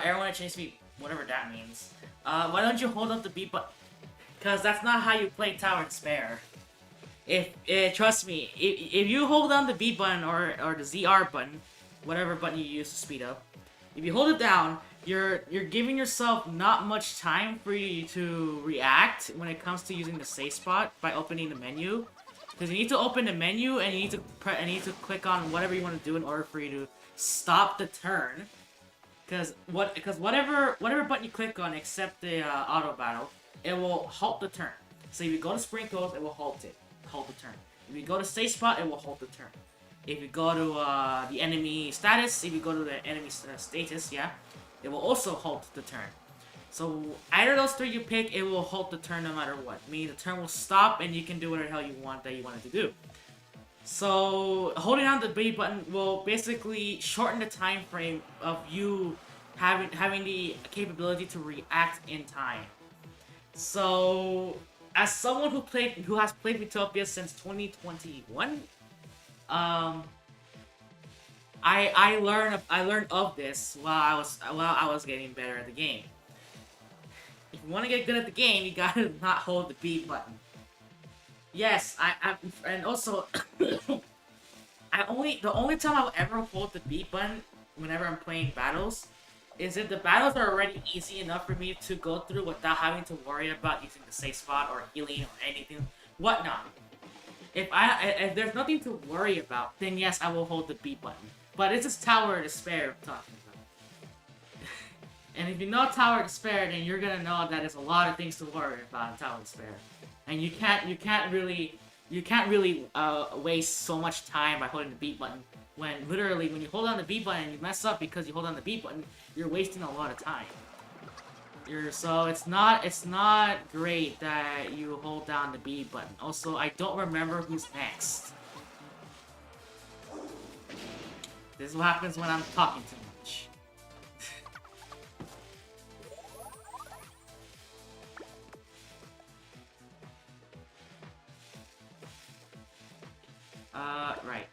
Everyone chase me, whatever that means. Why don't you hold up the B button? Cause that's not how you play Tower and Spare. Trust me, if you hold down the B button or the ZR button, whatever button you use to speed up, if you hold it down, you're giving yourself not much time for you to react when it comes to using the safe spot by opening the menu. Because you need to open the menu and you need to click on whatever you want to do in order for you to stop the turn. Because whatever button you click on except the auto battle, it will halt the turn. So if you go to sprinkles, it will halt the turn. If you go to safe spot, it will hold the turn. If you go to the enemy status, if you go to the enemy status, yeah, it will also hold the turn. So either of those three you pick, it will hold the turn no matter what. Meaning the turn will stop and you can do whatever the hell you want that you wanted to do. So holding down the B button will basically shorten the time frame of you having the capability to react in time. So as someone who has played Miitopia since 2021, um, I learned of this while I was getting better at the game. If you want to get good at the game, you gotta not hold the B button. Yes, and also, the only time I'll ever hold the B button whenever I'm playing battles is if the battles are already easy enough for me to go through without having to worry about using the safe spot or healing or anything, whatnot. If there's nothing to worry about, then yes, I will hold the B button. But it's just Tower of Despair I'm talking about. And if you know Tower of Despair, then you're gonna know that there's a lot of things to worry about in Tower of Despair. And you can't really waste so much time by holding the B button. When literally, when you hold on the B button and you mess up because you hold on the B button, you're wasting a lot of time. So it's not great that you hold down the B button. Also, I don't remember who's next. This is what happens when I'm talking too much. Right.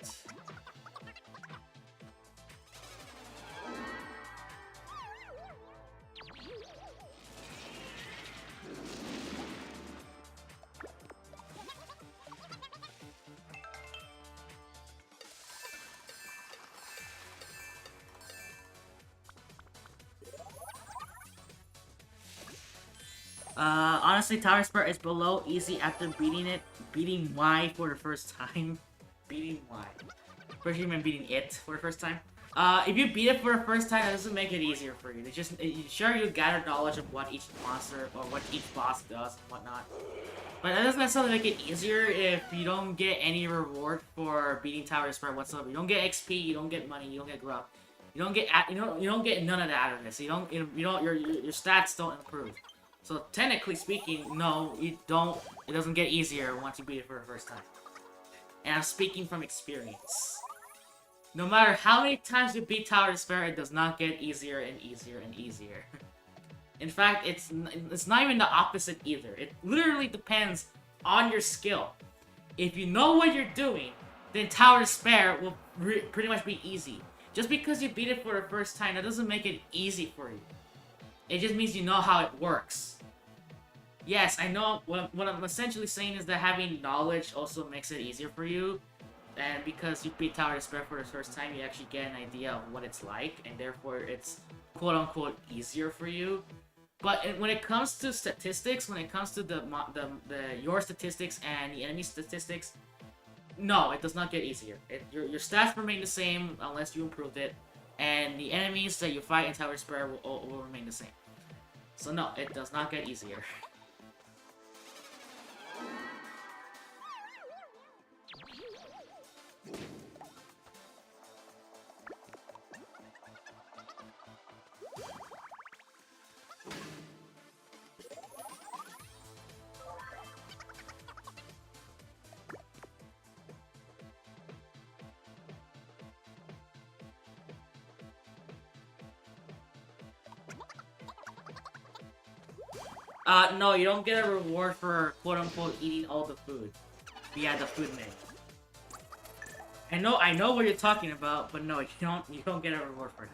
Honestly, Tower Spur is below easy after beating Y for the first time. Beating Y. First you mean beating it for the first time. If you beat it for the first time, that doesn't make it easier for you. Sure, you gather knowledge of what each monster or what each boss does and whatnot. But that doesn't necessarily make it easier if you don't get any reward for beating Tower Spur whatsoever. You don't get XP, you don't get money, you don't get growth. You don't get none of that out of this. Your stats don't improve. So technically speaking, no, you don't. It doesn't get easier once you beat it for the first time. And I'm speaking from experience. No matter how many times you beat Tower of Despair, it does not get easier and easier and easier. In fact, it's not even the opposite either. It literally depends on your skill. If you know what you're doing, then Tower of Despair will pretty much be easy. Just because you beat it for the first time, that doesn't make it easy for you. It just means you know how it works. Yes, I know what I'm essentially saying is that having knowledge also makes it easier for you. And because you beat Tower of Despair for the first time, you actually get an idea of what it's like, and therefore it's quote-unquote easier for you. But when it comes to statistics, when it comes to your statistics and the enemy statistics, no, it does not get easier. Your stats remain the same unless you improved it, and the enemies that you fight in Tower of Despair will remain the same. So no, it does not get easier. No, you don't get a reward for quote-unquote eating all the food via the food menu. I know what you're talking about, but no, you don't get a reward for that.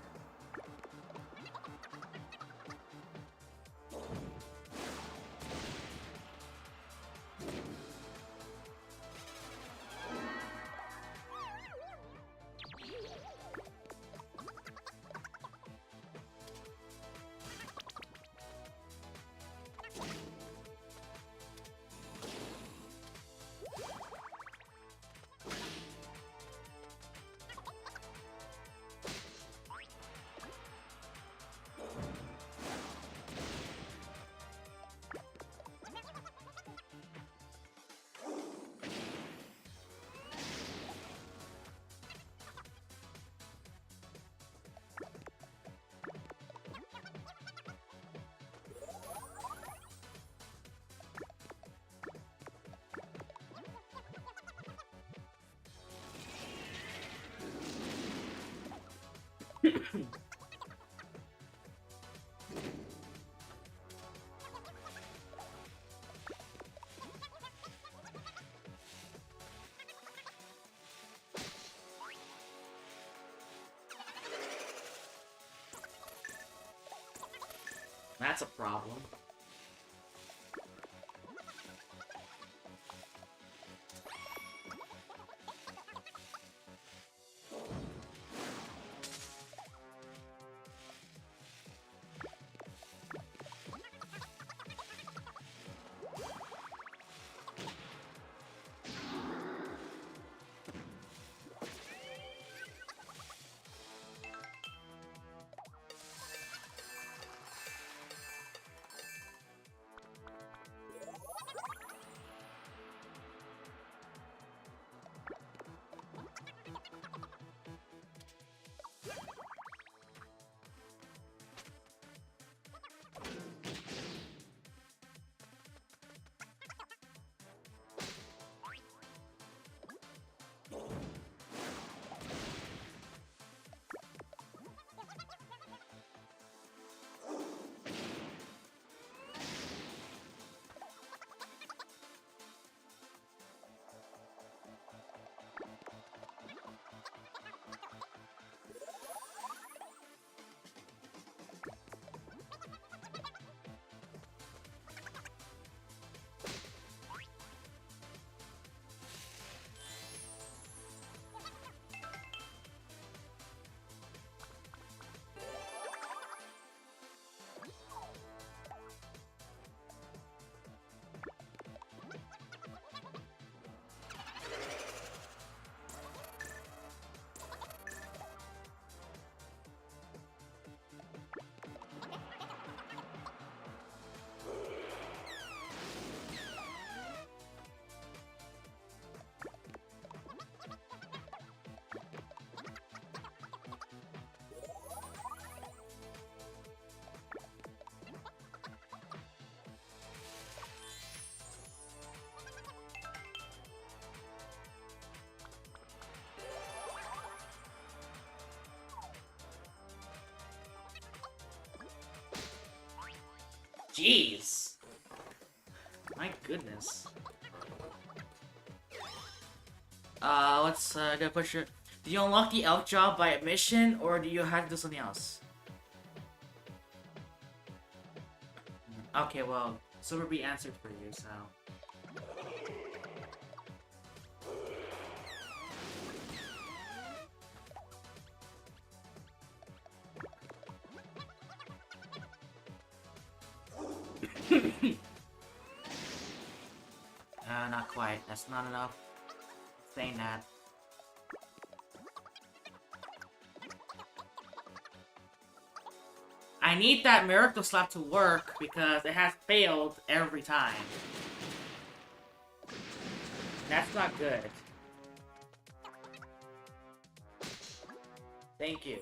That's a problem. Jeez. My goodness. Let's get a question. Do you unlock the elf job by admission, or do you have to do something else? Okay, well, Silver Bee answered for you, so... Not quite. That's not enough. Saying that. I need that miracle slap to work because it has failed every time. That's not good. Thank you.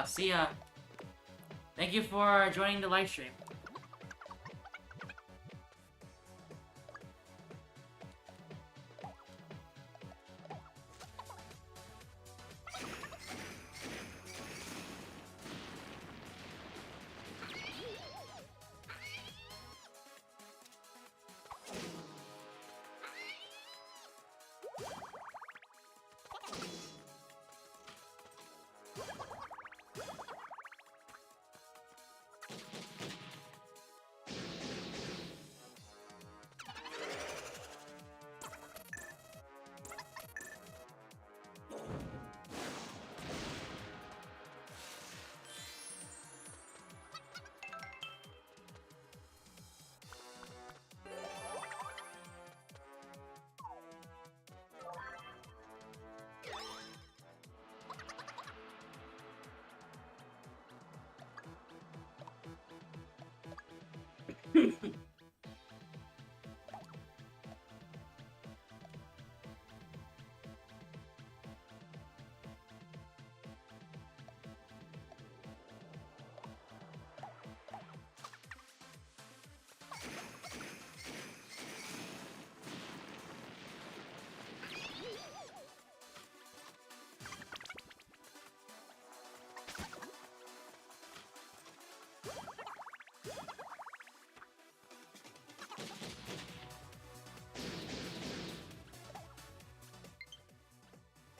See ya. Thank you for joining the live stream.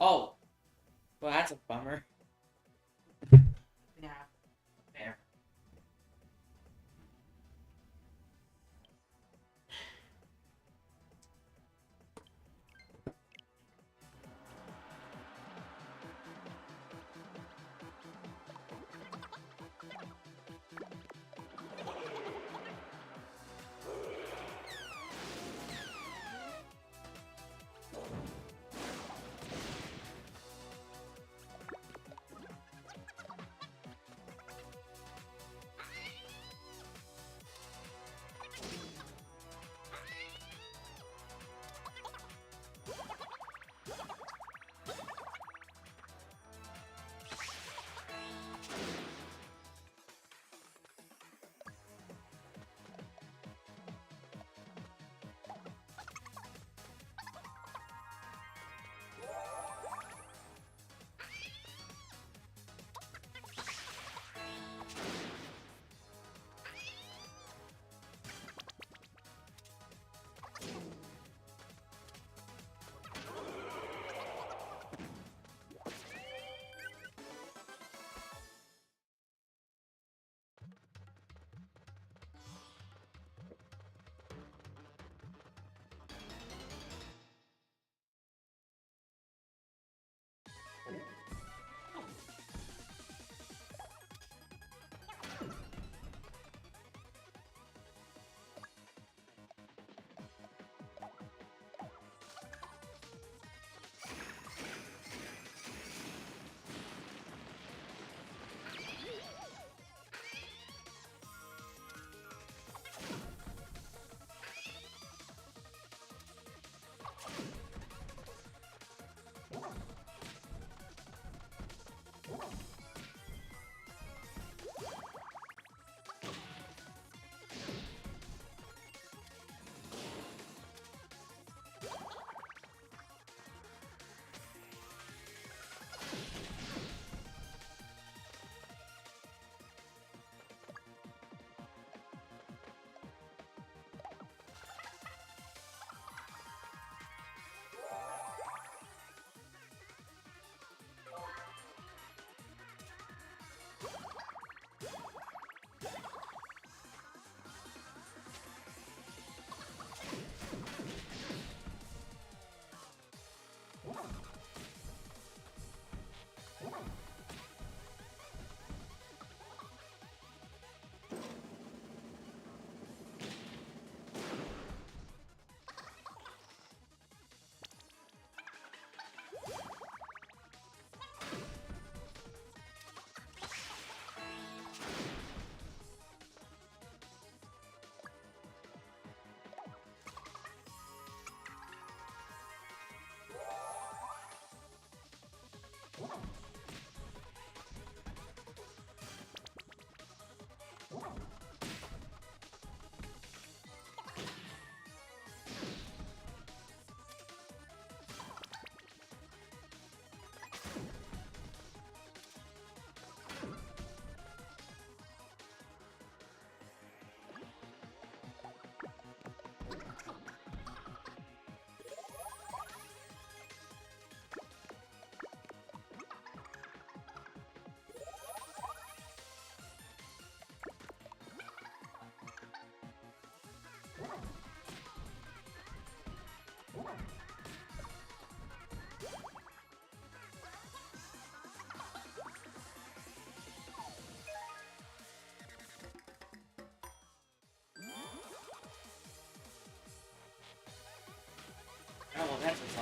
Oh, well, that's a bummer. Yeah. There.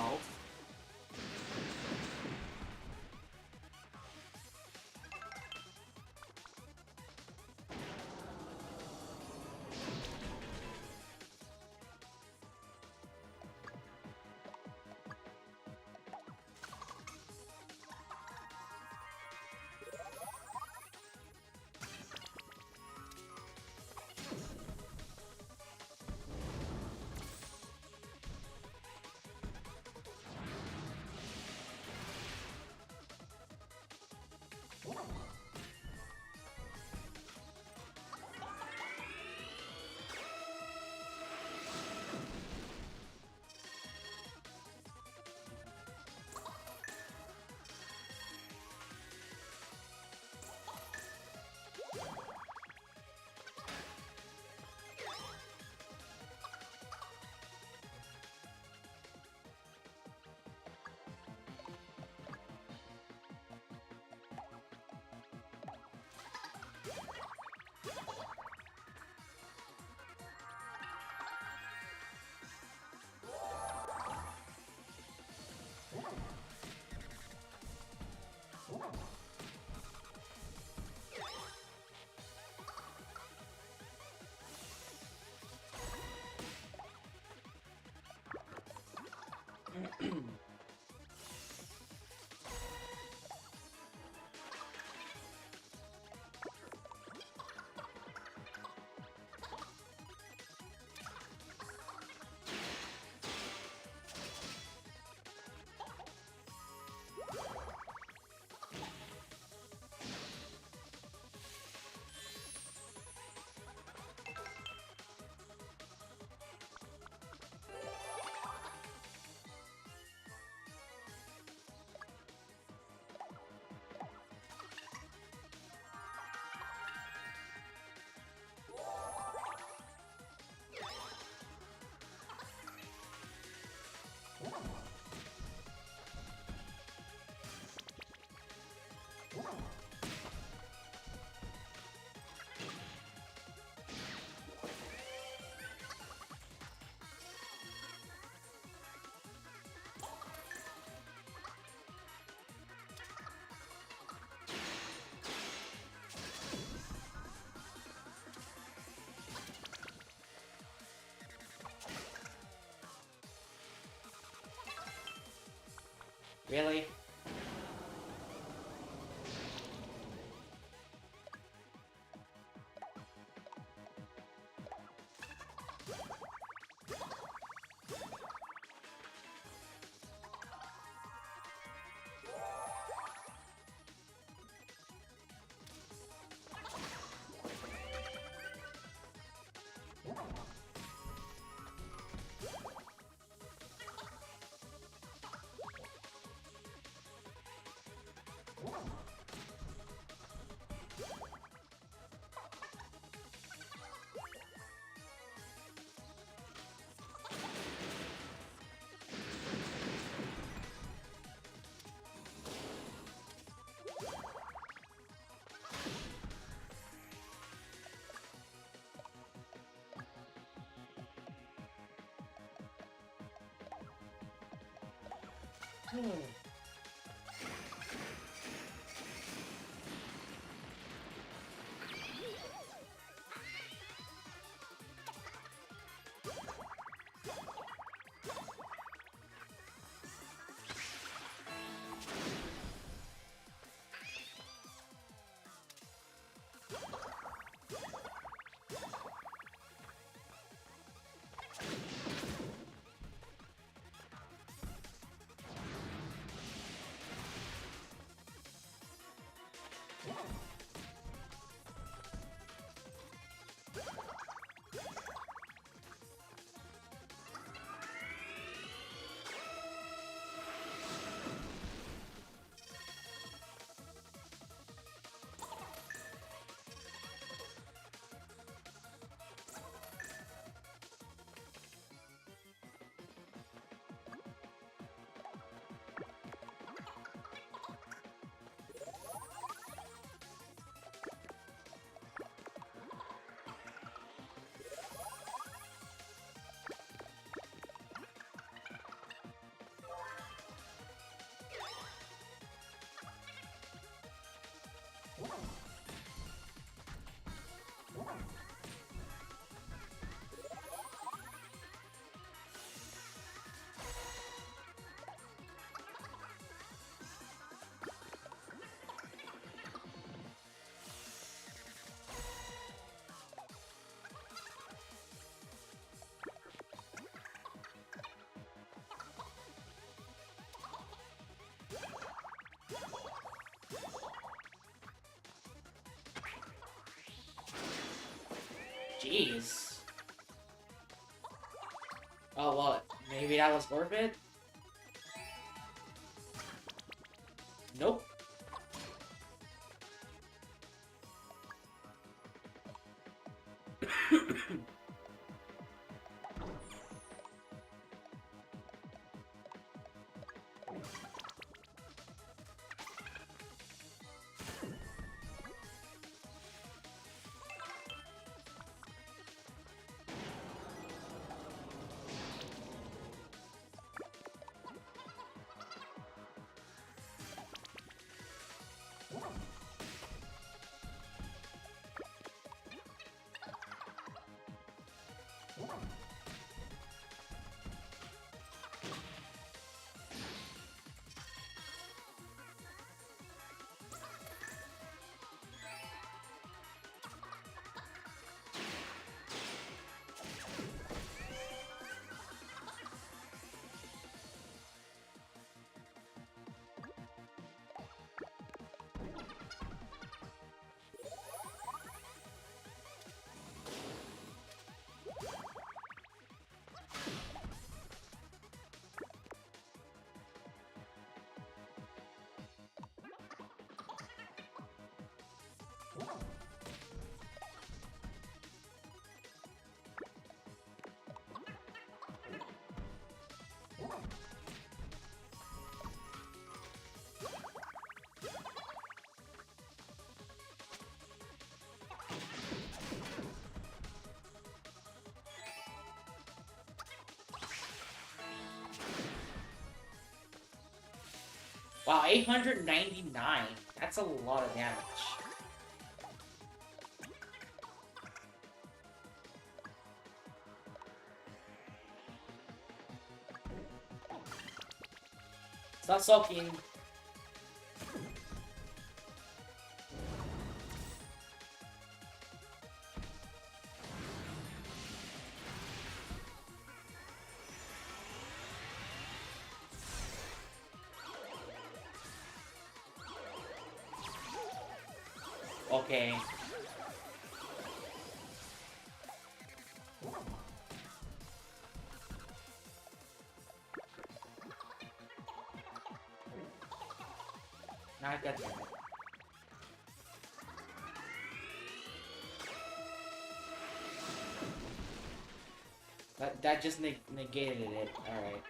fault. Really? Jeez. Oh, well, maybe that was worth it? Nope. Wow, 899. That's a lot of damage. Stop sulking. Okay. Not good. That just negated it. Alright.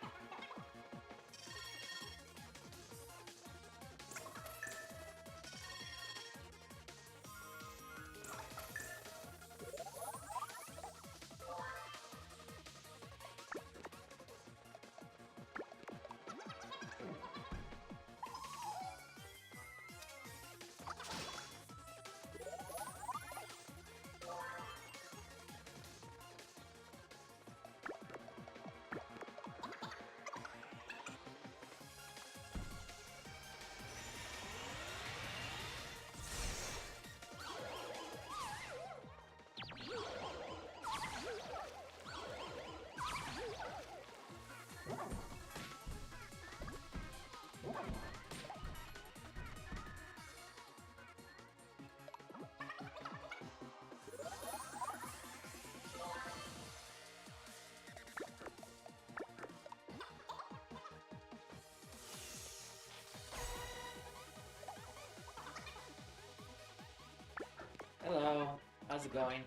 Hello. How's it going?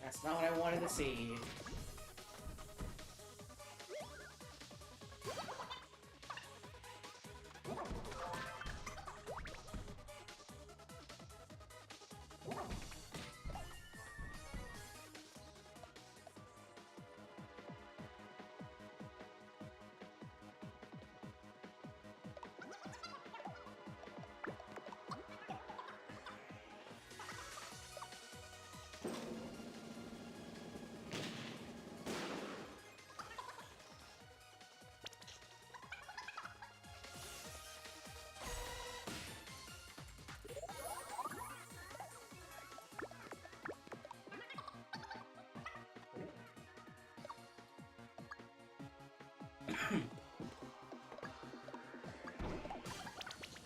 That's not what I wanted to see.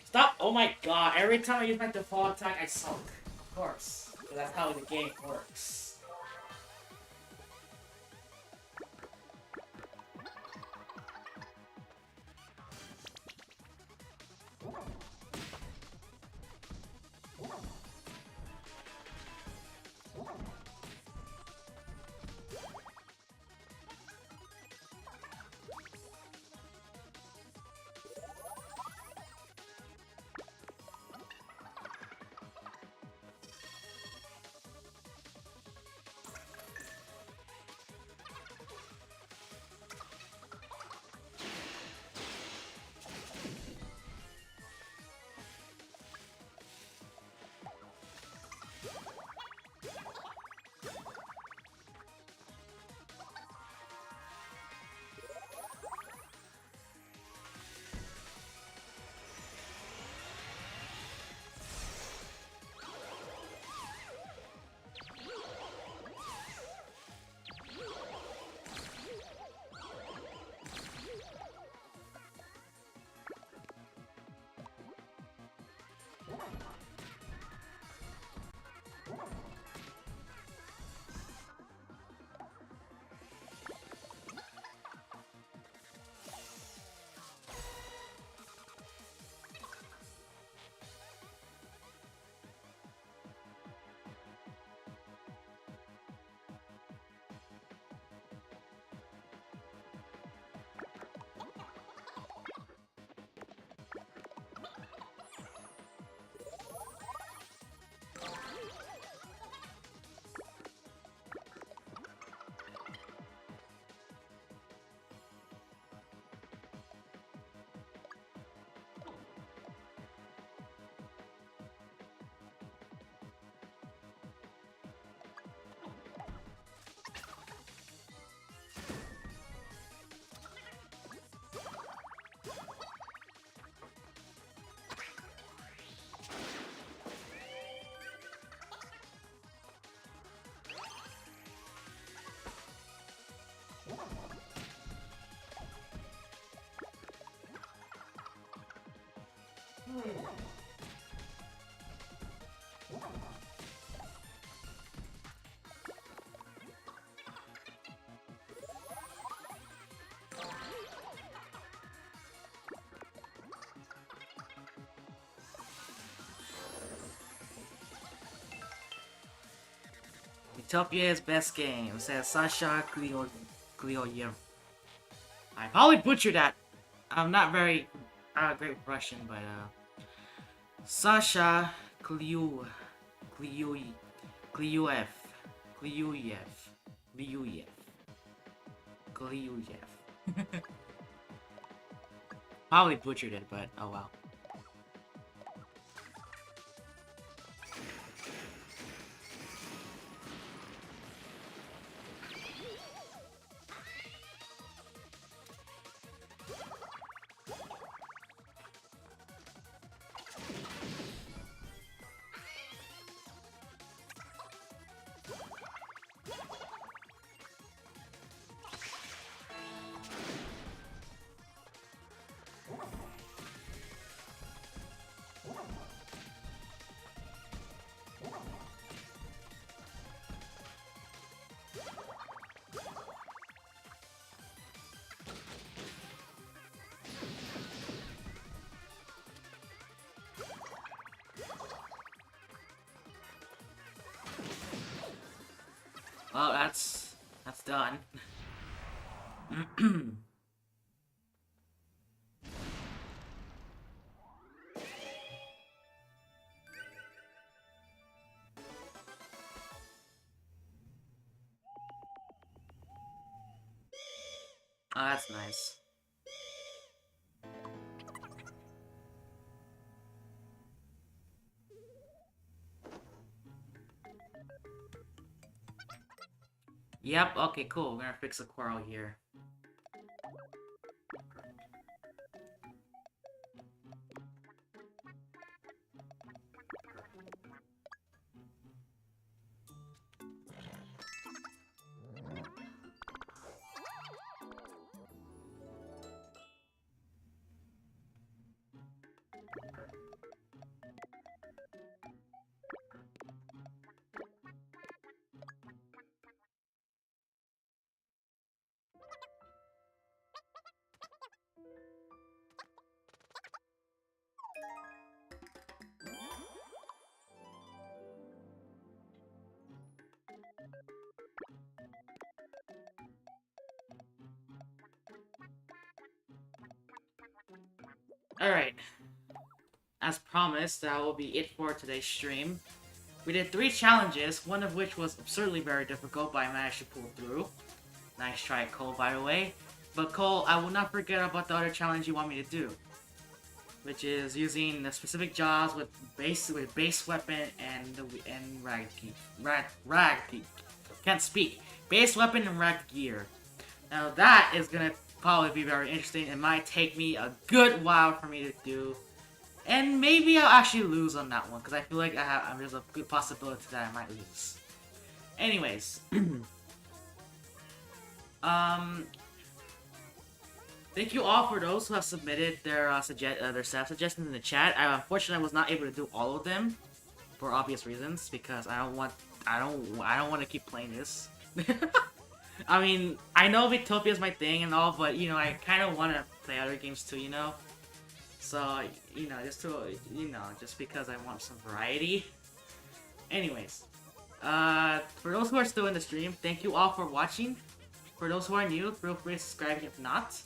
Stop! Oh my god, every time I use my default attack, I suck. Of course. That's how the game works. Miitopia's best game says Sasha Klyoyev. I probably butchered that. I'm not very great with Russian, but Sasha Klyoyev. Klyoyev. Probably butchered it, but oh well. Well, that's done. Oh, that's nice. Yep, okay, cool. We're gonna fix a quarrel here. Alright. As promised, that will be it for today's stream. We did 3 challenges, one of which was absurdly very difficult, but I managed to pull through. Nice try, Cole, by the way. But Cole, I will not forget about the other challenge you want me to do, which is using the specific jobs with base weapon and rag can't speak. Base weapon and rag gear. Now that is gonna probably be very interesting. It might take me a good while for me to do. And maybe I'll actually lose on that one, because I feel like there's a good possibility that I might lose. Anyways. Thank you all for those who have submitted their staff suggestions in the chat. Unfortunately, I was not able to do all of them, for obvious reasons, because I don't want to keep playing this. I mean, I know Miitopia is my thing and all, but, you know, I kind of want to play other games too, you know? So, you know, just because I want some variety. Anyways, for those who are still in the stream, thank you all for watching. For those who are new, feel free to subscribe if not.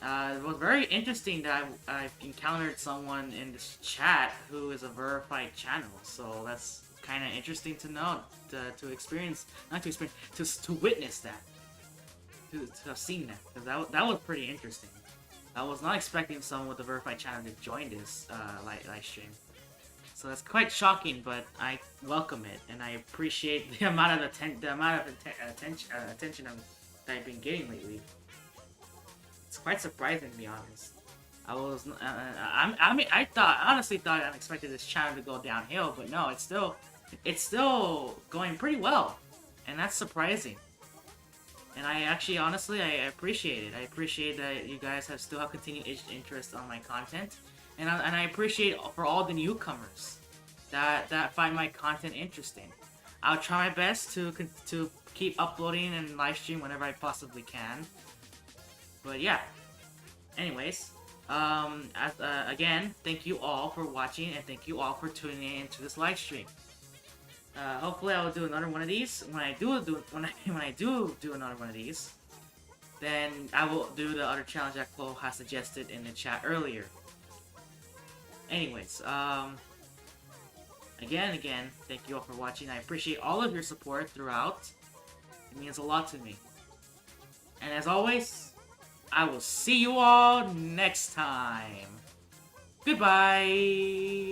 It was very interesting that I've encountered someone in this chat who is a verified channel, so that's kind of interesting to know, to witness that, to have seen that, because that was pretty interesting. I was not expecting someone with a verified channel to join this live stream, so that's quite shocking. But I welcome it, and I appreciate the amount of attention that I've been getting lately. It's quite surprising, to be honest. I honestly thought I expected this channel to go downhill, but no, it's still going pretty well, and that's surprising. And I actually, honestly, I appreciate it. I appreciate that you guys still have continued interest on my content, and I appreciate for all the newcomers that find my content interesting. I'll try my best to keep uploading and live stream whenever I possibly can. But yeah. Anyways, again, thank you all for watching, and thank you all for tuning in into this live stream. Hopefully I will do another one of these. When I do another one of these, then I will do the other challenge that Chloe has suggested in the chat earlier. Anyways, again, thank you all for watching. I appreciate all of your support throughout. It means a lot to me. And as always, I will see you all next time. Goodbye!